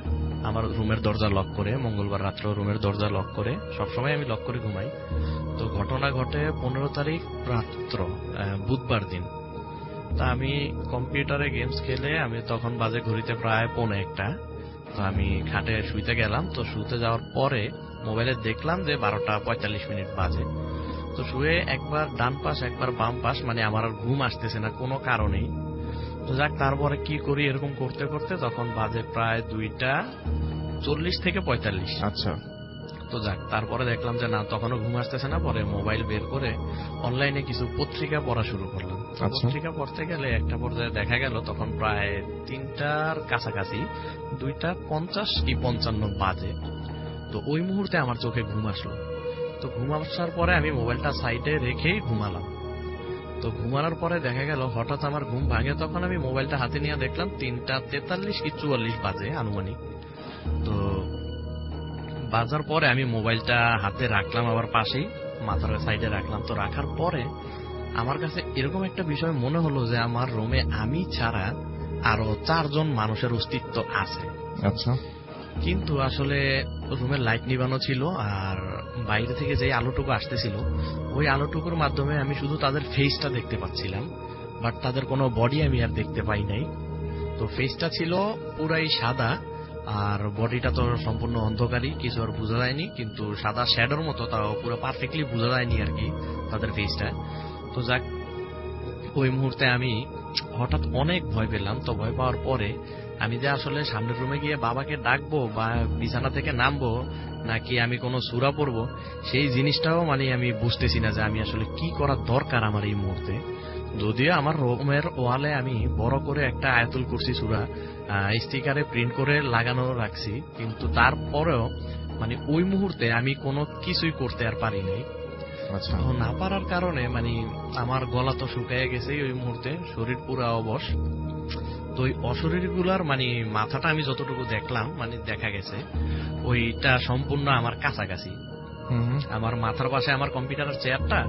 আমার রুমের দরজা লক করে। মঙ্গলবার রাত্র রুমের দরজা লক করে, সবসময় আমি লক করে ঘুমাই। তো ঘটনা ঘটে 15 তারিখ রাত্র, বুধবার দিন। তা আমি কম্পিউটারে গেমস খেলে আমি তখন বাজে ঘড়িতে প্রায় 1:45। তো আমি খাটে শুইতে গেলাম। তো শুতে যাওয়ার পরে মোবাইলে দেখলাম যে 12:45 বাজে। তো শুয়ে একবার ডান পাশ একবার বাম পাশ, মানে আমার আর ঘুম আসতেছে না কোনো কারণেই। তো যাক, তারপরে কি করি, এরকম করতে করতে তখন বাজে প্রায় 2:40 থেকে 45। আচ্ছা, তো যাক, তারপরে দেখলাম যে না, তখনও ঘুম আসতেছে না। পরে মোবাইল বের করে অনলাইনে কিছু পত্রিকা পড়া শুরু করলাম। পত্রিকা পড়তে গেলে একটা পর্যায়ে দেখা গেল তখন প্রায় 3টার কাছাকাছি, 2:50 কি 55 বাজে। তো ওই মুহূর্তে আমার চোখে ঘুম আসলো। তো ঘুম আসার পরে আমি মোবাইলটা সাইডে রেখেই ঘুমালাম। তো ঘুমানোর পরে দেখা গেল হঠাৎ আমার ঘুম ভাঙে। তখন আমি মোবাইলটা হাতে নিয়ে দেখলাম 3:43 কি 44 বাজে আনুমানিক। তো বাজার পরে আমি মোবাইলটা হাতে রাখলাম, আবার পাশেই মাথার সাইডে রাখলাম। তো রাখার পরে আমার কাছে এরকম একটা বিষয় মনে হলো যে আমার রুমে আমি ছাড়া আরো 4 জন মানুষের অস্তিত্ব আছে। আচ্ছা, কিন্তু আসলে রুমের লাইট নিভানো ছিল, আর বাইরে থেকে যে আলোটুকু আসতেছিল ওই আলোটুকুর মাধ্যমে আমি শুধু তাদের ফেসটা দেখতে পাচ্ছিলাম, বাট তাদের কোনো বডি আমি আর দেখতে পাই নাই। তো ফেসটা ছিল পুরাই সাদা, আর বডিটা তো সম্পূর্ণ অন্ধকারই, কিছু আর বোঝা যায়নি, কিন্তু সাদা শ্যাডোর মতো, তাও পুরো পারফেক্টলি বোঝা যায়নি আর কি তাদের ফেসটা। তো যাক, ওই মুহূর্তে আমি হঠাৎ অনেক ভয় পেলাম। তো ভয় পাওয়ার পরে আমি যে আসলে সামনের রুমে গিয়ে বাবাকে ডাকবো বা বিছানা থেকে নামবো নাকি আমি কোনো সূরা পড়বো, সেই জিনিসটাও মানে আমি বুঝতেছি না যে আমি আসলে কি করার দরকার আমার এই মুহূর্তে। যদিও আমার রুমের ওয়ালে আমি বড় করে একটা আয়াতুল কুরসি সূরা স্টিকারে প্রিন্ট করে লাগানো রাখছি, কিন্তু তারপরেও মানে ওই মুহূর্তে আমি কোনো কিছুই করতে আর পারি নাই। না পারার কারণে মানে আমার গলা তো শুকিয়ে গেছে ওই মুহূর্তে, শরীর পুরো অবশ। তো ওই অশরীর গুলার মানে মাথাটা আমি যতটুকু দেখলাম, মানে দেখা গেছে ওইটা সম্পূর্ণ আমার কাছাকাছি। আমার মাথার পাশে আমার কম্পিউটারের চেয়ারটা,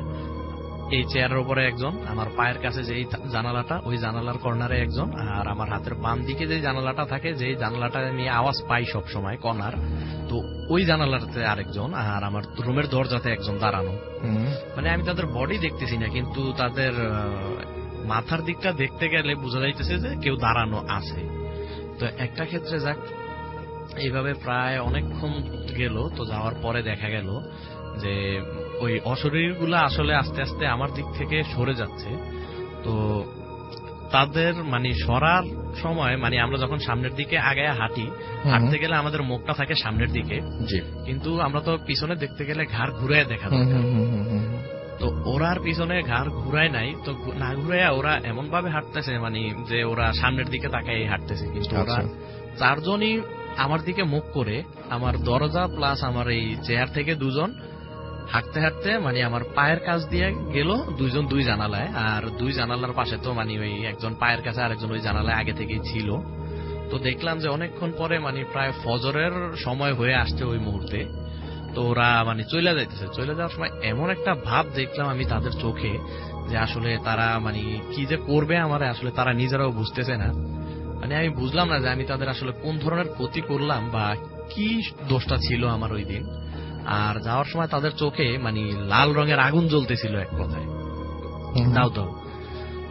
এই চেয়ারের উপরে একজন, আমার পায়ের কাছে যেই জানালাটা ওই জানালার কর্নারে একজন, আর আমার হাতের বাম দিকে যে জানালাটা থাকে, যেই জানালাটা আমি আওয়াজ পাই সব সময় কর্নার, তো ওই জানালাতে আরেকজন, আর আমার রুমের দরজাতে একজন দাঁড়ানো। মানে আমি তাদের বডি দেখতেছি না, কিন্তু তাদের মাথার দিকটা দেখতে গেলে বোঝা যাইতেছে যে কেউ দাঁড়ানো আছে। তো একটা ক্ষেত্রে যাক, এইভাবে প্রায় অনেকক্ষণ গেল। তো যাওয়ার পরে দেখা গেল যে ওই অশরীরগুলা আসলে আস্তে আস্তে আমার দিক থেকে সরে যাচ্ছে। তো তাদের মানে সরার সময় মানে আমরা যখন সামনের দিকে আগে হাঁটতে গেলে আমাদের মুখটা থাকে সামনের দিকে, কিন্তু আমরা তো পিছনে দেখতে গেলে ঘাড় ঘুরায় দেখা দরকার। তো ওরা আর পিছনে ঘাড় ঘুরায় নাই, তো না ঘুরাইয়া ওরা এমন ভাবে হাঁটতেছে মানে যে ওরা সামনের দিকে তাকাই হাঁটতেছে, কিন্তু ওরা 4 জনই আমার দিকে মুখ করে, আমার দরজা প্লাস আমার এই চেয়ার থেকে 2 জন হাঁটতে হাঁটতে মানে আমার পায়ের কাছ দিয়ে গেল, 2 জন 2 জানালায়, আর 2 জানালার পাশে তো মানে ওই একজন পায়ের কাছে আরেকজন ওই জানালায় আগে থেকেই ছিল। তো দেখলাম যে অনেকক্ষণ পরে মানে প্রায় ফজরের সময় হয়ে আসছে ওই মুহূর্তে। তো ওরা মানে চলে যাইতেছে, চলে যাওয়ার সময় এমন একটা ভাব দেখলাম আমি তাদের চোখে যে আসলে তারা মানে কি যে করবে আমার আসলে তারা নিজেরাও বুঝতেছে না। মানে আমি বুঝলাম না যে আমি তাদের আসলে কোন ধরনের ক্ষতি করলাম বা কি দোষটা ছিল আমার ওই দিন। আর যাওয়ার সময় তাদের চোখে মানে লাল রঙের আগুন জ্বলতেছিল এক কথায়, দাও দাও।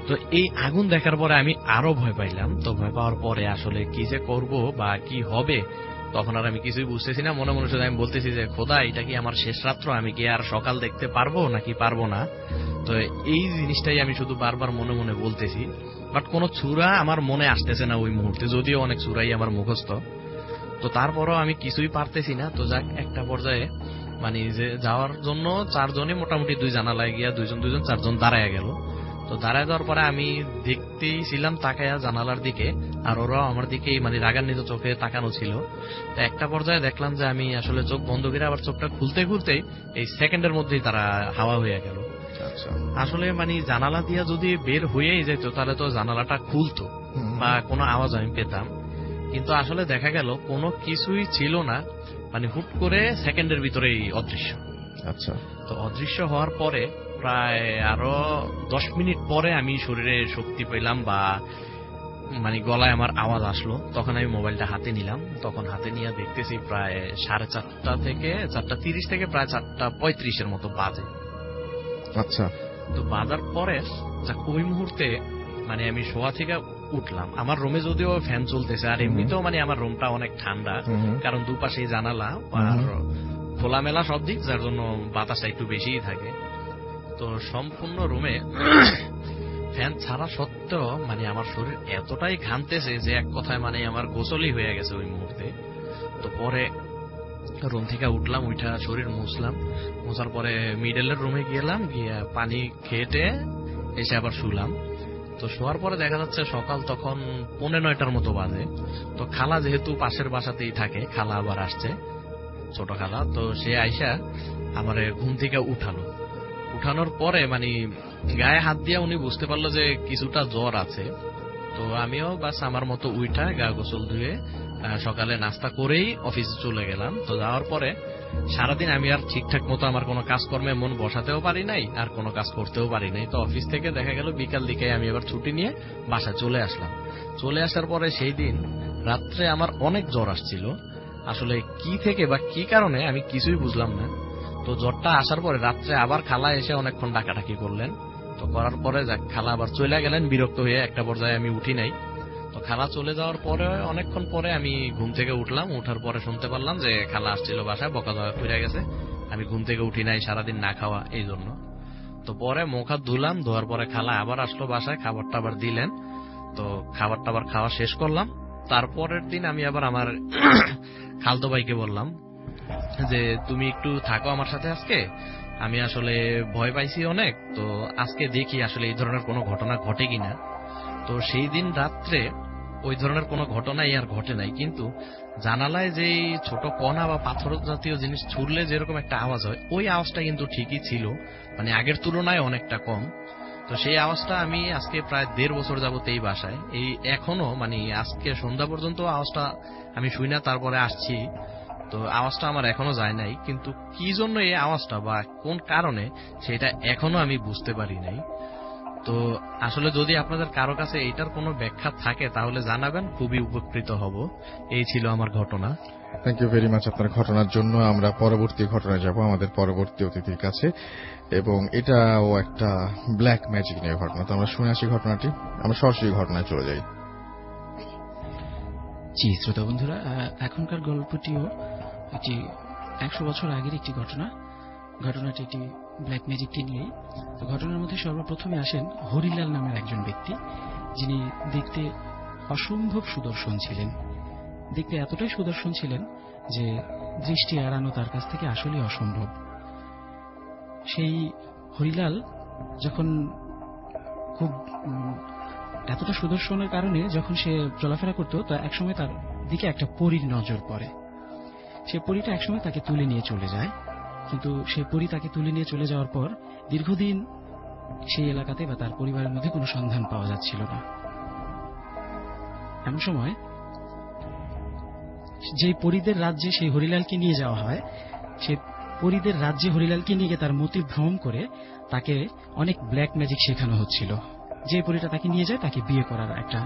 তো এই আগুন দেখার পরে আমি আরো ভয় পাইলাম। তো ভয় পাওয়ার পরে আসলে কি যে করব বা কি হবে তখন আর আমি কিছুই বুঝতেছি না। মনে মনে শুধু আমি বলতেছি যে খোদা, এটা কি আমার শেষ রাত্র, আমি কি আর সকাল দেখতে পারবো নাকি পারবো না। তো এই জিনিসটাই আমি শুধু বারবার মনে মনে বলতেছি, বাট কোন সূরা আমার মনে আসতেছে না ওই মুহূর্তে, যদিও অনেক সূরাই আমার মুখস্থ। তো তারপরও আমি কিছুই পারতেছি না। তো যাক, একটা পর্যায়ে মানে যে যাওয়ার জন্য 4 জনই মোটামুটি 2 জানালায় গিয়া 2 জন 4 জন দাঁড়ায় গেল। তো দাঁড়ায় যাওয়ার পরে আমি দেখতেই ছিলাম তাকায়া জানালার দিকে, আর ওরাও আমার দিকেই মানে রাগান্বিত চোখে তাকানো ছিল। তো একটা পর্যায়ে দেখলাম যে আমি আসলে চোখ বন্ধ করে আবার চোখটা খুলতে খুলতেই এই সেকেন্ডের মধ্যেই তারা হাওয়া হয়ে গেল। আসলে মানে জানালা দিয়া যদি বের হয়েই যেত তাহলে তো জানালাটা খুলতো বা কোনো আওয়াজ আমি পেতাম, কিন্তু আসলে দেখা গেল কোনো কিছুই ছিল না, মানে হুট করে সেকেন্ডের ভিতরেই অদৃশ্য। আচ্ছা, তো অদৃশ্য হওয়ার পরে প্রায় আরো 10 মিনিট পরে আমি শরীরে শক্তি পেলাম বা মানে গলায় আমার আওয়াজ আসলো। তখন আমি মোবাইলটা হাতে নিলাম। তখন হাতে নিয়ে দেখতেছি প্রায় 4:30 থেকে 4:30 থেকে প্রায় 4:35 মতো বাজে। আচ্ছা, তো বাজার পরে ওই মুহূর্তে মানে আমি শোয়া থেকে উঠলাম। আমার রুমে যদিও ফ্যান চলতেছে, আর এমনিতেও মানে আমার রুমটা অনেক ঠান্ডা, কারণ দুপাশেই জানালা আর খোলামেলা সব দিক, যার জন্য বাতাসটা একটু বেশিই থাকে। তো সম্পূর্ণ রুমে ফ্যান ছাড়া সত্ত্বেও মানে আমার শরীর এতটাই ঘামতেছে যে এক কথায় মানে আমার গোসলই হয়ে গেছে ওই মুহূর্তে। তো পরে রুম থেকে উঠলাম, উঠা শরীর মুছলাম, মুছার পরে মিডলের রুমে গেলাম, গিয়ে পানি খেটে এসে আবার শুলাম। তো শোয়ার পরে দেখা যাচ্ছে সকাল তখন 9:45 মতো বাজে। তো খালা যেহেতু পাশের বাসাতেই থাকে, খালা আবার আসছে, ছোট খালা। তো সে আইসা আমার ঘুম থেকে উঠালো। উঠানোর পরে মানে গায়ে হাত দিয়া উনি বুঝতে পারলো যে কিছুটা জ্বর আছে। তো আমিও বাস আমার মতো উঠা গা গোসল ধুয়ে সকালে নাস্তা করেই অফিসে চলে গেলাম। তো যাওয়ার পরে সারাদিন আমি আর ঠিকঠাক মতো আমার কোনো কাজকর্মে মন বসাতেও পারি নাই, আর কোনো কাজ করতেও পারি নাই। তো অফিস থেকে দেখা গেল বিকাল দিকে আমি এবার ছুটি নিয়ে বাসায় চলে আসলাম। চলে আসার পরে সেই দিন রাত্রে আমার অনেক জ্বর আসছিল। আসলে কি থেকে বা কি কারণে আমি কিছুই বুঝলাম না। তো জ্বরটা আসার পরে রাত্রে আবার খালা এসে অনেকক্ষণ ডাকাডাকি করলেন। তো করার পরে খালা আবার চলে গেলেন বিরক্ত হয়ে। একটা পর্যায়ে আমি উঠি নাই। তো খালা চলে যাওয়ার পরে অনেকক্ষণ পরে আমি ঘুম থেকে উঠলাম। উঠার পরে শুনতে পারলাম যে খালা আসছিল বাসায়, বকা দেওয়া ফিরে গেছে। আমি ঘুম থেকে উঠি নাই, সারাদিন না খাওয়া এই জন্য। তো পরে মুখ হাত ধুলাম, ধোয়ার পরে খালা আবার আসলো বাসায়, খাবার টাবার দিলেন। তো খাবার টাবার খাওয়া শেষ করলাম। তারপরের দিন আমি আবার আমার খালতো ভাইকে বললাম যে তুমি একটু থাকো আমার সাথে আজকে, আমি আসলে ভয় পাইছি অনেক। তো আজকে দেখি আসলে এই ধরনের কোনো ঘটনা ঘটে কিনা। তো সেই দিন রাত্রে ওই ধরনের কোনো ঘটনাই আর ঘটে নাই, কিন্তু জানালায় যে ছোট কণা বা পাথর জাতীয় জিনিস ছুড়লে যেরকম একটা আওয়াজ হয়, ওই আওয়াজটা কিন্তু ঠিকই ছিল, মানে আগের তুলনায় অনেকটা কম। তো সেই আওয়াজটা আমি আজকে প্রায় 1.5 বছর যাবত এই বাসায়, এই এখনো মানে আজকে সন্ধ্যা পর্যন্ত আওয়াজটা আমি শুই না, তারপরে আসছি। তো আওয়াজটা আমার এখনো যায় নাই, কিন্তু কি জন্য এই আওয়াজটা বা কোন কারণে সেটা এখনো আমি বুঝতে পারি নাই। তো আসলে যদি আপনাদের কারো কাছে এইটার কোনো ব্যাখ্যা থাকে তাহলে জানাবেন, খুবই উপকৃত হব। এই ছিল আমার ঘটনা। থ্যাংক ইউ ভেরি মাচ আপনার ঘটনার জন্য। আমরা পরবর্তী ঘটনায় যাব আমাদের পরবর্তী অতিথির কাছে, এবং এটাও একটা ব্ল্যাক ম্যাজিক নিয়ে ঘটনা। তো আমরা শুনে আসি ঘটনাটি, আমরা সরাসরি ঘটনায় চলে যাই। জি শ্রোতা বন্ধুরা, এখনকার গল্পটিও একটি 100 বছর আগের একটি ঘটনা। ঘটনাটি একটি ব্ল্যাক ম্যাজিককে নিয়েই। তো ঘটনার মধ্যে সর্বপ্রথমে আসেন হরিলাল নামের একজন ব্যক্তি, যিনি দেখতে অসম্ভব সুদর্শন ছিলেন। দেখতে এতটাই সুদর্শন ছিলেন যে দৃষ্টি এড়ানো তার কাছ থেকে আসলে অসম্ভব। সেই হরিলাল যখন খুব এতটা সুদর্শনের কারণে যখন সে চলাফেরা করত, তা একসময় তার দিকে একটা পরীর নজর পড়ে। সে পরীটা একসময় তাকে তুলে নিয়ে চলে যায়, কিন্তু সেই পরী তাকে তুলে নিয়ে চলে যাওয়ার পর দীর্ঘদিন সেই এলাকাতে বা তার পরিবারের মধ্যে কোনো সন্ধান পাওয়া যাচ্ছিল না। এমন সময় যে পরীদের রাজ্যে সেই হরিলালকে নিয়ে যাওয়া হয়, সে পরীদের রাজ্যে হরিলালকে নিয়ে গিয়ে তার মতি ভ্রম করে তাকে অনেক ব্ল্যাক ম্যাজিক শেখানো হচ্ছিল। যে পরীটা তাকে নিয়ে যায় তাকে বিয়ে করার একটা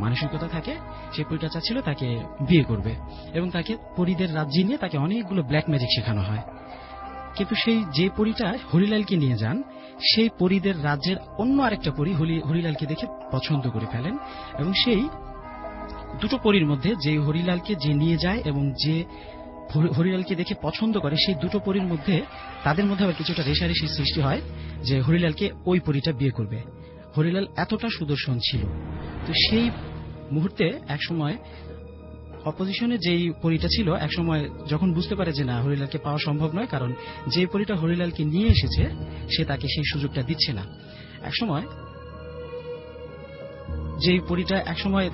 মানসিকতা থাকে, সে পরীটা চাচ্ছিল তাকে বিয়ে করবে, এবং তাকে পরীদের রাজ্যে নিয়ে তাকে অনেকগুলো ব্ল্যাক ম্যাজিক শেখানো হয়। কিন্তু সেই যে পরীটা হরিলালকে নিয়ে যান, সেই পরীদের রাজ্যের অন্য আরেকটা পরী হরিলালকে দেখে পছন্দ করে ফেলেন, এবং সেই দুটো পরীর মধ্যে যে হরিলালকে যে নিয়ে যায় এবং যে হরিলালকে দেখে পছন্দ করে, সেই দুটো পরীর মধ্যে তাদের মধ্যে আবার কিছুটা রেষারেষির সৃষ্টি হয় যে হরিলালকে ওই পরীটা বিয়ে করবে। হরিলাল এতটা সুদর্শন ছিল। তো সেই মুহূর্তে একসময় অপোজিশনে যেই পরীটা ছিল একসময় যখন বুঝতে পারে যে না, হরিলালকে পাওয়া সম্ভব নয়, কারণ যে পরীটা হরিলালকে নিয়ে এসেছে সে তাকে সেই সুযোগটা দিচ্ছে না। একসময় যেই পরীটা একসময়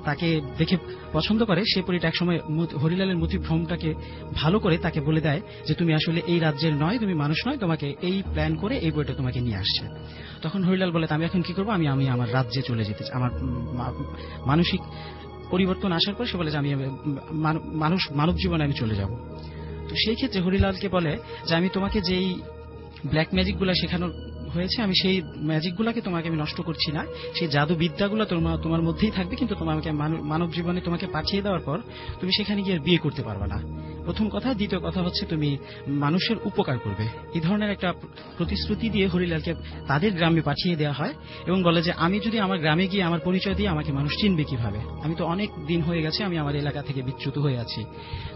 তাকে দেখে পছন্দ করে, সেই পরীটা একসময় হরিলালের মতিভ্রমটাকে ভালো করে তাকে বলে দেয় যে তুমি আসলে এই রাজ্যের নয়, তুমি মানুষ নয়, তোমাকে এই প্ল্যান করে এই বইটা তোমাকে নিয়ে আসছে। তখন হরিলাল বলে আমি এখন কি করবো, আমি আমার রাজ্যে চলে যেতে চাই। আমার মানসিক পরিবর্তন আসার পর সে বলে যে আমি মানব জীবনে আমি চলে যাব। তো সেই ক্ষেত্রে হরিলালকে বলে যে আমি তোমাকে যেই ব্ল্যাক ম্যাজিক গুলা শেখানো হয়েছে, আমি সেই ম্যাজিক গুলাকে তোমাকে আমি নষ্ট করছি না, সেই জাদু বিদ্যাগুলো তোমার মধ্যেই থাকবে, কিন্তু তোমাকে মানব জীবনে তোমাকে পাঠিয়ে দেওয়ার পর তুমি সেখানে গিয়ে বিয়ে করতে পারবে না, প্রথম কথা। দ্বিতীয় কথা হচ্ছে তুমি মানুষের উপকার করবে। এই ধরনের একটা প্রতিশ্রুতি দিয়ে হরিলালকে তাদের গ্রামে পাঠিয়ে দেওয়া হয় এবং বলে যে আমি যদি আমার গ্রামে গিয়ে আমার পরিচয় দিয়ে আমাকে মানুষ চিনবে কিভাবে, আমি তো অনেক দিন হয়ে গেছে আমি আমার এলাকা থেকে বিচ্যুত হয়ে আছি।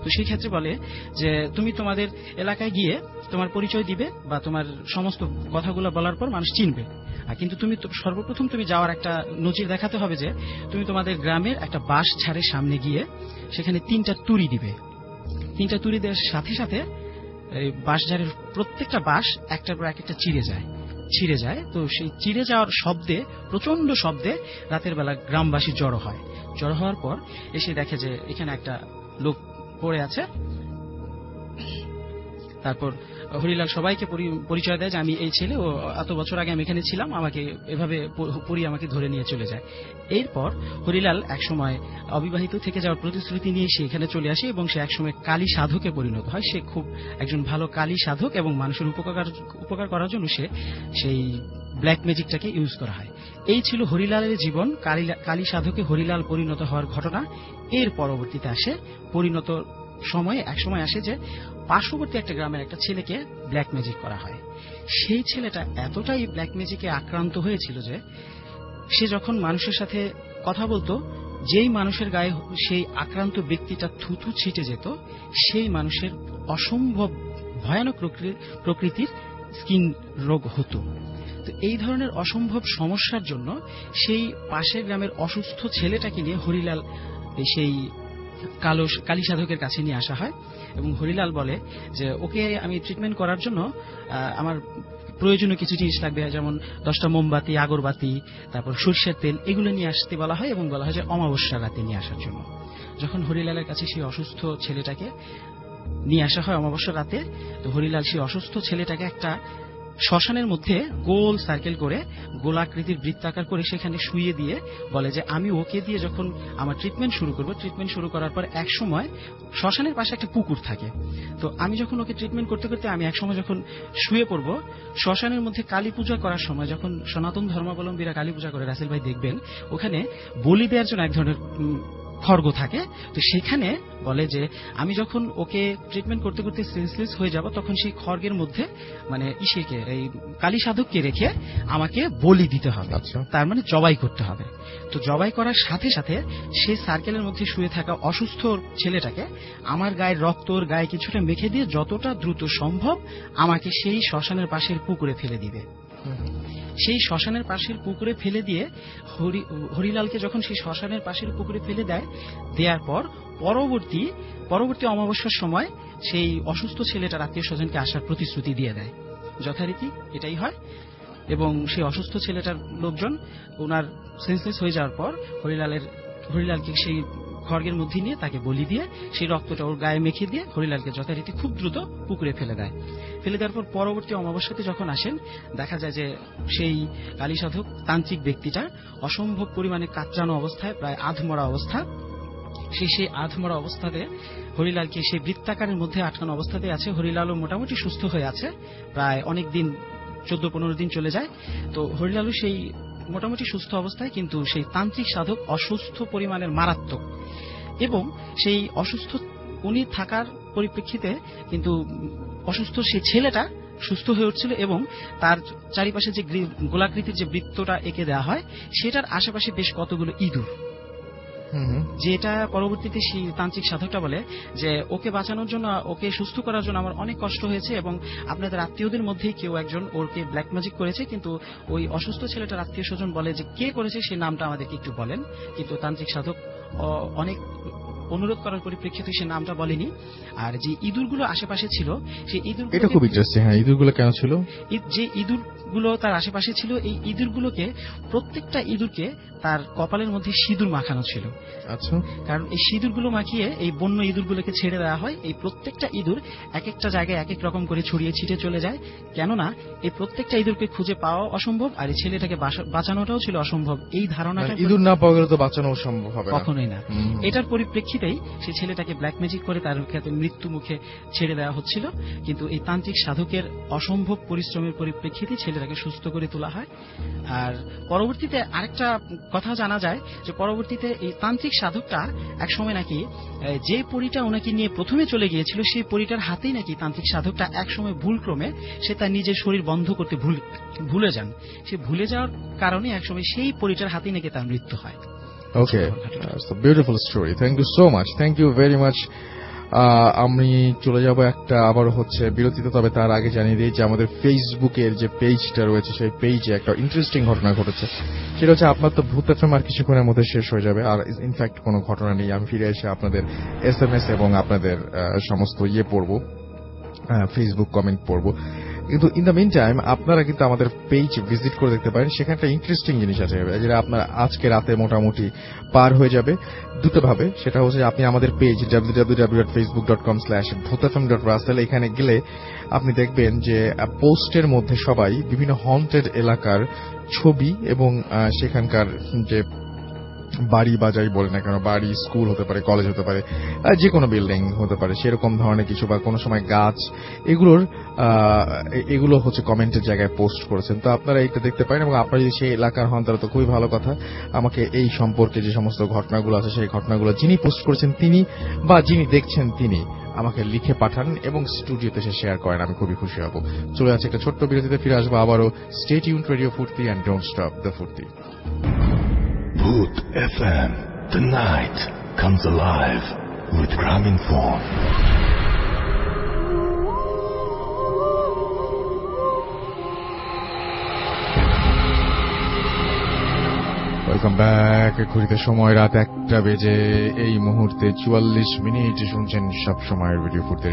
তো সেই ক্ষেত্রে বলে যে তুমি তোমাদের এলাকায় গিয়ে তোমার পরিচয় দিবে বা তোমার সমস্ত কথাগুলো বলার পর মানুষ চিনবে, কিন্তু তুমি সর্বপ্রথম তুমি যাওয়ার একটা নজির দেখাতে হবে যে তুমি তোমাদের গ্রামের একটা বাঁশ ঝাড়ের সামনে গিয়ে সেখানে 3টা তুড়ি দিবে। 3টা তুড়ি দেওয়ার সাথে সাথে এই বাঁশঝাড়ের প্রত্যেকটা বাঁশ একটার পর একটা ছিঁড়ে যায়। তো সেই ছিঁড়ে যাওয়ার শব্দে, প্রচন্ড শব্দে রাতের বেলা গ্রামবাসী জড়ো হয়। জড়ো হওয়ার পর এসে দেখে যে এখানে একটা লোক পড়ে আছে। তারপর হরিলাল সবাইকে পরিচয় দেয় যে আমি এই ছেলে, ও এত বছর আগে আমি এখানে ছিলাম, আমাকে এভাবে পরি আমাকে ধরে নিয়ে চলে যায়। এরপর হরিলাল একসময় অবিবাহিত থেকে যাওয়ার প্রতিশ্রুতি নিয়ে সে এখানে চলে আসে এবং সে একসময় কালী সাধকে পরিণত হয়। সে খুব একজন ভালো কালী সাধক এবং মানুষের উপকার করার জন্য সেই ব্ল্যাক ম্যাজিকটাকে ইউজ করা হয়। এই ছিল হরিলালের জীবন, কালী সাধকে হরিলাল পরিণত হওয়ার ঘটনা। এর পরবর্তীতে আসে পরিণত সময়ে একসময় আসে যে পার্শ্ববর্তী একটা গ্রামের একটা ছেলেকে ব্ল্যাক ম্যাজিক করা হয়। সেই ছেলেটা এতটাই ব্ল্যাক ম্যাজিকে আক্রান্ত হয়েছিল যে সে যখন মানুষের সাথে কথা বলতো, যেই মানুষের গায়ে সেই আক্রান্ত ব্যক্তিটা থুথু ছিটে যেত, সেই মানুষের অসম্ভব ভয়ানক প্রকৃতির স্কিন রোগ হতো। তো এই ধরনের অসম্ভব সমস্যার জন্য সেই পাশের গ্রামের অসুস্থ ছেলেটাকে নিয়ে হরিলাল সেই কালী সাধকের কাছে নিয়ে আসা হয় এবং হরিলাল বলে যে ওকে আমি ট্রিটমেন্ট করার জন্য আমার প্রয়োজনীয় কিছু জিনিস লাগবে, যেমন 10টা মোমবাতি, আগরবাতি, তারপর সরষের তেল, এগুলো নিয়ে আসতে বলা হয় এবং বলা হয় যে অমাবস্যা রাতে নিয়ে আসার জন্য। যখন হরিলালের কাছে সেই অসুস্থ ছেলেটাকে নিয়ে আসা হয় অমাবস্যা রাতে, তো হরিলাল সেই অসুস্থ ছেলেটাকে একটা শ্মশানের মধ্যে গোল সার্কেল করে গোলাকৃতির বৃত্তাকার করে সেখানে শুইয়ে দিয়ে বলে যে আমি ওকে দিয়ে যখন আমার ট্রিটমেন্ট শুরু করব, ট্রিটমেন্ট শুরু করার পর এক সময় শ্মশানের পাশে একটা পুকুর থাকে, তো আমি যখন ওকে ট্রিটমেন্ট করতে করতে আমি এক সময় যখন শুয়ে পড়ব, শ্মশানের মধ্যে কালী পূজা করার সময় যখন সনাতন ধর্মাবলম্বীরা কালী পূজা করে, রাসেল ভাই দেখবেন ওখানে বলি দেওয়ার জন্য এক ধরনের খড়গ থাকে। তো সেখানে বলে যে আমি যখন ওকে ট্রিটমেন্ট করতে করতে সেন্সলেস হয়ে যাব, তখন সেই খড়গের মধ্যে মানে ইসেকে এই কালী সাধককে রেখে আমাকে বলি দিতে হবে, তার মানে জবাই করতে হবে। তো জবাই করার সাথে সাথে সেই সার্কেলের মধ্যে শুয়ে থাকা অসুস্থ ছেলেটাকে আমার গায়ের রক্ত ওর গায়ে কিছুটা মেখে দিয়ে যতটা দ্রুত সম্ভব আমাকে সেই শ্মশানের পাশের পুকুরে ফেলে দিবে। সেই শ্মশানের পাশের পুকুরে ফেলে দিয়ে হরিলালকে যখন সেই শ্মশানের পাশের পুকুরে ফেলে দেওয়ার পর পরবর্তী অমাবস্যার সময় সেই অসুস্থ ছেলেটার আত্মীয় স্বজনকে আসার প্রতিশ্রুতি দিয়ে দেয়। যথারীতি এটাই হয় এবং সেই অসুস্থ ছেলেটার লোকজন ওনার সেন্সলেস হয়ে যাওয়ার পর হরিলালকে সেই খড়গের মধ্যে নিয়ে তাকে বলি দিয়ে সেই রক্তটা ওর গায়ে মেখে দিয়ে হরিলালকে যথারীতি খুব দ্রুত পুকুরে ফেলে দেয়। ফেলে দেওয়ার পর পরবর্তী অমাবস্যাতে যখন আসেন, দেখা যায় যে সেই কালী সাধক তান্ত্রিক ব্যক্তিটা অসম্ভব পরিমাণে কাতরানো অবস্থায়, প্রায় আধমরা অবস্থা, সেই আধমরা অবস্থাতে হরিলালকে সেই বৃত্তাকারের মধ্যে আটকানো অবস্থাতে আছে। হরিলালও মোটামুটি সুস্থ হয়ে আছে, প্রায় অনেক দিন 14-15 দিন চলে যায়। তো হরিলালও সেই মোটামুটি সুস্থ অবস্থায়, কিন্তু সেই তান্ত্রিক সাধক অসুস্থ পরিমাণের মারাত্মক, এবং সেই অসুস্থ উনি থাকার পরিপ্রেক্ষিতে কিন্তু অসুস্থ সেই ছেলেটা সুস্থ হয়ে উঠছিল এবং তার চারিপাশে যে গোলাকৃতির যে বৃত্তটা এঁকে দেওয়া হয় সেটার আশেপাশে বেশ কতগুলো ইঁদুর। যেটা পরবর্তীতে সেই তান্ত্রিক সাধকটা বলে যে ওকে বাঁচানোর জন্য, ওকে সুস্থ করার জন্য আমার অনেক কষ্ট হয়েছে এবং আপনাদের আত্মীয়দের মধ্যেই কেউ একজন ওকে ব্ল্যাক ম্যাজিক করেছে, কিন্তু ওই অসুস্থ ছেলেটার আত্মীয় স্বজন বলে যে কে করেছে সেই নামটা আমাদেরকে একটু বলেন, কিন্তু তান্ত্রিক সাধক অনেক অনুরোধ করার পরিপ্রেক্ষিতে সে নামটা বলেনি। আর যে ইঁদুরগুলো আশেপাশে ছিল সেই ইঁদুরগুলো, এটা খুব ইন্টারেস্টিং। হ্যাঁ, ইঁদুরগুলো কেন ছিল? যে ইঁদুরগুলো তার আশেপাশে ছিল, এই ইঁদুরগুলোকে প্রত্যেকটা ইঁদুরকে তার কপালের মধ্যে সিঁদুর মাখানো ছিল। আচ্ছা, কারণ এই সিঁদুরগুলো মাখিয়ে এই বন্য ইঁদুরগুলোকে ছেড়ে দেওয়া হয়। এই প্রত্যেকটা ইঁদুর এক একটা জায়গায় এক এক রকম করে ছড়িয়ে ছিটে চলে যায়, কেননা এই প্রত্যেকটা ইঁদুরকে খুঁজে পাওয়া অসম্ভব আর এই ছেলেটাকে বাঁচানোটাও ছিল অসম্ভব। এই ধারণাটা, ইঁদুর না পাওয়া গেলে তো বাঁচানো সম্ভব হবে না, কখনোই না। এটার পরিপ্রেক্ষিতেই সেই ছেলেটাকে ব্ল্যাক ম্যাজিক করে তার মৃত্যু মুখে ছেড়ে দেওয়া হচ্ছিল, কিন্তু এই তান্ত্রিক সাধকের অসম্ভব পরিশ্রমের পরিপ্রেক্ষিতে ছেলেটাকে সুস্থ করে তোলা হয়। আর পরবর্তীতে আরেকটা কথা জানা যায় যে পরবর্তীতে এই তান্ত্রিক সাধকটা একসময় নাকি যে পরীটা ওনাকে নিয়ে প্রথমে চলে গিয়েছিল সেই পরীটার হাতেই নাকি তান্ত্রিক সাধকটা একসময় ভুলক্রমে সে তার নিজের শরীর বন্ধ করতে ভুলে যান। সে ভুলে যাওয়ার কারণে একসময় সেই পরীটার হাতেই নাকি তার মৃত্যু হয়। Okay, beautiful story. Thank you so much, thank you very much. আমি চলে যাব একটা আবার হচ্ছে বিরতিতে, তবে তার আগে জানিয়ে দিই যে আমাদের ফেসবুকের যে পেজটা রয়েছে সেই পেজে একটা ইন্টারেস্টিং ঘটনা ঘটেছে। সেটা হচ্ছে আপনার তো ভূত এফএম আর কিছুক্ষণের মধ্যে শেষ হয়ে যাবে, আর ইনফ্যাক্ট কোনো ঘটনা নেই। আমি ফিরে এসে আপনাদের SMS এবং আপনাদের সমস্ত পড়বো, ফেসবুক কমেন্ট পড়বো। কিন্তু ইন দ্য মিন টাইম আপনারা কিন্তু আমাদের পেজ ভিজিট করে দেখতে পারেন, সেখানে একটা ইন্টারেস্টিং জিনিস আছে যেটা আপনার আজকে রাতে মোটামুটি পার হয়ে যাবে দুটো ভাবে। সেটা হচ্ছে আপনি আমাদের পেজ www.facebook.com/bhutfm.russell এখানে গেলে আপনি দেখবেন যে পোস্টের মধ্যে সবাই বিভিন্ন হন্টেড এলাকার ছবি এবং সেখানকার যে বাড়ি বা যাই বলে না কেন, বাড়ি, স্কুল হতে পারে, কলেজ হতে পারে, যে কোনো বিল্ডিং হতে পারে, সেরকম ধরনের কিছু, বা কোনো সময় গাছ, এগুলো হচ্ছে কমেন্টের জায়গায় পোস্ট করেছেন। তো আপনারা এটা দেখতে পারেন, এবং আপনারা যদি সেই এলাকার হন তাহলে তো খুবই ভালো কথা। আমাকে এই সম্পর্কে যে সমস্ত ঘটনাগুলো আছে সেই ঘটনাগুলো যিনি পোস্ট করেছেন তিনি বা যিনি দেখছেন তিনি আমাকে লিখে পাঠান এবং স্টুডিওতে এসে শেয়ার করেন, আমি খুবই খুশি হব। চলে যাচ্ছে একটা ছোট্ট বিরতিতে, ফিরে আসবো আবারও। স্টে টিউনড, রেডিও ফুর্তি, এন্ড ডোন্ট স্টপ দ্য ফুর্তি। Bhoot FM. The night comes alive with Graminphone. Welcome back. ঘড়িতে সময় রাত 1টা বেজে এই মুহূর্তে 44 মিনিট। শুনছেন সব সময় রেডিও ফুর্তি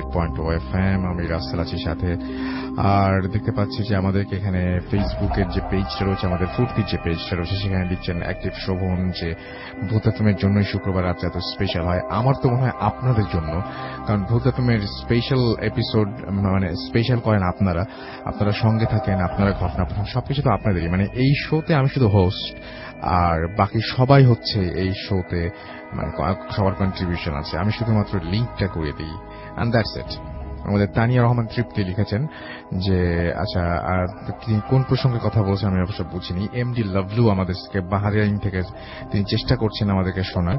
.FM। আমি রাসেল আছি সাথে। আর দেখতে পাচ্ছি যে আমাদেরকে এখানে ফেসবুকের যে পেজটা রয়েছে, আমাদের ফুর্তির যে পেজটা রয়েছে, সেখানে লিখছেন অ্যাক্টিভ শোভন যে ভূত এফএমের জন্যই শুক্রবার রাত্রে এত স্পেশাল হয়। আমার তো মনে হয় আপনাদের জন্য, কারণ ভূত এফএমের স্পেশাল এপিসোড মানে স্পেশাল করেন আপনারা সঙ্গে থাকেন, আপনারা ঘটনা প্রথম সবকিছু তো আপনাদেরই। মানে এই শোতে আমি শুধু হোস্ট, আর বাকি সবাই হচ্ছে এই শোতে, মানে সবার কন্ট্রিবিউশন আছে, আমি শুধুমাত্র লিঙ্কটা করে দিই, এন্ড দ্যাটস ইট। আমাদের তানিয়া রহমান তৃপ্তি লিখেছেন যে আচ্ছা তিনি কোন প্রসঙ্গে কথা বলছেন আমি অবশ্য বুঝিনি। এমডি লাভলু আমাদেরকে বাহারিন থেকে তিনি চেষ্টা করছেন আমাদেরকে শোনার।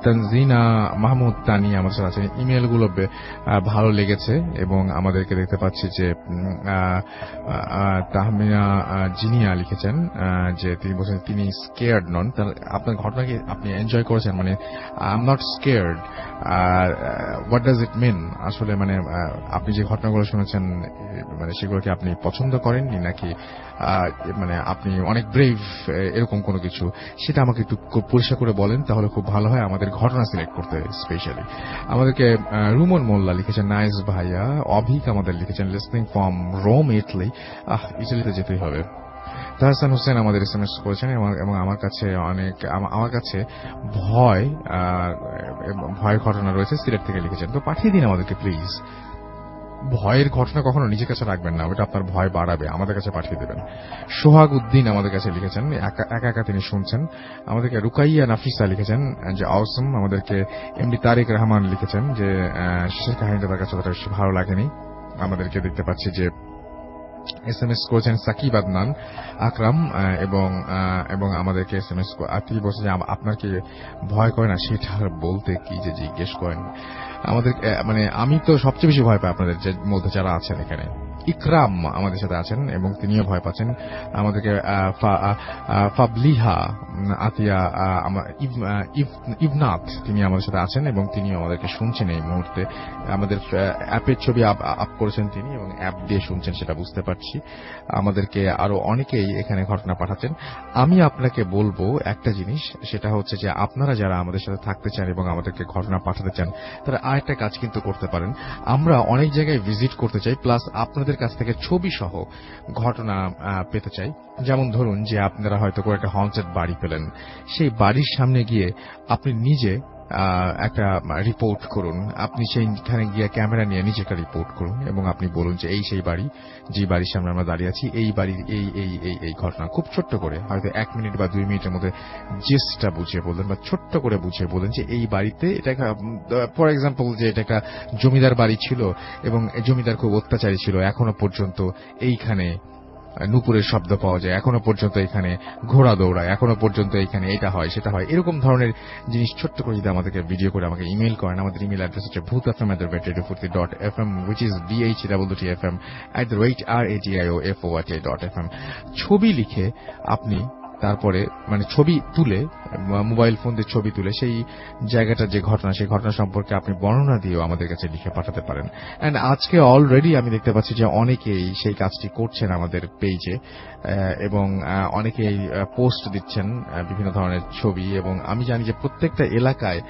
তানজিনা মাহমুদ তানিয়া আমাদের সাথে আছেন। ইমেলগুলো ভালো লেগেছে এবং আমাদেরকে দেখতে পাচ্ছি যে তাহমিনা জিনিয়া লিখেছেন যে তিনি বলছেন তিনি স্কেয়ার্ড নন। আপনার ঘটনাকে আপনি এনজয় করেছেন, মানে I am not scared. What does it mean? আসলে মানে আপনি যে ঘটনাগুলো শুনেছেন মানে সেগুলো কি আপনি পছন্দ করেননি, নাকি মানে আপনি অনেক ব্রেভ, এরকম কোনো কিছু? সেটা আমাকে একটু পরিষ্কার করে বলেন, তাহলে খুব ভালো হয় আমাদের ঘটনা সিলেক্ট করতে। স্পেশালি আমাদেরকে রুমন মোল্লা লিখেছেন নাইস ভাইয়া। অভিক আমাদের লিখেছেন লিসনিং ফ্রম রোম, ইটালি। ইটালিতে যেতেই হবে। তাহসান হোসেন আমাদের SMS করেছেন এবং আমার কাছে ভয়ের ঘটনা রয়েছে, সিলেট থেকে লিখেছেন। তো পাঠিয়ে দিন আমাদেরকে প্লিজ। ভয়ের ঘটনা কখনো নিজের কাছে রাখবেন না, ওটা আপনার ভয় বাড়াবে। আমাদের কাছে পাঠিয়ে দেবেন। সোহাগ উদ্দিন আমাদের কাছে লিখেছেন একা একা তিনি শুনছেন। আমাদেরকে রুকাইয়া নাফিসা লিখেছেন যে অসম। আমাদেরকে এমডি তারেক রহমান লিখেছেন যে শেষের কাহিনীটা তার কাছে অতটা ভালো লাগেনি। আমাদেরকে দেখতে পাচ্ছি যে SMS করেছেন সাকিব আদনান আকরাম এবং আমাদেরকে SMS তিনি বলছেন যে আপনার কি ভয় করে না সেটা বলতে কি যে জিজ্ঞেস করেন আমাদের। মানে আমি তো সবচেয়ে বেশি ভয় পাই আপনাদের মধ্যে যারা আছেন এখানে। ইকরাম আমাদের সাথে আছেন এবং তিনিও ভয় পাচ্ছেন। আমাদেরকে ফাবলিহা আতিয়া ইবনাথ তিনি আমাদের সাথে আছেন এবং তিনিও আমাদেরকে শুনছেন এই মুহূর্তে। আমাদের অ্যাপের ছবি আপ করেছেন তিনি এবং অ্যাপ দিয়ে শুনছেন, সেটা বুঝতে পারছি। আমাদেরকে আরো অনেকেই এখানে ঘটনা পাঠাচ্ছেন। আমি আপনাকে বলবো একটা জিনিস, সেটা হচ্ছে যে আপনারা যারা আমাদের সাথে থাকতে চান এবং আমাদেরকে ঘটনা পাঠাতে চান, তারা আরেকটা কাজ কিন্তু করতে পারেন। আমরা অনেক জায়গায় ভিজিট করতে চাই, প্লাস আপনাদের কাছ থেকে ছবি সহ ঘটনা পেতে চাই। যেমন ধরুন যে আপনারা হয়তো করে একটা হন্টেড বাড়ি পেলেন, সেই বাড়ির সামনে গিয়ে আপনি নিজে একটা রিপোর্ট করুন। আপনি সেইখানে গিয়ে ক্যামেরা নিয়ে নিজে একটা রিপোর্ট করুন এবং আপনি বলুন যে এই সেই বাড়ি, যে বাড়ির সামনে আমরা দাঁড়িয়ে আছি, এই বাড়ির এই এই এই এই ঘটনা। খুব ছোট্ট করে, হয়তো 1 মিনিট বা 2 মিনিটের মধ্যে জেস্টটা বুঝিয়ে বললেন বা ছোট্ট করে বুঝিয়ে বললেন যে এই বাড়িতে এটা, ফর এক্সাম্পল, যে এটা একটা জমিদার বাড়ি ছিল এবং জমিদার খুব অত্যাচারী ছিল, এখনো পর্যন্ত এইখানে নুপুরের শব্দ পাওয়া যায়, এখনো পর্যন্ত এখানে ঘোড়া দৌড়ায়, এখনো পর্যন্ত এখানে এটা হয় সেটা হয়। এরকম ধরনের জিনিস ছোট্ট করে যদি আমাদেরকে ভিডিও করে আমাকে ইমেল করেন, আমাদের ইমেল অ্যাড্রেস হচ্ছে bhutfm@radiofurti.fm, which is bhwtfm@radioforti.fm। ছবি লিখে আপনি তারপরে ছবি তুলে, মোবাইল ফোন দিয়ে ছবি তুলে সেই জায়গাটা, যে ঘটনা, সেই ঘটনা সম্পর্কে আপনি বর্ণনা দিয়েও আমাদের কাছে লিখে পাঠাতে পারেন। এন্ড আজকে অলরেডি আমি দেখতে পাচ্ছি যে অনেকেই সেই কাজটি করছেন আমাদের পেজে এবং অনেকেই পোস্ট দিচ্ছেন বিভিন্ন ধরনের ছবি। এবং আমি জানি যে প্রত্যেকটা এলাকায়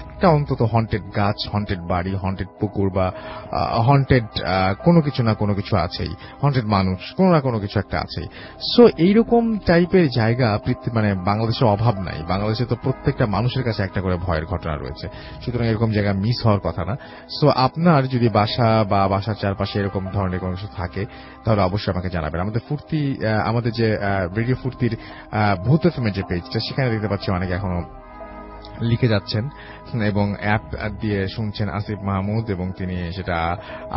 একটা অন্তত হন্টেড গাছ, হন্টেড বাড়ি, হন্টেড পুকুর বা হন্টেড কোনো কিছু না কোনো কিছু আছেই, হন্টেড মানুষ কোনো না কোনো কিছু একটা আছেই। সো এইরকম টাইপের জায়গা বাংলাদেশে অভাব নাই। বাংলাদেশে তো প্রত্যেকটা মানুষের কাছে একটা করে ভয়ের ঘটনা রয়েছে, সুতরাং এরকম জায়গা মিস হওয়ার কথা না। সো আপনার যদি বাসা বা বাসার চারপাশে এরকম ধরনের কোনো কিছু থাকে, তাহলে অবশ্যই আমাকে জানাবেন। আমাদের যে রেডিও ফুর্তির ভূত এফএম এর যে পেজটা, সেখানে দেখতে পাচ্ছি অনেকে এখনো লিখে যাচ্ছেন এবং অ্যাপ দিয়ে শুনছেন আসিফ মাহমুদ, এবং তিনি সেটা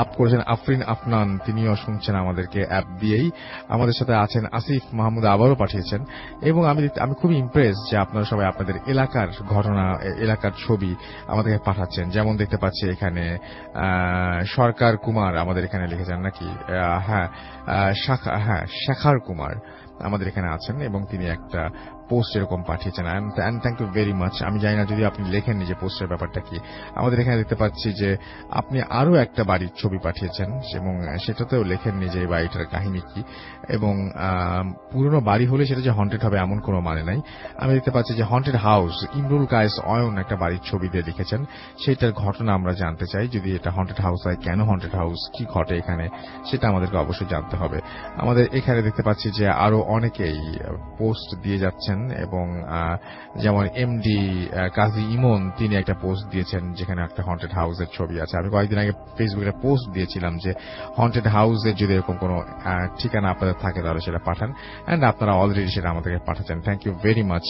আপ করেছেন। আফরিন আফনান তিনিও শুনছেন আমাদেরকে অ্যাপ দিয়েই। আমাদের সাথে আছেন আসিফ মাহমুদ, আবারও পাঠিয়েছেন। এবং আমি খুবই ইমপ্রেস যে আপনারা সবাই আপনাদের এলাকার ঘটনা, এলাকার ছবি আমাদেরকে পাঠাচ্ছেন। যেমন দেখতে পাচ্ছি এখানে সরকার কুমার আমাদের এখানে লিখেছেন নাকি, শেখার কুমার আমাদের এখানে আছেন এবং তিনি একটা পোস্ট এরকম পাঠিয়েছেন। And thank you very much. আমি জানি না যদি আপনি লেখেননি যে পোস্টের ব্যাপারটা কি। আমাদের এখানে দেখতে পাচ্ছি যে আপনি আরো একটা বাড়ির ছবি পাঠিয়েছেন এবং সেটাতেও লেখেননি যে এই বাড়িটার কাহিনী কি, এবং পুরনো বাড়ি হলে সেটা যে হন্টেড হবে এমন কোনো মানে নাই। আমি দেখতে পাচ্ছি যে হন্টেড হাউস, ইমরুল কায়েস অয়ন একটা বাড়ির ছবি দিয়ে লিখেছেন, সেটার ঘটনা আমরা জানতে চাই। যদি এটা হন্টেড হাউস হয়, কেন হন্টেড হাউস, কি ঘটে এখানে, সেটা আমাদেরকে অবশ্যই জানতে হবে। আমাদের এখানে দেখতে পাচ্ছি যে আরো অনেকেই পোস্ট দিয়ে যাচ্ছেন এবং যেমন এমডি কাজী ইমন তিনি একটা পোস্ট দিয়েছেন যেখানে একটা হন্টেড হাউসের ছবি আছে। আমি কয়েকদিন আগে ফেসবুকে পোস্ট দিয়েছিলাম যে হন্টেড হাউসের যদি এরকম কোনো ঠিকানা আপনাদের থাকে তাহলে সেটা পাঠান, এন্ড আপনারা অলরেডি সেটা আমাদেরকে পাঠাচ্ছেন। Thank you very much.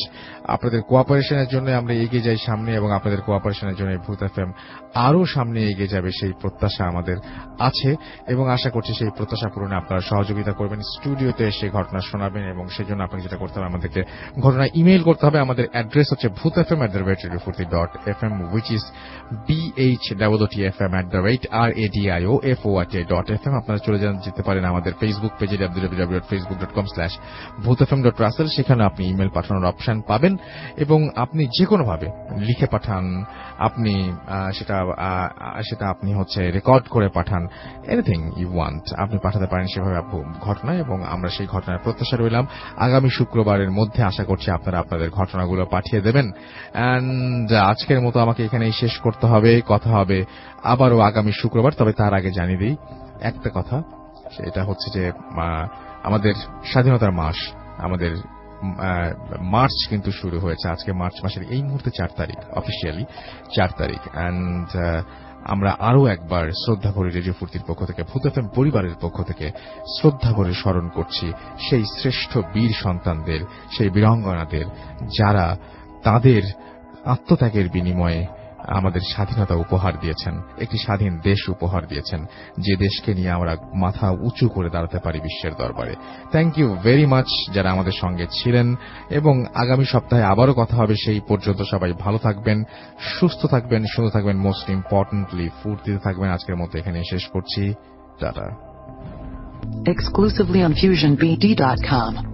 আপনাদের কোঅপারেশনের জন্য আমরা এগিয়ে যাই সামনে, এবং আপনাদের কোঅপারেশনের জন্য ভূত এফএম আরো সামনে এগিয়ে যাবে সেই প্রত্যাশা আমাদের আছে, এবং আশা করছি সেই প্রত্যাশা পূরণে আপনারা সহযোগিতা করবেন, স্টুডিওতে এসে ঘটনা শোনাবেন। এবং সেই জন্য আপনাকে যেটা করতে হবে, আমাদেরকে ঘটনা ইমেইল করতে হবে। আমাদের অ্যাড্রেস হচ্ছে bhutfm@radiofurti.fm, which is bhwtfm@radioforti.fm। আপনারা চলে যেতে পারেন আমাদের ফেসবুক পেজে www.facebook.com/bhutfm.russell, সেখানে আপনি ইমেল পাঠানোর অপশন পাবেন এবং আপনি যে কোনো ভাবে লিখে পাঠান, আপনি সেটা আপনি রেকর্ড করে পাঠান, এনিথিং ইউ ওয়ান্ট আপনি পাঠাতে পারেন সেভাবে ঘটনা, এবং আমরা সেই ঘটনার প্রত্যাশা রইলাম। আগামী শুক্রবারের মধ্যে আশা করছি আপনারা আপনাদের ঘটনাগুলো পাঠিয়ে দেবেন। এন্ড আজকের মতো আমাকে এখানেই শেষ করতে হবে। কথা হবে আবারও আগামী শুক্রবার। তবে তার আগে জানিয়ে দিই একটা কথা, সেটা হচ্ছে যে আমাদের স্বাধীনতার মাস, আমাদের মার্চ কিন্তু শুরু হয়েছে। আজকে মার্চ মাসের এই মুহূর্তে 4 তারিখ, অফিসিয়ালি 4 তারিখ। এন্ড আমরা আরো একবার শ্রদ্ধা করে রেডিও ফুর্তির পক্ষ থেকে, ভূত এফএম পরিবারের পক্ষ থেকে শ্রদ্ধা করে স্মরণ করছি সেই শ্রেষ্ঠ বীর সন্তানদের, সেই বীরাঙ্গনাদের, যারা তাদের আত্মত্যাগের বিনিময়ে আমাদের স্বাধীনতা উপহার দিয়েছেন, একটি স্বাধীন দেশ উপহার দিয়েছেন, যে দেশকে নিয়ে আমরা মাথা উঁচু করে দাঁড়াতে পারি বিশ্বের দরবারে। থ্যাংক ইউ ভেরি মাচ যারা আমাদের সঙ্গে ছিলেন, এবং আগামী সপ্তাহে আবারও কথা হবে। সেই পর্যন্ত সবাই ভালো থাকবেন, সুস্থ থাকবেন, সুন্দর থাকবেন, মোস্ট ইম্পর্টেন্টলি ফুর্তিতে থাকবেন। আজকের মতো এখানে শেষ করছি, টাটা। Exclusively on FusionBD.com.